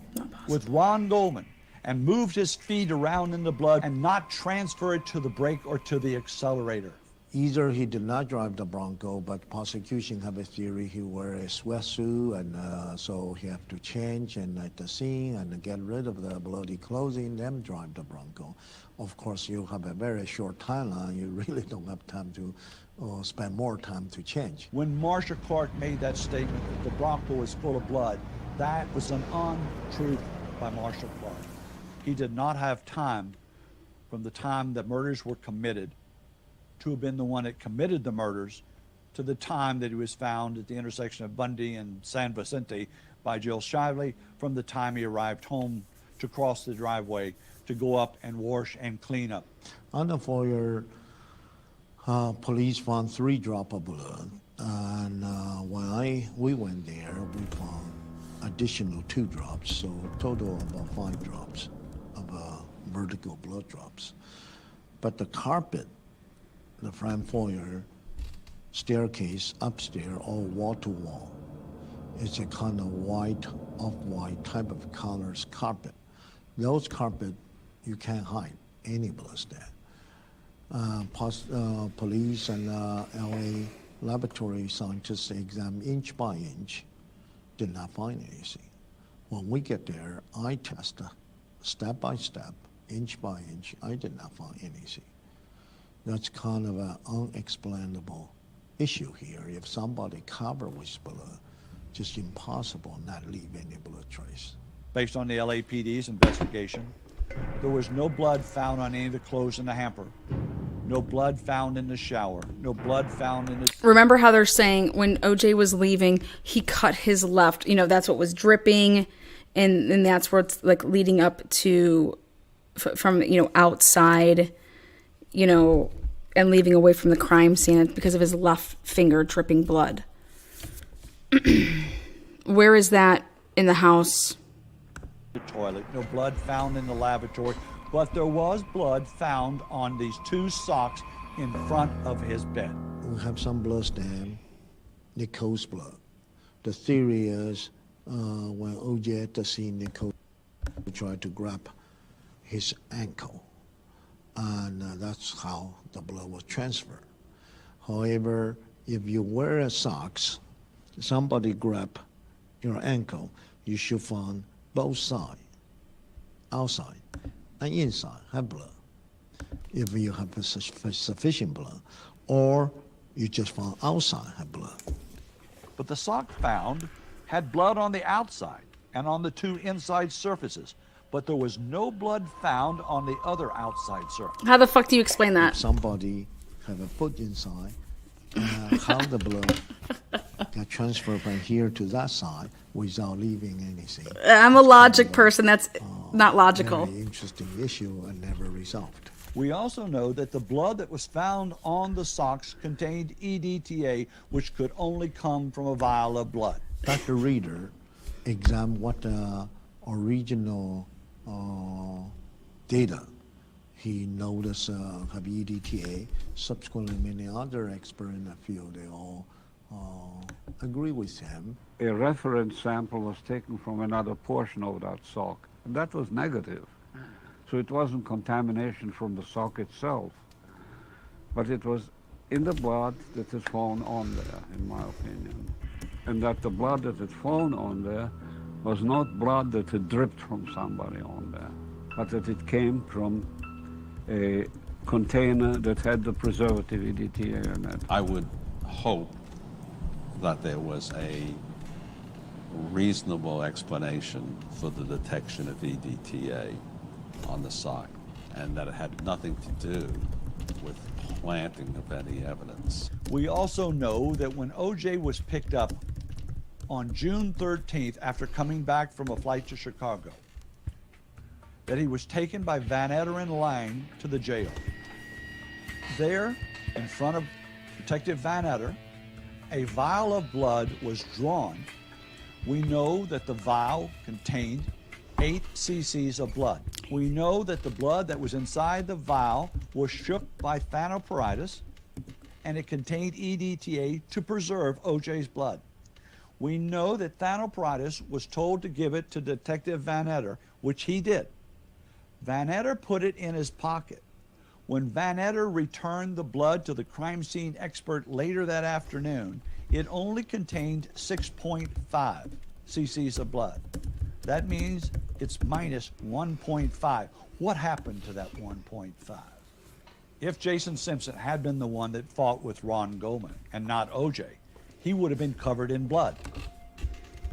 with Ron Goldman and moved his feet around in the blood and not transfer it to the brake or to the accelerator? Either he did not drive the Bronco, but prosecution have a theory he wear a sweatsuit, and so he have to change and at the scene and get rid of the bloody clothing, then drive the Bronco. Of course, you have a very short timeline. You really don't have time to spend more time to change. When Marcia Clark made that statement that the Bronco was full of blood, that was an untruth by Marcia Clark. He did not have time from the time that murders were committed to have been the one that committed the murders to the time that he was found at the intersection of Bundy and San Vicente by Jill Shively, from the time he arrived home to cross the driveway to go up and wash and clean up. On the foyer, police found 3 drops of blood, and when we went there, we found additional 2 drops, so total about 5 drops of vertical blood drops. But the carpet, the front foyer, staircase, upstairs, all wall-to-wall. It's a kind of white, off-white type of colors carpet. Those carpet, you can't hide any blood there. Police and LA laboratory scientists examined inch by inch, did not find anything. When we get there, I test step by step, inch by inch, I did not find anything. That's kind of an unexplainable issue here. If somebody covered with blood, just impossible not leave any blood trace. Based on the LAPD's investigation, there was no blood found on any of the clothes in the hamper. No blood found in the shower. No blood found in the... Remember how they're saying when OJ was leaving, he cut his left, that's what was dripping, and that's where it's like leading up to, from, outside, and leaving away from the crime scene because of his left finger dripping blood. Where is that in the house? The toilet. No blood found in the lavatory, but there was blood found on these 2 socks in front of his bed. We have some blood stain, Nicole's blood. The theory is when OJ at the scene, Nicole tried to grab his ankle, and that's how the blood was transferred. However, if you wear socks, somebody grab your ankle, you should find both sides, outside and inside, have blood. If you have sufficient blood, or you just found outside have blood. But the sock found had blood on the outside and on the 2 inside surfaces, but there was no blood found on the other outside surface. How the fuck do you explain that? If somebody have a foot inside, how the blood got transferred from here to that side without leaving anything. I'm a logic person. That's not logical. Very interesting issue and never resolved. We also know that the blood that was found on the socks contained EDTA, which could only come from a vial of blood. Dr. Reader examined what original data he noticed have EDTA. Subsequently, many other experts in the field, they all agree with him. A reference sample was taken from another portion of that sock, and that was negative. So it wasn't contamination from the sock itself, but it was in the blood that is found on there, in my opinion. And that the blood that is found on there was not blood that had dripped from somebody on there, but that it came from a container that had the preservative EDTA in it. I would hope that there was a reasonable explanation for the detection of EDTA on the sock, and that it had nothing to do with planting of any evidence. We also know that when OJ was picked up on June 13th after coming back from a flight to Chicago, that he was taken by Van Etter and Lang to the jail. There, in front of Detective Van Etter, a vial of blood was drawn. We know that the vial contained 8 cc's of blood. We know that the blood that was inside the vial was shook by thanoporitis, and it contained EDTA to preserve OJ's blood. We know that thanoporitis was told to give it to Detective Van Etter, which he did. Van Etter put it in his pocket. When Van Etter returned the blood to the crime scene expert later that afternoon, it only contained 6.5 cc's of blood. That means it's minus 1.5. What happened to that 1.5? If Jason Simpson had been the one that fought with Ron Goldman and not OJ, he would have been covered in blood.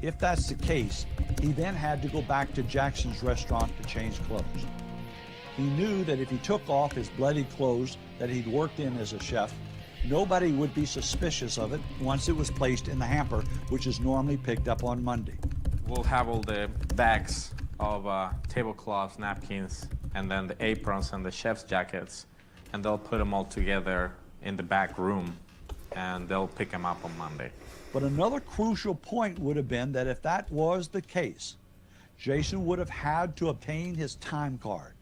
If that's the case, he then had to go back to Jackson's restaurant to change clothes. He knew that if he took off his bloody clothes that he'd worked in as a chef, nobody would be suspicious of it once it was placed in the hamper, which is normally picked up on Monday. We'll have all the bags of tablecloths, napkins, and then the aprons and the chef's jackets, and they'll put them all together in the back room, and they'll pick them up on Monday. But another crucial point would have been that if that was the case, Jason would have had to obtain his time card.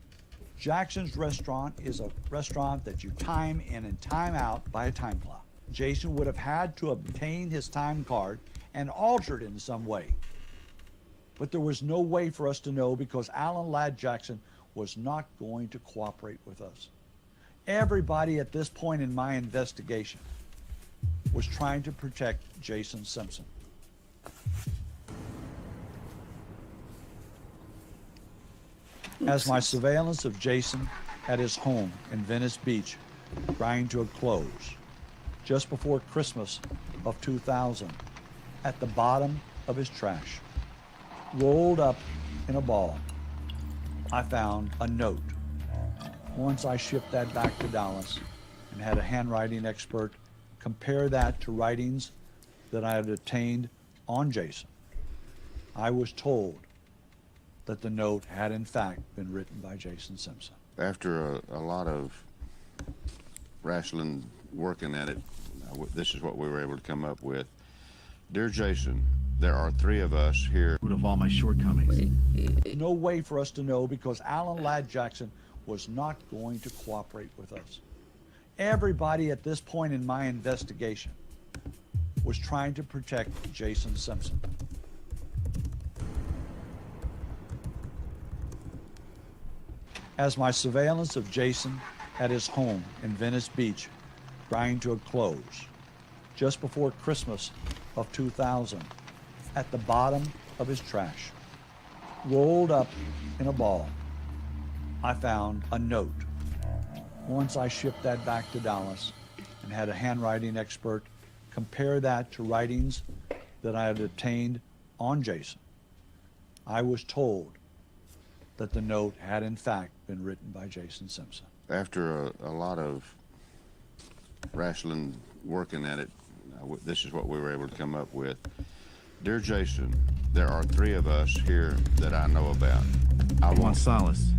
Jackson's restaurant is a restaurant that you time in and time out by a time clock. Jason would have had to obtain his time card and alter it in some way. But there was no way for us to know because Alan Ladd Jackson was not going to cooperate with us. Everybody at this point in my investigation was trying to protect Jason Simpson. As my surveillance of Jason at his home in Venice Beach grind to a close, just before Christmas of 2000, at the bottom of his trash, rolled up in a ball, I found a note. Once I shipped that back to Dallas and had a handwriting expert compare that to writings that I had obtained on Jason, I was told that the note had in fact been written by Jason Simpson. After a lot of wrestling, working at it, this is what we were able to come up with. Dear Jason, there are 3 of us here. Of all my shortcomings. No way for us to know because Alan Ladd Jackson was not going to cooperate with us. Everybody at this point in my investigation was trying to protect Jason Simpson. As my surveillance of Jason at his home in Venice Beach grind to a close, just before Christmas of 2000, at the bottom of his trash, rolled up in a ball, I found a note. Once I shipped that back to Dallas and had a handwriting expert compare that to writings that I had obtained on Jason, I was told that the note had in fact been written by Jason Simpson. After a lot of wrestling, working at it, this is what we were able to come up with. Dear Jason, there are 3 of us here that I know about. I want solace.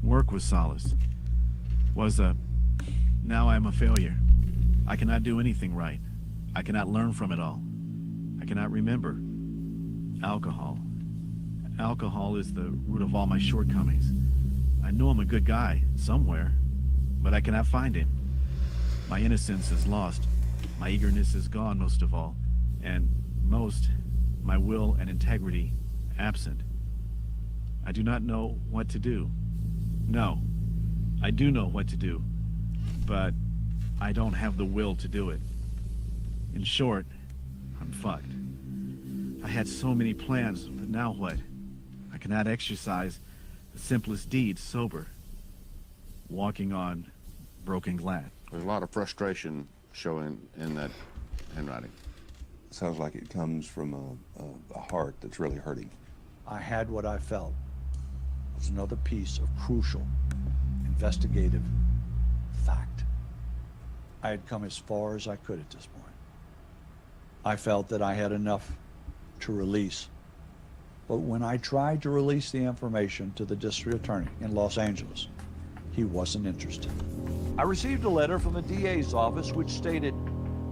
Work was solace. Now I am a failure. I cannot do anything right. I cannot learn from it all. I cannot remember. Alcohol. Alcohol is the root of all my shortcomings. I know I'm a good guy somewhere, but I cannot find him. My innocence is lost. My eagerness is gone, most of all. And most, my will and integrity absent. I do not know what to do. No, I do know what to do, but I don't have the will to do it. In short, I'm fucked. I had so many plans, but now what? I cannot exercise the simplest deeds sober. Walking on broken glass. There's a lot of frustration showing in that handwriting. Sounds like it comes from a heart that's really hurting. I had what I felt was another piece of crucial investigative fact. I had come as far as I could at this point. I felt that I had enough to release. But when I tried to release the information to the district attorney in Los Angeles, he wasn't interested. I received a letter from the DA's office which stated,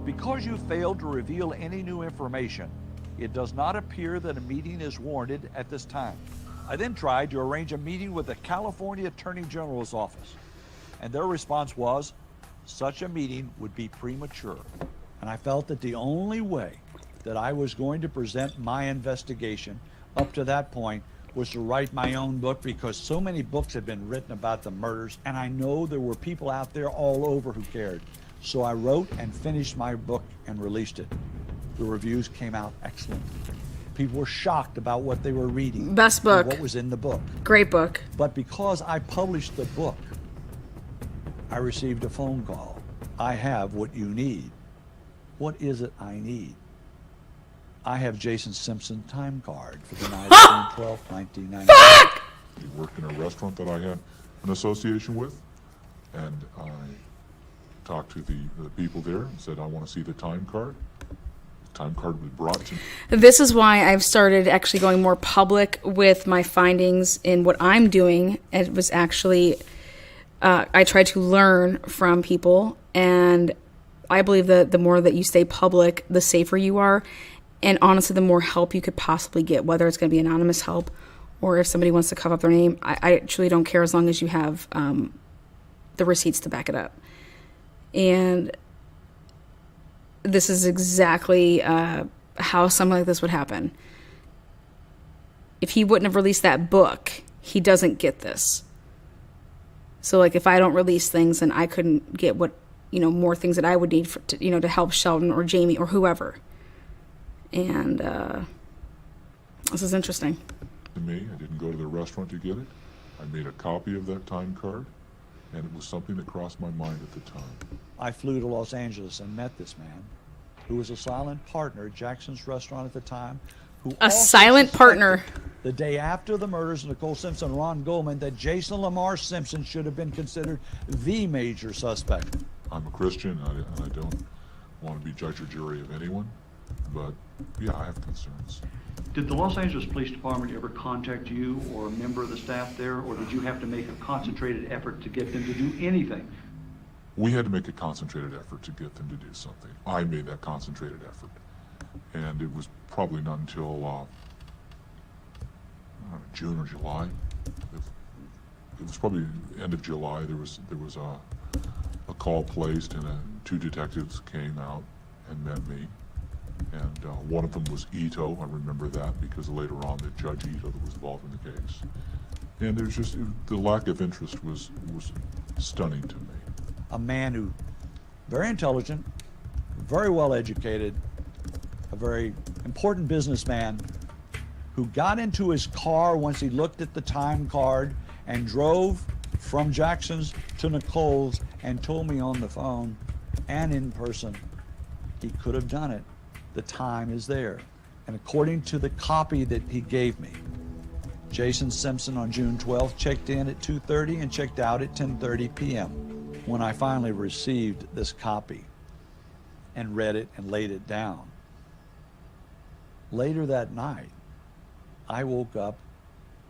because you failed to reveal any new information, it does not appear that a meeting is warranted at this time. I then tried to arrange a meeting with the California Attorney General's office, and their response was, such a meeting would be premature. And I felt that the only way that I was going to present my investigation up to that point was to write my own book, because so many books had been written about the murders, and I know there were people out there all over who cared. So I wrote and finished my book and released it. The reviews came out excellent. People were shocked about what they were reading. Best book. What was in the book. Great book. But because I published the book, I received a phone call. I have what you need. What is it I need? I have Jason Simpson time card for the night of June 12, 1990. He worked in a restaurant that I had an association with, and I talked to the people there and said, I want to see the time card. The time card was brought to me. This is why I've started actually going more public with my findings in what I'm doing. It was actually, I tried to learn from people, and I believe that the more that you stay public, the safer you are. And honestly, the more help you could possibly get, whether it's going to be anonymous help or if somebody wants to cover up their name, I truly don't care as long as you have the receipts to back it up. And this is exactly how something like this would happen. If he wouldn't have released that book, he doesn't get this. So, like, if I don't release things, then I couldn't get what, more things that I would need to help Sheldon or Jamie or whoever. And this is interesting. To me, I didn't go to the restaurant to get it. I made a copy of that time card, and it was something that crossed my mind at the time. I flew to Los Angeles and met this man, who was a silent partner at Jackson's restaurant at the time. A silent partner. The day after the murders of Nicole Simpson and Ron Goldman, that Jason Lamar Simpson should have been considered the major suspect. I'm a Christian, and I don't want to be judge or jury of anyone, but yeah, I have concerns. Did the Los Angeles Police Department ever contact you or a member of the staff there, or did you have to make a concentrated effort to get them to do anything? We had to make a concentrated effort to get them to do something. I made that concentrated effort, and it was probably not until June or July. It was probably end of July. There was a call placed, and two detectives came out and met me. And one of them was Ito. I remember that because later on the Judge Ito that was involved in the case. And there's just, the lack of interest was stunning to me. A man who, very intelligent, very well educated, a very important businessman, who got into his car once he looked at the time card and drove from Jackson's to Nicole's and told me on the phone and in person he could have done it. The time is there. And according to the copy that he gave me, Jason Simpson on June 12th checked in at 2:30 and checked out at 10:30 p.m. When I finally received this copy, and read it and laid it down. Later that night, I woke up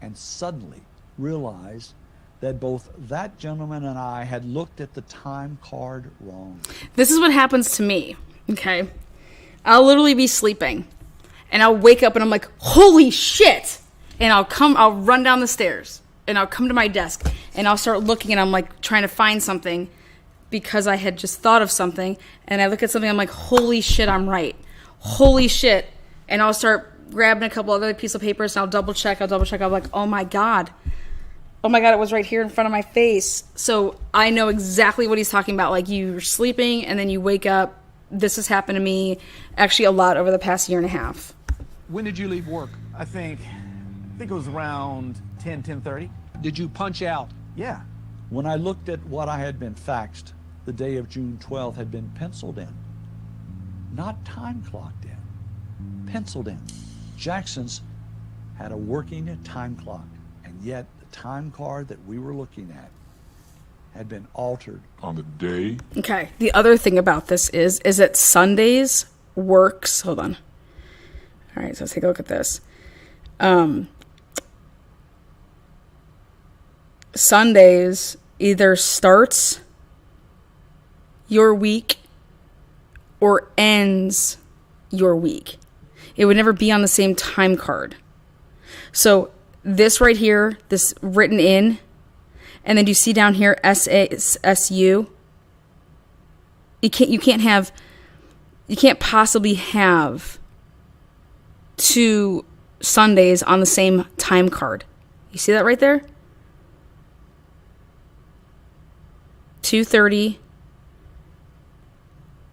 and suddenly realized that both that gentleman and I had looked at the time card wrong. This is what happens to me, okay? I'll literally be sleeping, and I'll wake up and I'm like, holy shit! And I'll run down the stairs, and I'll come to my desk, and I'll start looking, and I'm like trying to find something because I had just thought of something, and I look at something, I'm like, holy shit, I'm right. Holy shit. And I'll start grabbing a couple other pieces of papers, and I'll double check. I'm like, oh my God, it was right here in front of my face. So I know exactly what he's talking about. Like, you're sleeping and then you wake up. This has happened to me actually a lot over the past year and a half. When did you leave work? I think it was around 10:30. Did you punch out? Yeah. When I looked at what I had been faxed, the day of June 12th had been penciled in, not time clocked in, penciled in. Jackson's had a working time clock, and yet the time card that we were looking at had been altered. On the day? Okay. The other thing about this is that Sundays works. Hold on. All right, so let's take a look at this. Sundays either starts your week or ends your week. It would never be on the same time card. So this right here, this written in, and then you see down here SASU. You can't possibly have two Sundays on the same time card. You see that right there? 2:30.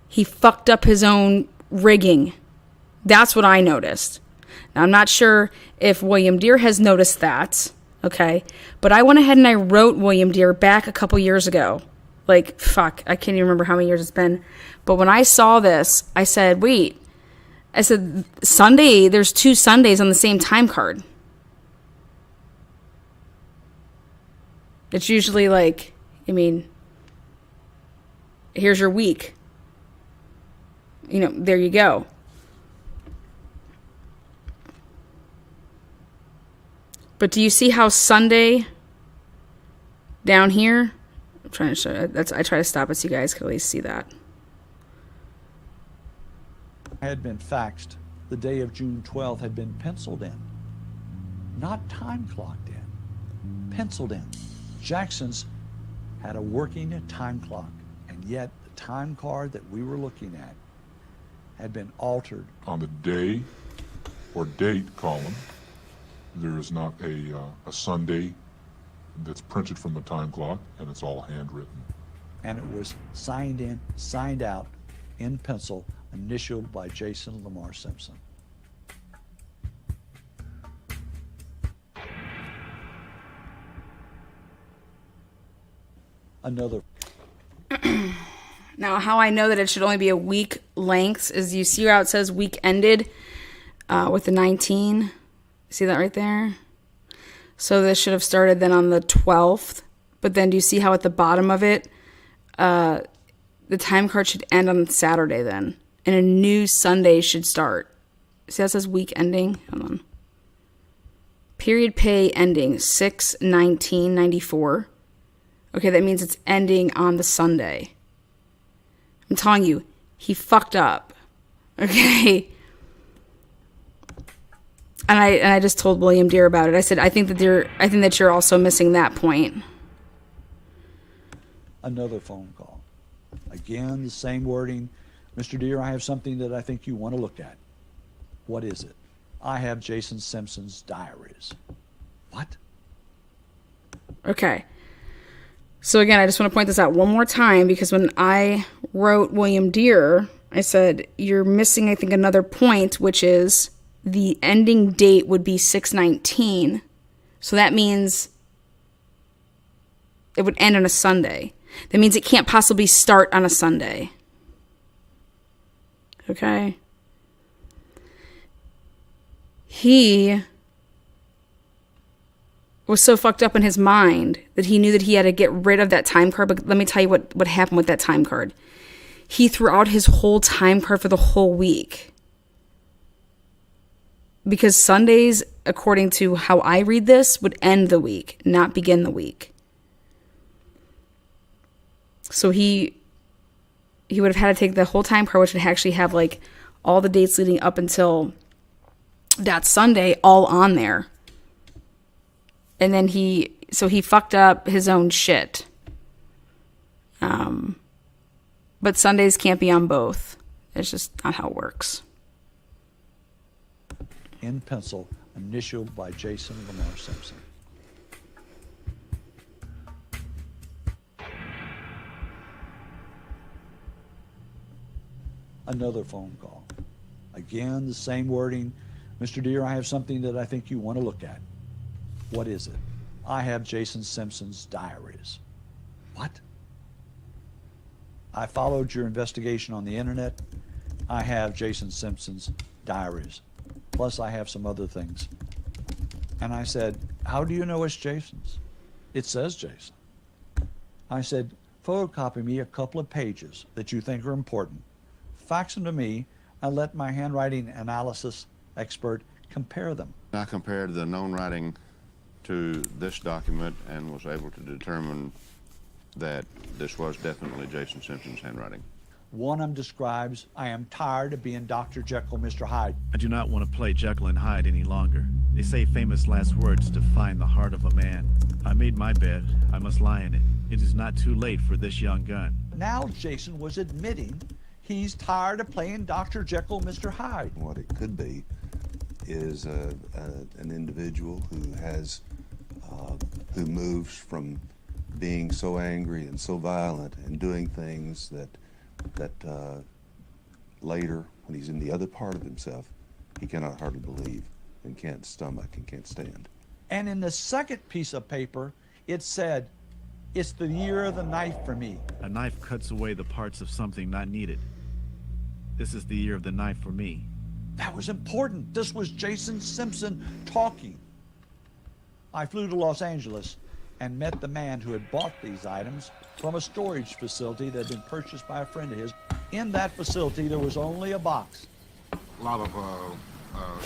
He fucked up his own rigging. That's what I noticed. Now, I'm not sure if William Deere has noticed that, okay? But I went ahead and I wrote William Deere back a couple years ago. Like, fuck, I can't even remember how many years it's been. But when I saw this, I said, wait. I said, Sunday, there's two Sundays on the same time card. It's usually like, here's your week. There you go. But do you see how Sunday down here? I'm trying to show you. I try to stop it so you guys can at least see that. I had been faxed. The day of June 12th had been penciled in, not time clocked in, penciled in. Jackson's had a working time clock, and yet the time card that we were looking at had been altered. On the day or date column, there is not a Sunday that's printed from the time clock, and it's all handwritten. And it was signed in, signed out in pencil, initialed by Jason Lamar Simpson. Another. Now, how I know that it should only be a week length is you see how it says week ended with the 19. See that right there? So this should have started then on the 12th. But then do you see how at the bottom of it, the time card should end on Saturday then. And a new Sunday should start. See how it says week ending? Hold on. Period pay ending 6/19/94. Okay, that means it's ending on the Sunday. I'm telling you, he fucked up. Okay? And I just told William Deere about it. I said, I think that you're also missing that point. Another phone call. Again, the same wording. Mr. Deere, I have something that I think you want to look at. What is it? I have Jason Simpson's diaries. What? Okay. So again, I just want to point this out one more time because when I wrote William Deere, I said, you're missing, I think, another point, which is the ending date would be 6/19. So that means it would end on a Sunday. That means it can't possibly start on a Sunday. Okay? He was so fucked up in his mind that he knew that he had to get rid of that time card. But let me tell you what happened with that time card. he threw out his whole time card for the whole week. Because Sundays, according to how I read this, would end the week, not begin the week. So he would have had to take the whole time card, which would actually have like all the dates leading up until that Sunday all on there. And then he fucked up his own shit. But Sundays can't be on both. It's just not how it works. In pencil, initialed by Jason Lamar Simpson. Another phone call. Again, the same wording. Mr. Deere, I have something that I think you want to look at. What is it? I have Jason Simpson's diaries. What? I followed your investigation on the internet. I have Jason Simpson's diaries. Plus, I have some other things. And I said, how do you know it's Jason's? It says Jason. I said, photocopy me a couple of pages that you think are important. Fax them to me and let my handwriting analysis expert compare them. I compared the known writing to this document and was able to determine that this was definitely Jason Simpson's handwriting. One of them describes, I am tired of being Dr. Jekyll, Mr. Hyde. I do not want to play Jekyll and Hyde any longer. They say famous last words define the heart of a man. I made my bed. I must lie in it. It is not too late for this young gun. Now Jason was admitting he's tired of playing Dr. Jekyll, Mr. Hyde. What it could be is an individual who has, who moves from being so angry and so violent and doing things that later, when he's in the other part of himself, he cannot hardly believe and can't stomach and can't stand. And in the second piece of paper, it said, it's the year of the knife for me. A knife cuts away the parts of something not needed. This is the year of the knife for me. That was important. This was Jason Simpson talking. I flew to Los Angeles and met the man who had bought these items from a storage facility that had been purchased by a friend of his. In that facility, there was only a box. A lot of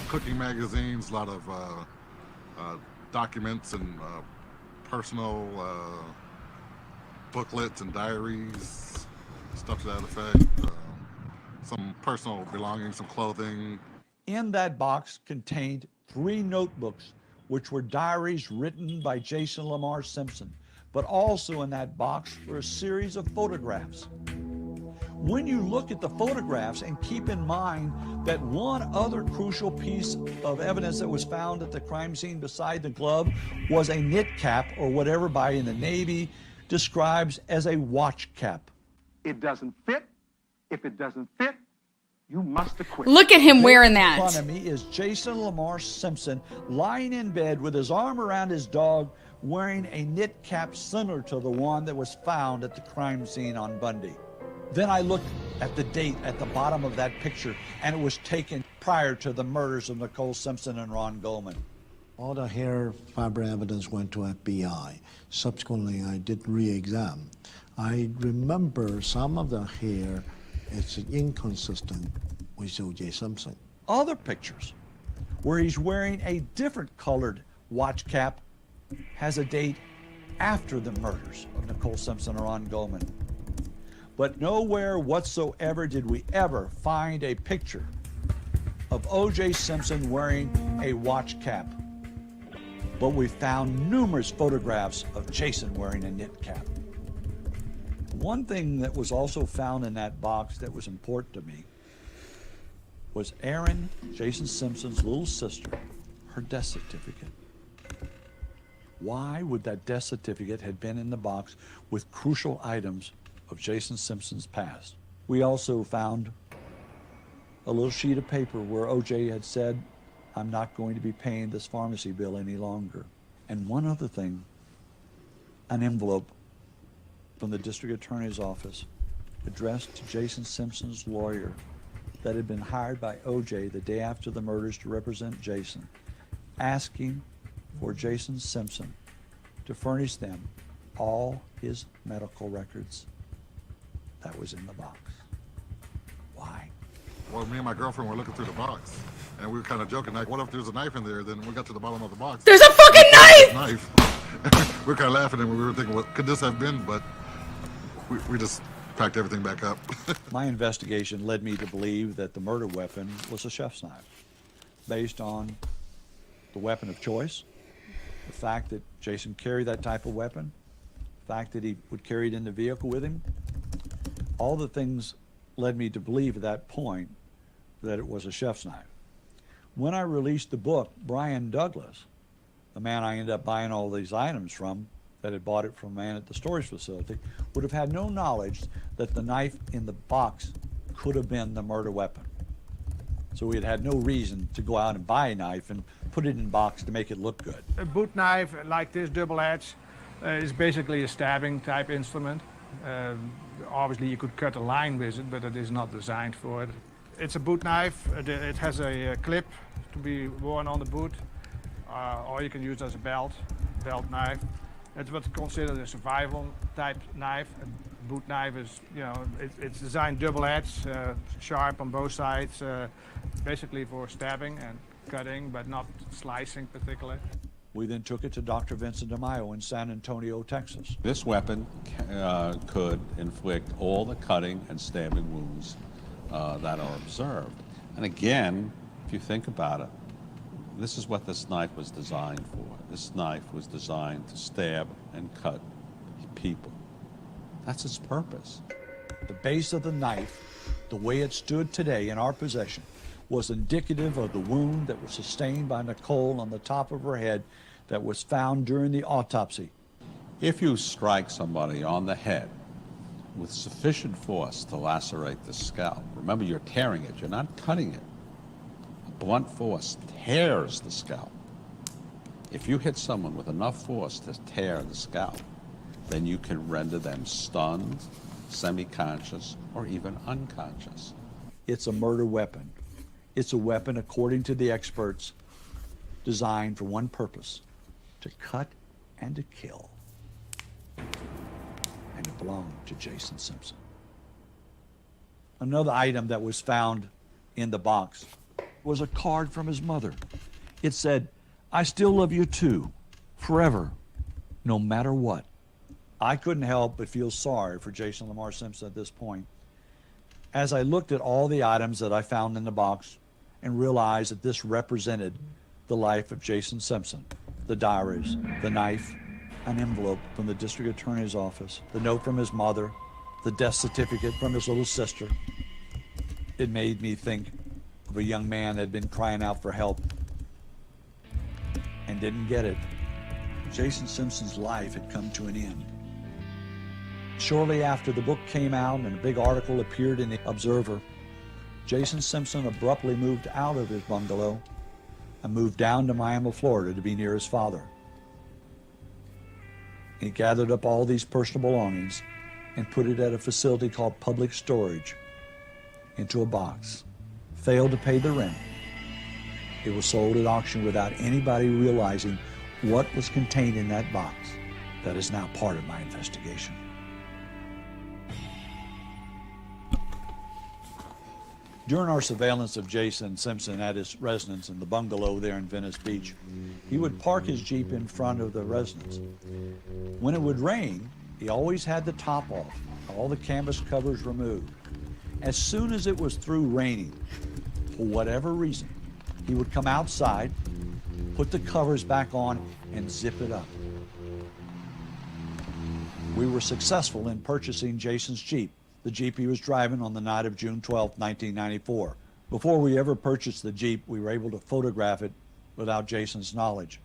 cooking magazines, a lot of documents and personal booklets and diaries, stuff to that effect. Some personal belongings, some clothing. In that box contained 3 notebooks, which were diaries written by Jason Lamar Simpson. But also in that box were a series of photographs. When you look at the photographs and keep in mind that one other crucial piece of evidence that was found at the crime scene beside the glove was a knit cap, or what everybody in the Navy describes as a watch cap. It doesn't fit. If it doesn't fit, you must acquit. Look at him wearing that. In front of me is Jason Lamar Simpson lying in bed with his arm around his dog, wearing a knit cap similar to the one that was found at the crime scene on Bundy. Then I looked at the date at the bottom of that picture, and it was taken prior to the murders of Nicole Simpson and Ron Goldman. All the hair fiber evidence went to FBI. Subsequently, I did re-exam. I remember some of the hair is inconsistent with O.J. Simpson. Other pictures where he's wearing a different colored watch cap has a date after the murders of Nicole Simpson and Ron Goldman. But nowhere whatsoever did we ever find a picture of O.J. Simpson wearing a watch cap. But we found numerous photographs of Jason wearing a knit cap. One thing that was also found in that box that was important to me was Erin, Jason Simpson's little sister, her death certificate. Why would that death certificate have been in the box with crucial items of Jason Simpson's past? We also found a little sheet of paper where O.J. had said, I'm not going to be paying this pharmacy bill any longer. And one other thing, an envelope from the district attorney's office addressed to Jason Simpson's lawyer that had been hired by O.J. the day after the murders to represent Jason, asking for Jason Simpson to furnish them all his medical records. That was in the box. Well, me and my girlfriend were looking through the box, and we were kind of joking, like, what if there's a knife in there? Then we got to the bottom of the box. There's a fucking knife! We were kind of laughing, and we were thinking, what could this have been? But we just packed everything back up. My investigation led me to believe that the murder weapon was a chef's knife, based on the weapon of choice, the fact that Jason carried that type of weapon, the fact that he would carry it in the vehicle with him. All the things led me to believe at that point that it was a chef's knife. When I released the book, Brian Douglas, the man I ended up buying all these items from, that had bought it from a man at the storage facility, would have had no knowledge that the knife in the box could have been the murder weapon. So we had no reason to go out and buy a knife and put it in a box to make it look good. A boot knife like this, double edge, is basically a stabbing type instrument. Obviously you could cut a line with it, but it is not designed for it. It's a boot knife. It has a clip to be worn on the boot, or you can use it as a belt knife. It's what's considered a survival type knife. A boot knife is, it's designed double edge, sharp on both sides, basically for stabbing and cutting, but not slicing particularly. We then took it to Dr. Vincent DeMaio in San Antonio, Texas. This weapon could inflict all the cutting and stabbing wounds that are observed. And again, if you think about it, this is what this knife was designed for. This knife was designed to stab and cut people. That's its purpose. The base of the knife, the way it stood today in our possession, was indicative of the wound that was sustained by Nicole on the top of her head that was found during the autopsy. If you strike somebody on the head with sufficient force to lacerate the scalp, remember you're tearing it, you're not cutting it. A blunt force tears the scalp. If you hit someone with enough force to tear the scalp, then you can render them stunned, semi-conscious, or even unconscious. It's a murder weapon. It's a weapon, according to the experts, designed for one purpose: to cut and to kill. And it belonged to Jason Simpson. Another item that was found in the box was a card from his mother. It said, "I still love you too, forever, no matter what." I couldn't help but feel sorry for Jason Lamar Simpson at this point, as I looked at all the items that I found in the box and realized that this represented the life of Jason Simpson. The diaries, the knife, an envelope from the district attorney's office, the note from his mother, the death certificate from his little sister. It made me think of a young man that had been crying out for help and didn't get it. Jason Simpson's life had come to an end. Shortly after the book came out and a big article appeared in the Observer, Jason Simpson abruptly moved out of his bungalow and moved down to Miami, Florida to be near his father. He gathered up all these personal belongings and put it at a facility called Public Storage into a box. Failed to pay the rent. It was sold at auction without anybody realizing what was contained in that box. That is now part of my investigation. During our surveillance of Jason Simpson at his residence in the bungalow there in Venice Beach, he would park his Jeep in front of the residence. When it would rain, he always had the top off, all the canvas covers removed. As soon as it was through raining, for whatever reason, he would come outside, put the covers back on, and zip it up. We were successful in purchasing Jason's Jeep, the Jeep he was driving on the night of June 12, 1994. Before we ever purchased the Jeep, we were able to photograph it without Jason's knowledge.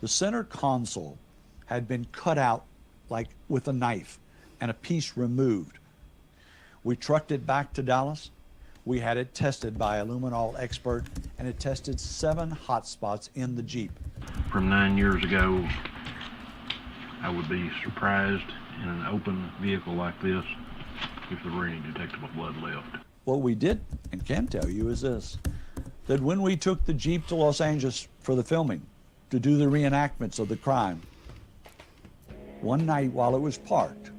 The center console had been cut out like with a knife and a piece removed. We trucked it back to Dallas. We had it tested by a luminol expert, and it tested 7 hot spots in the Jeep. From 9 years ago, I would be surprised in an open vehicle like this if there were any detectable blood left. What we did and can tell you is this, that when we took the Jeep to Los Angeles for the filming, to do the reenactments of the crime, one night while it was parked,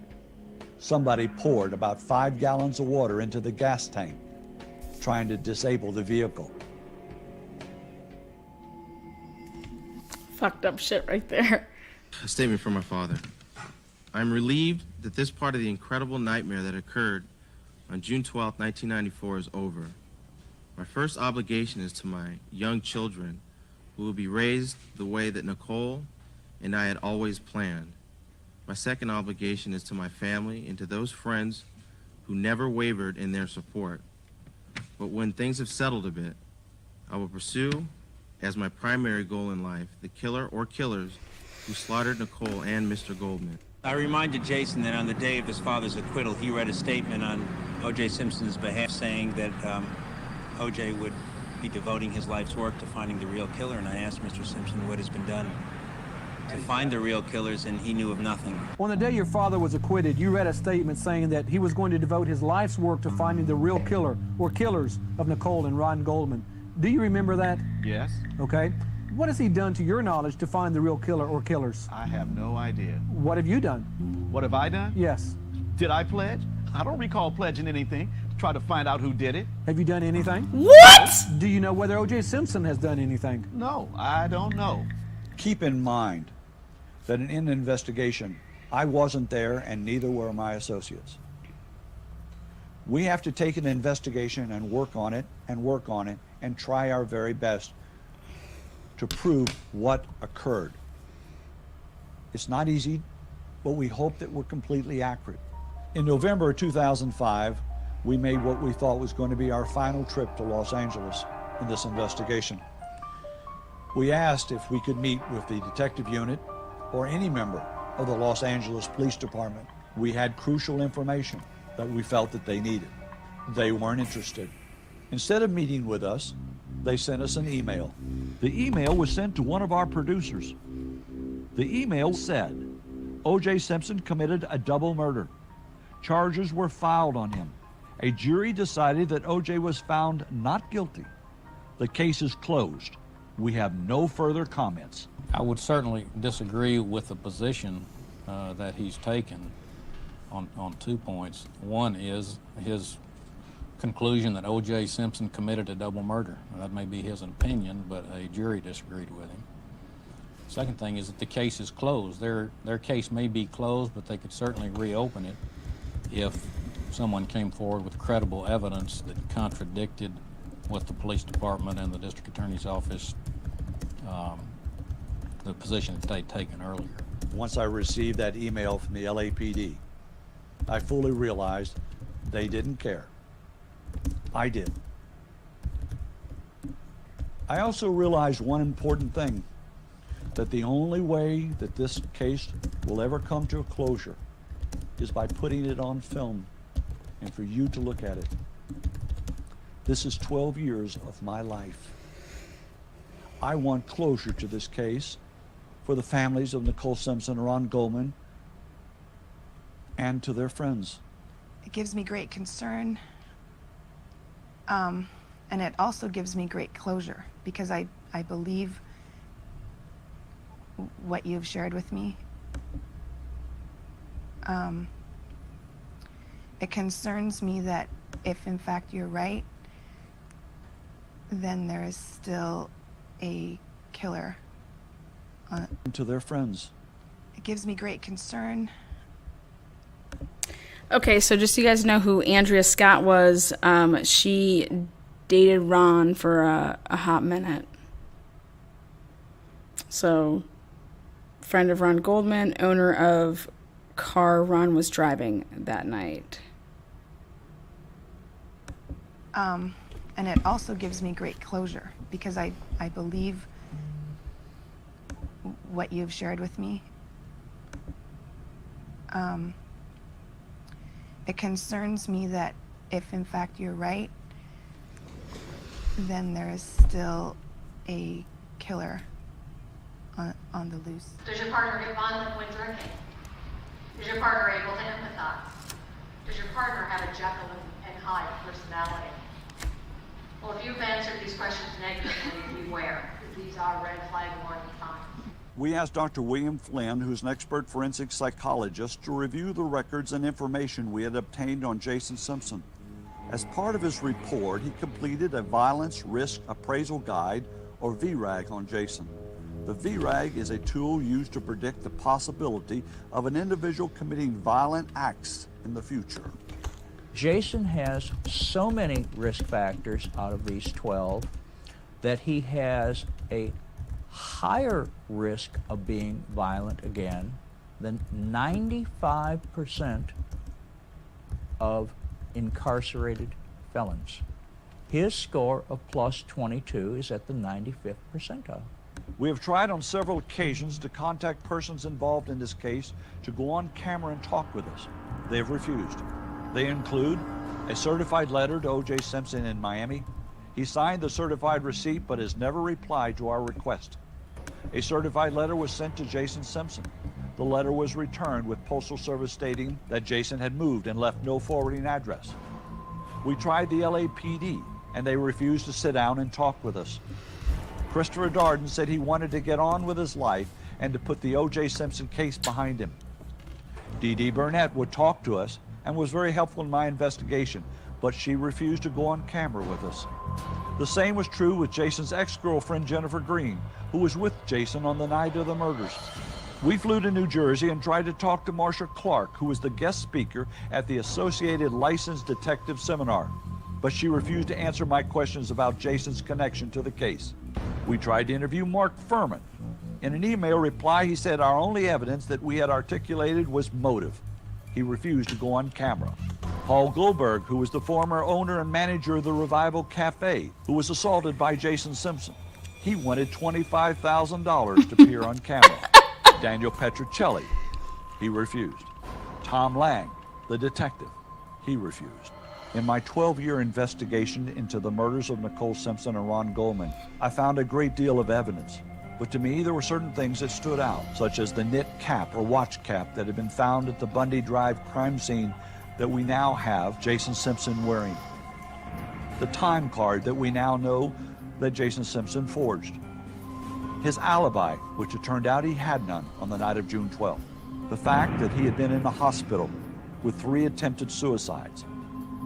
somebody poured about 5 gallons of water into the gas tank trying to disable the vehicle. Fucked up shit right there. A statement from my father. I'm relieved that this part of the incredible nightmare that occurred on June 12, 1994 is over. My first obligation is to my young children, who will be raised the way that Nicole and I had always planned. My second obligation is to my family and to those friends who never wavered in their support. But when things have settled a bit, I will pursue, as my primary goal in life, the killer or killers who slaughtered Nicole and Mr. Goldman. I reminded Jason that on the day of his father's acquittal, he read a statement on O.J. Simpson's behalf saying that O.J. would be devoting his life's work to finding the real killer, and I asked Mr. Simpson what has been done to find the real killers, and he knew of nothing. On the day your father was acquitted, you read a statement saying that he was going to devote his life's work to finding the real killer or killers of Nicole and Ron Goldman. Do you remember that? Yes. Okay. What has he done, to your knowledge, to find the real killer or killers? I have no idea. What have you done? What have I done? Yes. Did I pledge? I don't recall pledging anything to try to find out who did it. Have you done anything? What? Do you know whether O.J. Simpson has done anything? No, I don't know. Keep in mind that in the investigation, I wasn't there and neither were my associates. We have to take an investigation and work on it and try our very best to prove what occurred. It's not easy, but we hope that we're completely accurate. In November of 2005, we made what we thought was going to be our final trip to Los Angeles in this investigation. We asked if we could meet with the detective unit or any member of the Los Angeles Police Department. We had crucial information that we felt that they needed. They weren't interested. Instead of meeting with us, they sent us an email. The email was sent to one of our producers. The email said, O.J. Simpson committed a double murder. Charges were filed on him. A jury decided that O.J. was found not guilty. The case is closed. We have no further comments. I would certainly disagree with the position that he's taken on 2 points. One is his conclusion that O.J. Simpson committed a double murder. Now, that may be his opinion, but a jury disagreed with him. Second thing is that the case is closed. Their case may be closed, but they could certainly reopen it if someone came forward with credible evidence that contradicted what the police department and the district attorney's office, the position that they'd taken earlier. Once I received that email from the LAPD, I fully realized they didn't care. I did. I also realized one important thing, that the only way that this case will ever come to a closure is by putting it on film and for you to look at it. This is 12 years of my life. I want closure to this case for the families of Nicole Simpson and Ron Goldman and to their friends. It gives me great concern, and it also gives me great closure because I believe what you've shared with me. It concerns me that if in fact you're right, then there is still a killer. To their friends. It gives me great concern. Okay, so just so you guys know who Andrea Scott was, she dated Ron for a hot minute. So, friend of Ron Goldman, owner of car Ron was driving that night. And it also gives me great closure because I believe what you've shared with me. It concerns me that if in fact you're right, then there is still a killer on the loose. Does your partner get violent when drinking? Is your partner able to empathize? Does your partner have a Jekyll and Hyde personality? Well, if you've answered these questions negatively, beware. These are red flag warning signs. We asked Dr. William Flynn, who's an expert forensic psychologist, to review the records and information we had obtained on Jason Simpson. As part of his report, he completed a Violence Risk Appraisal Guide, or VRAG, on Jason. The VRAG is a tool used to predict the possibility of an individual committing violent acts in the future. Jason has so many risk factors out of these 12 that he has a higher risk of being violent again than 95% of incarcerated felons. His score of plus 22 is at the 95th percentile. We have tried on several occasions to contact persons involved in this case to go on camera and talk with us. They have refused. They include a certified letter to O.J. Simpson in Miami. He signed the certified receipt but has never replied to our request. A certified letter was sent to Jason Simpson. The letter was returned with Postal Service stating that Jason had moved and left no forwarding address. We tried the LAPD and they refused to sit down and talk with us. Christopher Darden said he wanted to get on with his life and to put the O.J. Simpson case behind him. Dee Burnett would talk to us and was very helpful in my investigation, but she refused to go on camera with us. The same was true with Jason's ex-girlfriend, Jennifer Green, who was with Jason on the night of the murders. We flew to New Jersey and tried to talk to Marcia Clark, who was the guest speaker at the Associated Licensed Detective Seminar, but she refused to answer my questions about Jason's connection to the case. We tried to interview Mark Furman. In an email reply, he said our only evidence that we had articulated was motive. He refused to go on camera. Paul Goldberg, who was the former owner and manager of the Revival Cafe, who was assaulted by Jason Simpson, he wanted $25,000 to appear on camera. Daniel Petrocelli, he refused. Tom Lang, the detective, he refused. In my 12-year investigation into the murders of Nicole Simpson and Ron Goldman, I found a great deal of evidence. But to me, there were certain things that stood out, such as the knit cap or watch cap that had been found at the Bundy Drive crime scene that we now have Jason Simpson wearing. The time card that we now know that Jason Simpson forged. His alibi, which it turned out he had none on the night of June 12th. The fact that he had been in the hospital with 3 attempted suicides.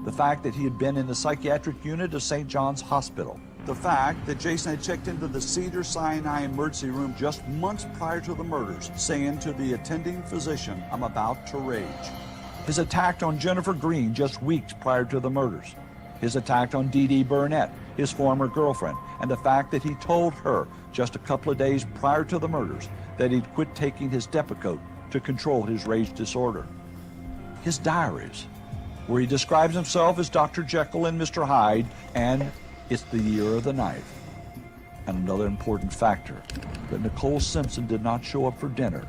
The fact that he had been in the psychiatric unit of St. John's Hospital. The fact that Jason had checked into the Cedars-Sinai emergency room just months prior to the murders, saying to the attending physician, "I'm about to rage." His attack on Jennifer Green just weeks prior to the murders. His attack on Dee Burnett, his former girlfriend, and the fact that he told her just a couple of days prior to the murders that he'd quit taking his Depakote to control his rage disorder. His diaries, where he describes himself as Dr. Jekyll and Mr. Hyde, and it's the year of the knife. And another important factor, that Nicole Simpson did not show up for dinner,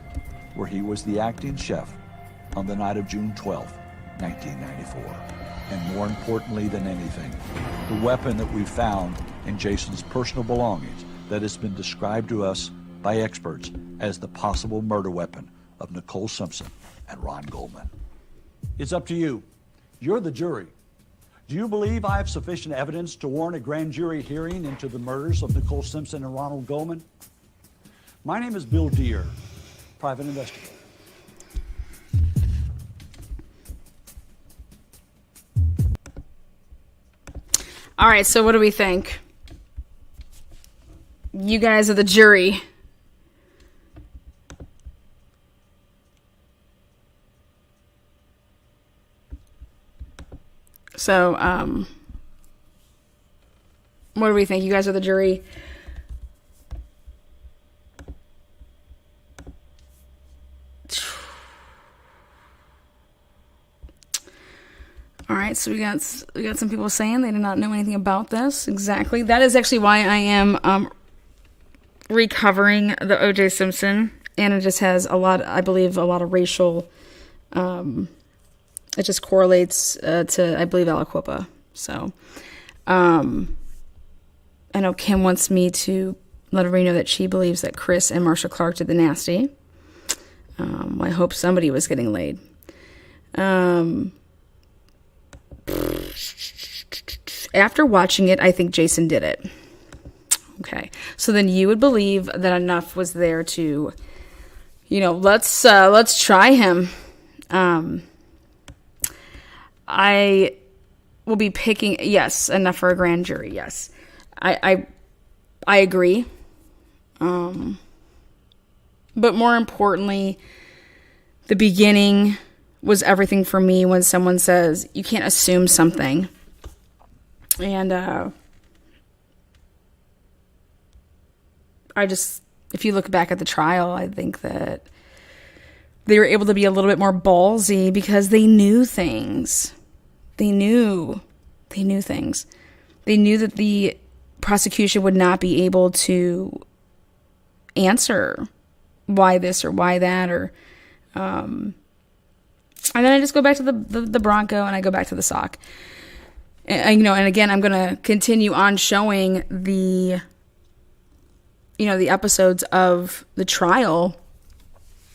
where he was the acting chef on the night of June 12, 1994. And more importantly than anything, the weapon that we found in Jason's personal belongings that has been described to us by experts as the possible murder weapon of Nicole Simpson and Ron Goldman. It's up to you. You're the jury. Do you believe I have sufficient evidence to warrant a grand jury hearing into the murders of Nicole Simpson and Ronald Goldman? My name is Bill Deere, private investigator. All right, so what do we think? You guys are the jury. So, what do we think? You guys are the jury. All right, so we got some people saying they did not know anything about this. Exactly. That is actually why I am recovering the O.J. Simpson, and it just has a lot, I believe, a lot of racial. It just correlates to, I believe, Aliquippa. So, I know Kim wants me to let everybody know that she believes that Chris and Marcia Clark did the nasty. I hope somebody was getting laid. After watching it, I think Jason did it. Okay, so then you would believe that enough was there to, let's try him. I will be picking, yes, enough for a grand jury, yes. I agree. But more importantly, the beginning was everything for me when someone says, you can't assume something. And if you look back at the trial, I think that they were able to be a little bit more ballsy because they knew things. They knew things. They knew that the prosecution would not be able to answer why this or why that, or and then I just go back to the Bronco and I go back to the sock. And again, I'm going to continue on showing the episodes of the trial.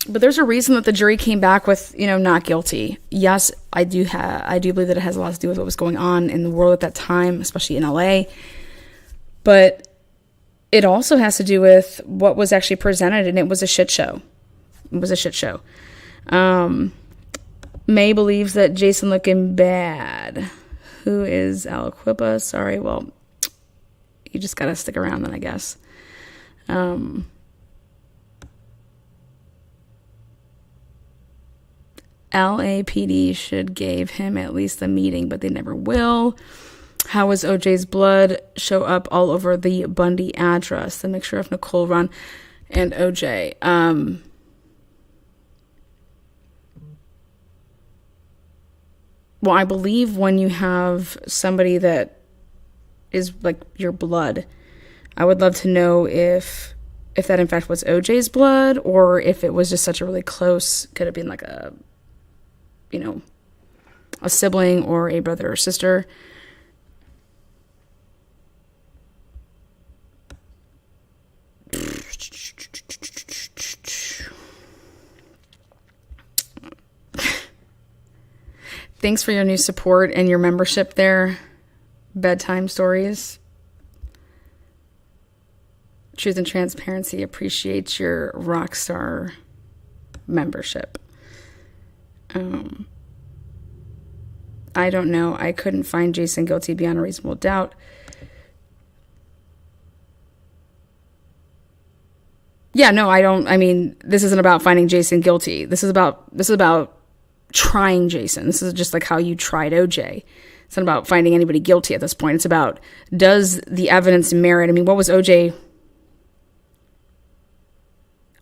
But there's a reason that the jury came back with, not guilty. Yes, I do believe that it has a lot to do with what was going on in the world at that time, especially in LA. But it also has to do with what was actually presented, and it was a shit show. May believes that Jason looking bad. Who is Aliquippa? Sorry, well, you just gotta stick around then, I guess. LAPD should gave him at least a meeting, but they never will. How was OJ's blood show up all over the Bundy address? The mixture of Nicole, Ron, and OJ. Well, I believe when you have somebody that is like your blood, I would love to know if that in fact was OJ's blood, or if it was just such a really close, could have been like a sibling or a brother or sister. Thanks for your new support and your membership there. Bedtime Stories. Truth and Transparency appreciates your Rockstar membership. I don't know. I couldn't find Jason guilty beyond a reasonable doubt. Yeah, no, I don't. I mean, this isn't about finding Jason guilty. This is about trying Jason. This is just like how you tried OJ. It's not about finding anybody guilty at this point. It's about, does the evidence merit? I mean, what was OJ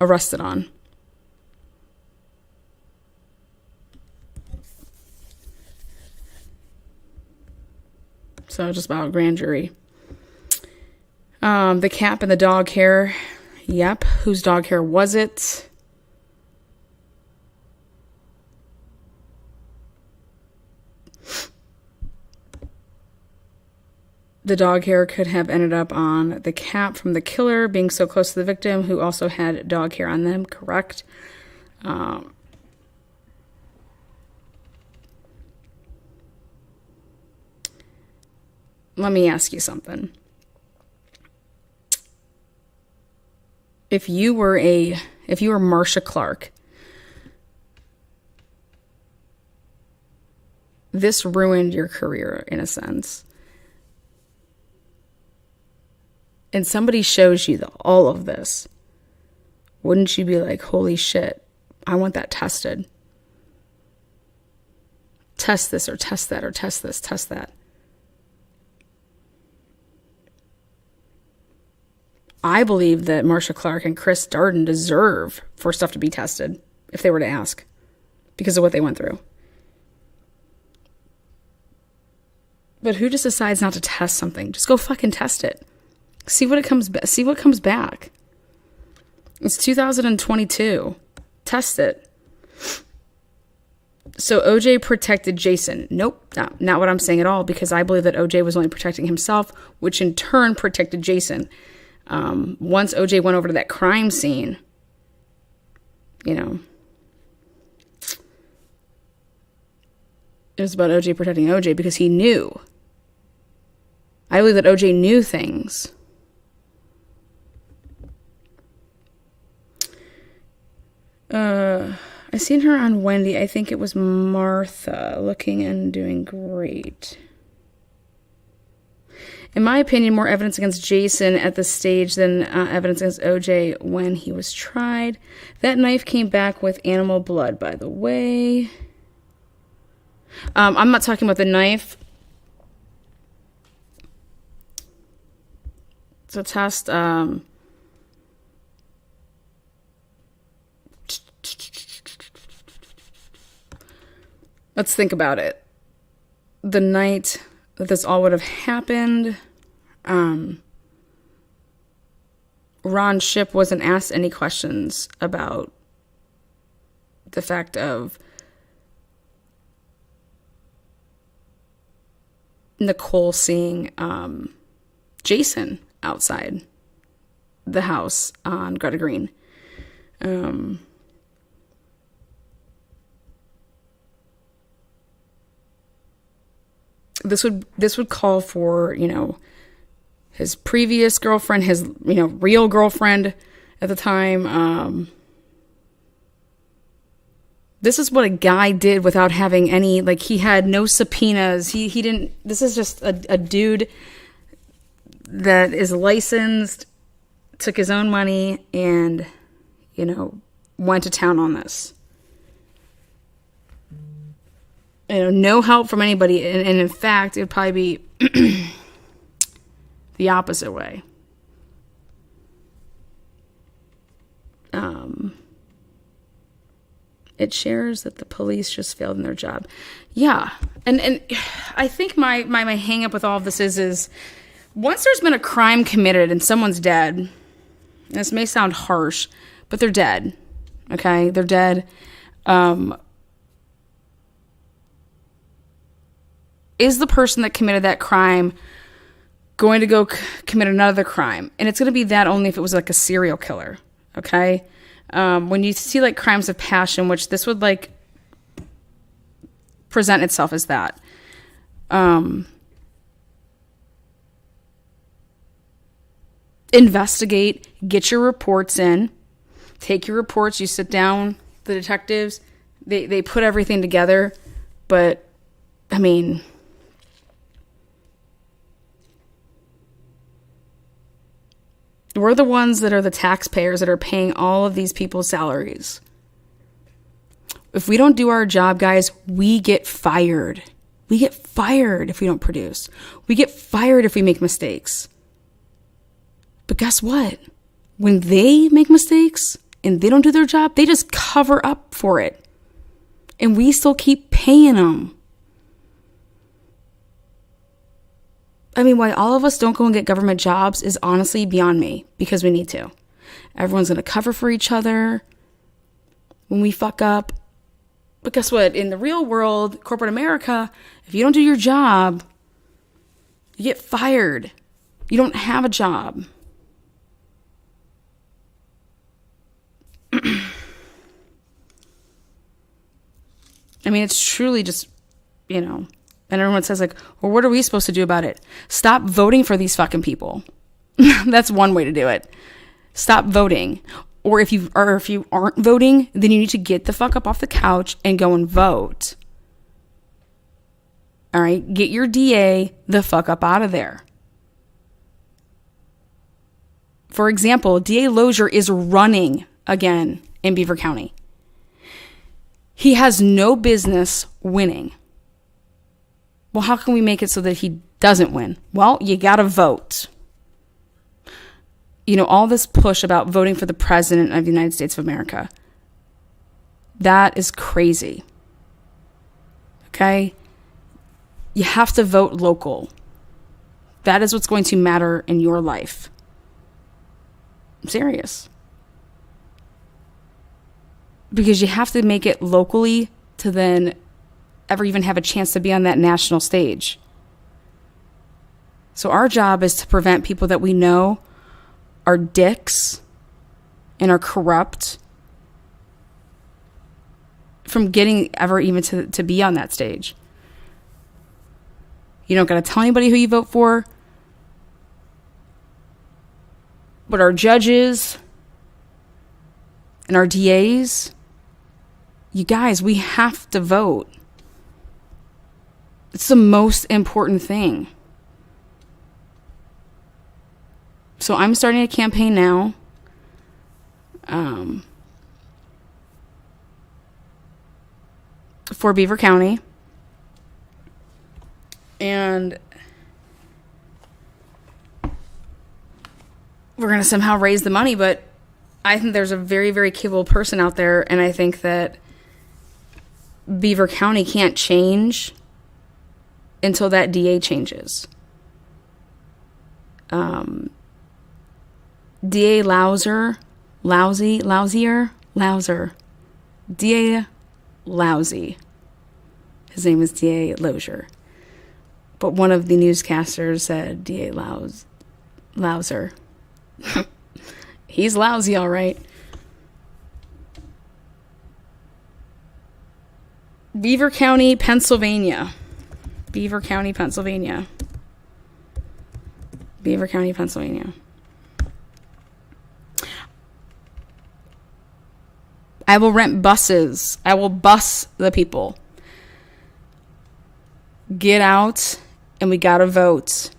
arrested on? So just about grand jury. The cap and the dog hair. Yep. Whose dog hair was it? The dog hair could have ended up on the cap from the killer being so close to the victim, who also had dog hair on them, correct? Let me ask you something. If you were Marsha Clark, this ruined your career in a sense. And somebody shows you all of this, wouldn't you be like, holy shit, I want that tested? Test this or test that or test this, test that. I believe that Marsha Clark and Chris Darden deserve for stuff to be tested if they were to ask, because of what they went through. But who just decides not to test something? Just go fucking test it. See what comes back. It's 2022. Test it. So OJ protected Jason. Nope, not what I'm saying at all, because I believe that OJ was only protecting himself, which in turn protected Jason. Once OJ went over to that crime scene, it was about OJ protecting OJ because he knew. I believe that OJ knew things. I seen her on Wendy. I think it was Martha, looking and doing great. In my opinion, more evidence against Jason at this stage than evidence against OJ when he was tried. That knife came back with animal blood, by the way. I'm not talking about the knife. So test, let's think about it. The night that this all would have happened, Ron Shipp wasn't asked any questions about the fact of Nicole seeing Jason outside the house on Greta Green. This would call for, his previous girlfriend, his, real girlfriend at the time. This is what a guy did without having any, he had no subpoenas. He didn't, this is just a dude that is licensed, took his own money, and, went to town on this. No help from anybody. And in fact, it would probably be the opposite way. It shares that the police just failed in their job. Yeah. And I think my hang up with all of this is once there's been a crime committed and someone's dead, and this may sound harsh, but they're dead. Okay? They're dead. Is the person that committed that crime going to go commit another crime? And it's going to be that only if it was a serial killer. Okay? When you see crimes of passion, which this would present itself as that. Investigate, get your reports in, take your reports, you sit down, the detectives, they put everything together, but, we're the ones that are the taxpayers that are paying all of these people's salaries. If we don't do our job, guys, we get fired. We get fired if we don't produce. We get fired if we make mistakes. But guess what? When they make mistakes and they don't do their job, they just cover up for it. And we still keep paying them. Why all of us don't go and get government jobs is honestly beyond me, because we need to. Everyone's going to cover for each other when we fuck up. But guess what? In the real world, corporate America, if you don't do your job, you get fired. You don't have a job. It's truly just, and everyone says well, what are we supposed to do about it? Stop voting for these fucking people. That's one way to do it. Stop voting. Or if you aren't voting, then you need to get the fuck up off the couch and go and vote. All right? Get your DA the fuck up out of there. For example, DA Lozier is running again in Beaver County. He has no business winning. Well, how can we make it so that he doesn't win? Well, you got to vote. All this push about voting for the president of the United States of America. That is crazy. Okay? You have to vote local. That is what's going to matter in your life. I'm serious. Because you have to make it locally to then ever even have a chance to be on that national stage. So our job is to prevent people that we know are dicks and are corrupt from getting ever even to be on that stage. You don't got to tell anybody who you vote for. But our judges and our DAs, you guys, we have to vote. It's the most important thing. So I'm starting a campaign now. For Beaver County. And we're going to somehow raise the money, but I think there's a very, very capable person out there, and I think that Beaver County can't change until that DA changes. DA Louser. DA Lousy. His name is DA Lozier. But one of the newscasters said DA Louser. He's lousy, all right. Beaver County, Pennsylvania. Beaver County, Pennsylvania. Beaver County, Pennsylvania. I will rent buses. I will bus the people. Get out, and we gotta vote.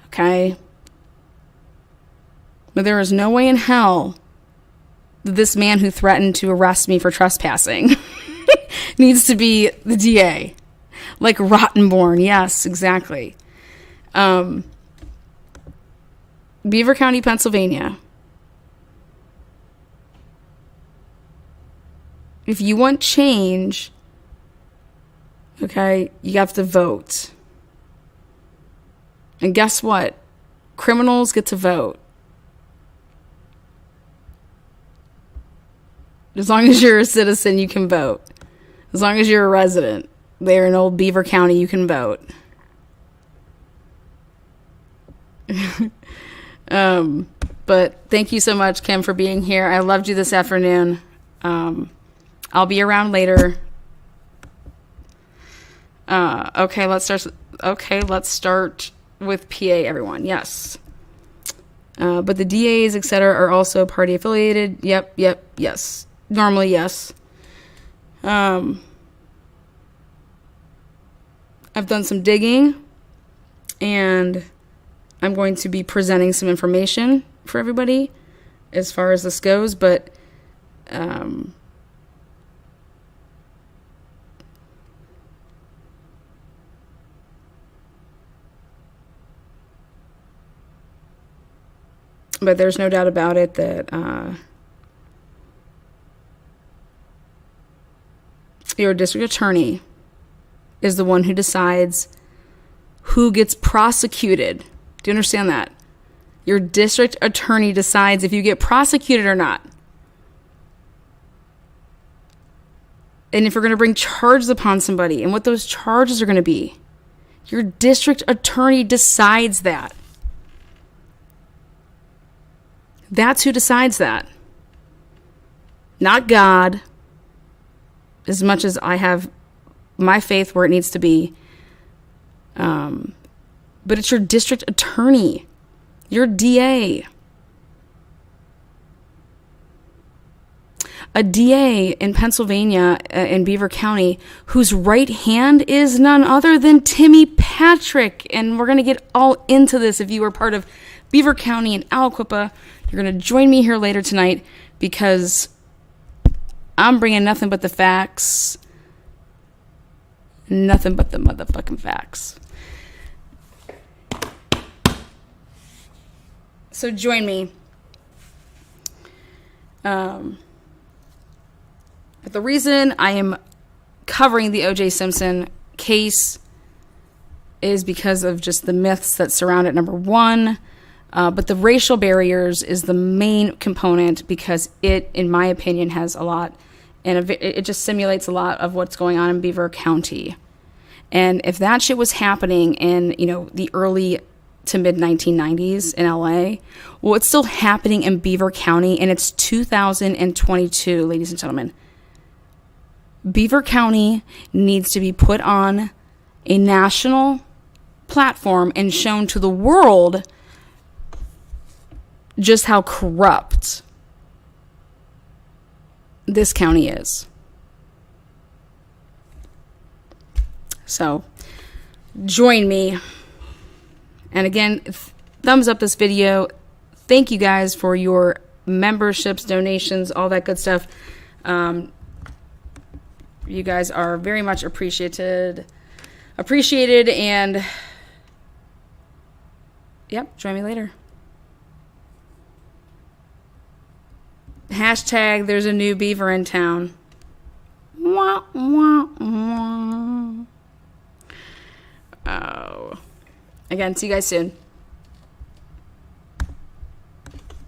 Okay? But there is no way in hell that this man who threatened to arrest me for trespassing needs to be the DA. Like Rottenborn. Yes, exactly. Beaver County, Pennsylvania. If you want change, okay, you have to vote. And guess what? Criminals get to vote. As long as you're a citizen, you can vote. As long as you're a resident there in old Beaver County, you can vote. But thank you so much, Kim, for being here. I loved you this afternoon. I'll be around later. Okay, let's start with PA, everyone. Yes. But the DAs, etc., are also party affiliated. Yep, yes. Normally, yes. I've done some digging, and I'm going to be presenting some information for everybody as far as this goes, but there's no doubt about it that your district attorney is the one who decides who gets prosecuted. Do you understand that? Your district attorney decides if you get prosecuted or not. And if you're going to bring charges upon somebody and what those charges are going to be. Your district attorney decides that. That's who decides that. Not God, as much as I have my faith where it needs to be. But it's your district attorney, your DA. A DA in Pennsylvania, in Beaver County, whose right hand is none other than Timmy Patrick. And we're going to get all into this. If you are part of Beaver County and Aliquippa, you're going to join me here later tonight because I'm bringing nothing but the facts. Nothing but the motherfucking facts. So join me. But the reason I am covering the O.J. Simpson case is because of just the myths that surround it, number one. But the racial barriers is the main component because it, in my opinion, has a lot, and it just simulates a lot of what's going on in Beaver County. And if that shit was happening in, the early to mid 1990s in LA, well, it's still happening in Beaver County, and it's 2022, ladies and gentlemen. Beaver County needs to be put on a national platform and shown to the world just how corrupt this county is. So, join me. And again, thumbs up this video. Thank you guys for your memberships, donations, all that good stuff. You guys are very much appreciated, and yep, join me later. Hashtag there's a new beaver in town. Wah, wah, wah. Oh. Again, see you guys soon.